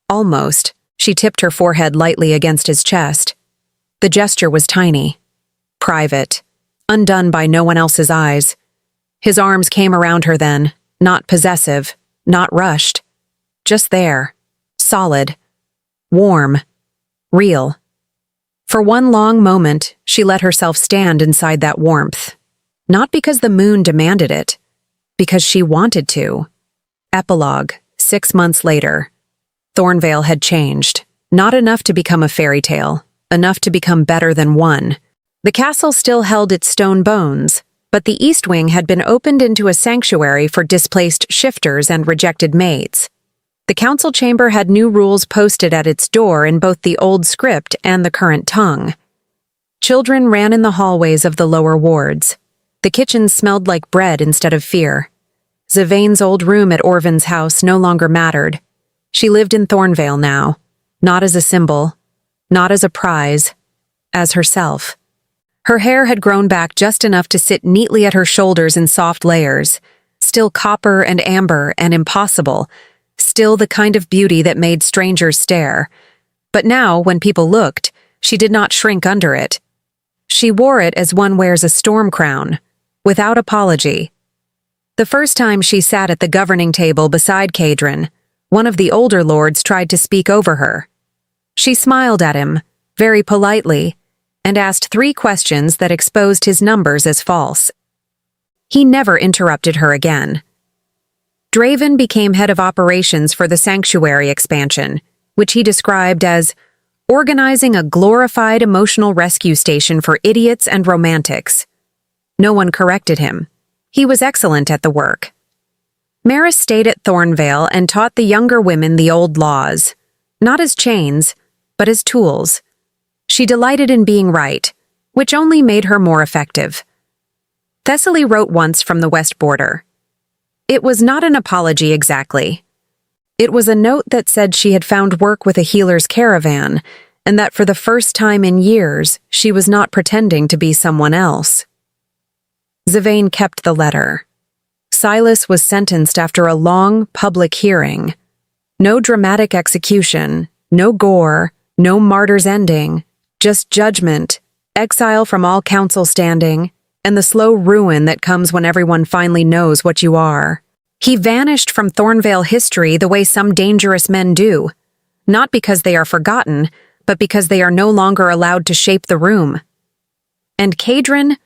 Almost. She tipped her forehead lightly against his chest. The gesture was tiny, private, undone by no one else's eyes. His arms came around her then, not possessive, not rushed. Just there, solid, warm, real. For one long moment, she let herself stand inside that warmth. Not because the moon demanded it, because she wanted to. Epilogue, 6 months later. Thornvale had changed. Not enough to become a fairy tale, enough to become better than one. The castle still held its stone bones, but the East Wing had been opened into a sanctuary for displaced shifters and rejected mates. The council chamber had new rules posted at its door in both the old script and the current tongue. Children ran in the hallways of the lower wards. The kitchen smelled like bread instead of fear. Zavane's old room at Orvan's house no longer mattered. She lived in Thornvale now, not as a symbol, not as a prize, as herself. Her hair had grown back just enough to sit neatly at her shoulders in soft layers, still copper and amber and impossible, still the kind of beauty that made strangers stare. But now, when people looked, she did not shrink under it. She wore it as one wears a storm crown, without apology. The first time she sat at the governing table beside Kadrin, one of the older lords tried to speak over her. She smiled at him, very politely, and asked 3 questions that exposed his numbers as false. He never interrupted her again. Draven became head of operations for the sanctuary expansion, which he described as organizing a glorified emotional rescue station for idiots and romantics. No one corrected him. He was excellent at the work. Maris stayed at Thornvale and taught the younger women the old laws, not as chains, but as tools. She delighted in being right, which only made her more effective. Thessaly wrote once from the west border. It was not an apology exactly. It was a note that said she had found work with a healer's caravan, and that for the first time in years, she was not pretending to be someone else. Zavane kept the letter. Silas was sentenced after a long, public hearing. No dramatic execution, no gore, no martyr's ending, just judgment, exile from all council standing, and the slow ruin that comes when everyone finally knows what you are. He vanished from Thornvale history the way some dangerous men do, Not because they are forgotten, but because they are no longer allowed to shape the room. And Kadrin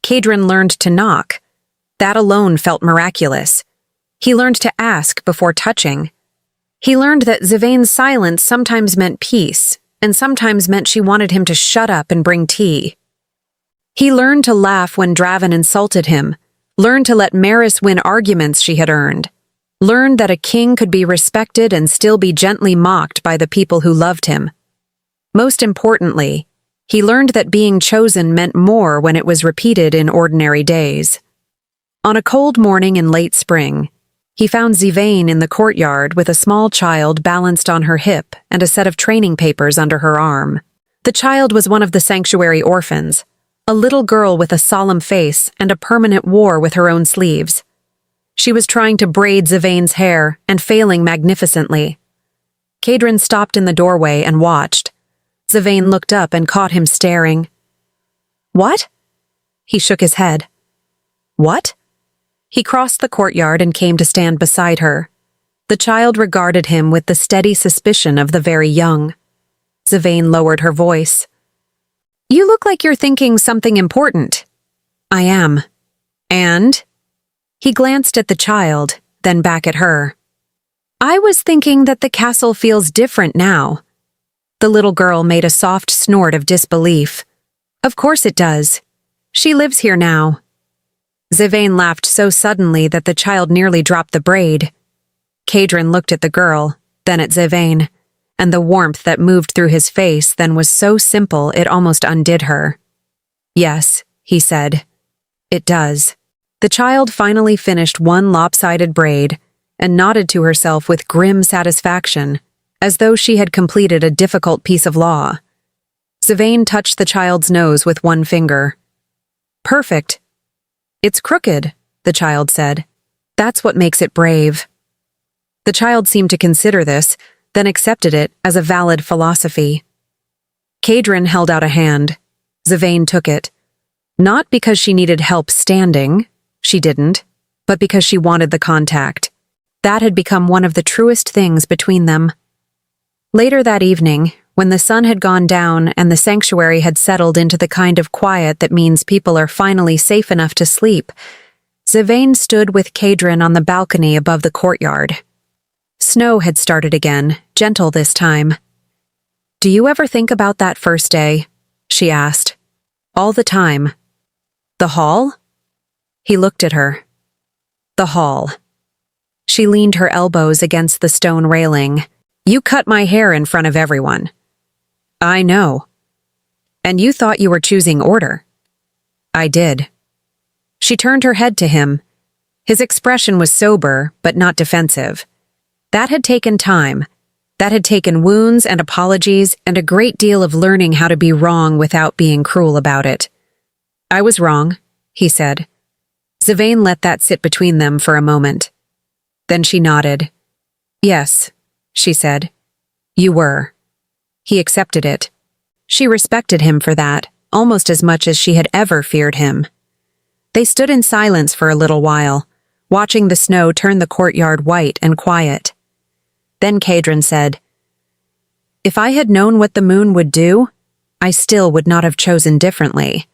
learned to knock. That alone felt miraculous. He learned to ask before touching. He learned that Zavane's silence sometimes meant peace, and sometimes meant she wanted him to shut up and bring tea. He learned to laugh when Draven insulted him, learned to let Maris win arguments she had earned, learned that a king could be respected and still be gently mocked by the people who loved him. Most importantly, he learned that being chosen meant more when it was repeated in ordinary days. On a cold morning in late spring, he found Zivane in the courtyard with a small child balanced on her hip and a set of training papers under her arm. The child was one of the sanctuary orphans, a little girl with a solemn face and a permanent war with her own sleeves. She was trying to braid Zivane's hair and failing magnificently. Kadrin stopped in the doorway and watched. Zivane looked up and caught him staring. "What?" He shook his head. "What?" He crossed the courtyard and came to stand beside her. The child regarded him with the steady suspicion of the very young. Zivane lowered her voice. "You look like you're thinking something important." "I am." "And?" He glanced at the child, then back at her. "I was thinking that the castle feels different now." The little girl made a soft snort of disbelief. "Of course it does. She lives here now." Zivane laughed so suddenly that the child nearly dropped the braid. Kadrin looked at the girl, then at Zivane, and the warmth that moved through his face then was so simple it almost undid her. "Yes," he said. "It does." The child finally finished one lopsided braid and nodded to herself with grim satisfaction, as though she had completed a difficult piece of law. Zivane touched the child's nose with one finger. "Perfect." "It's crooked," the child said. "That's what makes it brave." The child seemed to consider this, then accepted it as a valid philosophy. Kadrin held out a hand. Zivane took it. Not because she needed help standing, she didn't, but because she wanted the contact. That had become one of the truest things between them. Later that evening, when the sun had gone down and the sanctuary had settled into the kind of quiet that means people are finally safe enough to sleep, Zivane stood with Kadrin on the balcony above the courtyard. Snow had started again, gentle this time. "Do you ever think about that first day?" she asked. "All the time." "The hall?" He looked at her. "The hall." She leaned her elbows against the stone railing. "You cut my hair in front of everyone." "I know." "And you thought you were choosing order." "I did." She turned her head to him. His expression was sober, but not defensive. That had taken time. That had taken wounds and apologies and a great deal of learning how to be wrong without being cruel about it. "I was wrong," he said. Zivane let that sit between them for a moment. Then she nodded. "Yes," she said. "You were." He accepted it. She respected him for that, almost as much as she had ever feared him. They stood in silence for a little while, watching the snow turn the courtyard white and quiet. Then Kadrin said, "If I had known what the moon would do, I still would not have chosen differently."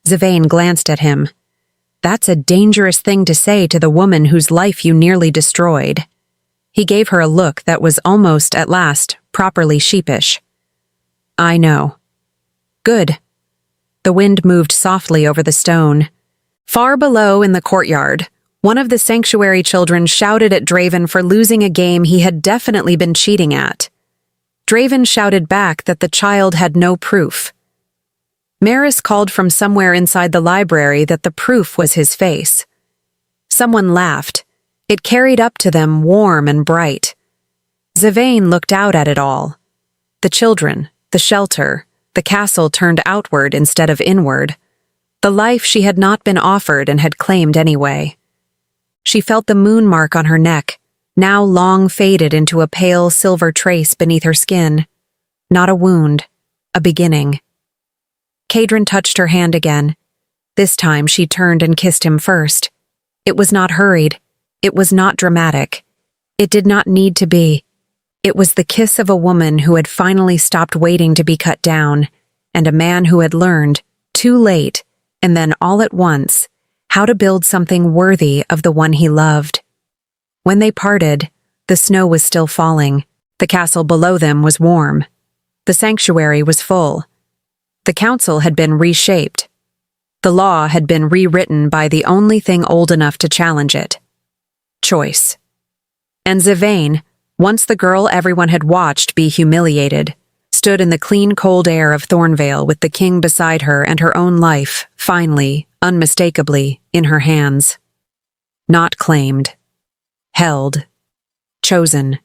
Zivane glanced at him. "That's a dangerous thing to say to the woman whose life you nearly destroyed." He gave her a look that was almost, at last, properly sheepish. "I know." "Good." The wind moved softly over the stone. Far below in the courtyard, one of the sanctuary children shouted at Draven for losing a game he had definitely been cheating at. Draven shouted back that the child had no proof. Maris called from somewhere inside the library that the proof was his face. Someone laughed. It carried up to them warm and bright. Zivane looked out at it all. The children, the shelter, the castle turned outward instead of inward. The life she had not been offered and had claimed anyway. She felt the moon mark on her neck, now long faded into a pale silver trace beneath her skin. Not a wound, a beginning. Kadrin touched her hand again. This time she turned and kissed him first. It was not hurried. It was not dramatic. It did not need to be. It was the kiss of a woman who had finally stopped waiting to be cut down, and a man who had learned, too late, and then all at once, how to build something worthy of the one he loved. When they parted, the snow was still falling. The castle below them was warm. The sanctuary was full. The council had been reshaped. The law had been rewritten by the only thing old enough to challenge it: choice. And Zivane, once the girl everyone had watched be humiliated, stood in the clean cold air of Thornvale with the king beside her and her own life, finally, unmistakably, in her hands. Not claimed. Held. Chosen.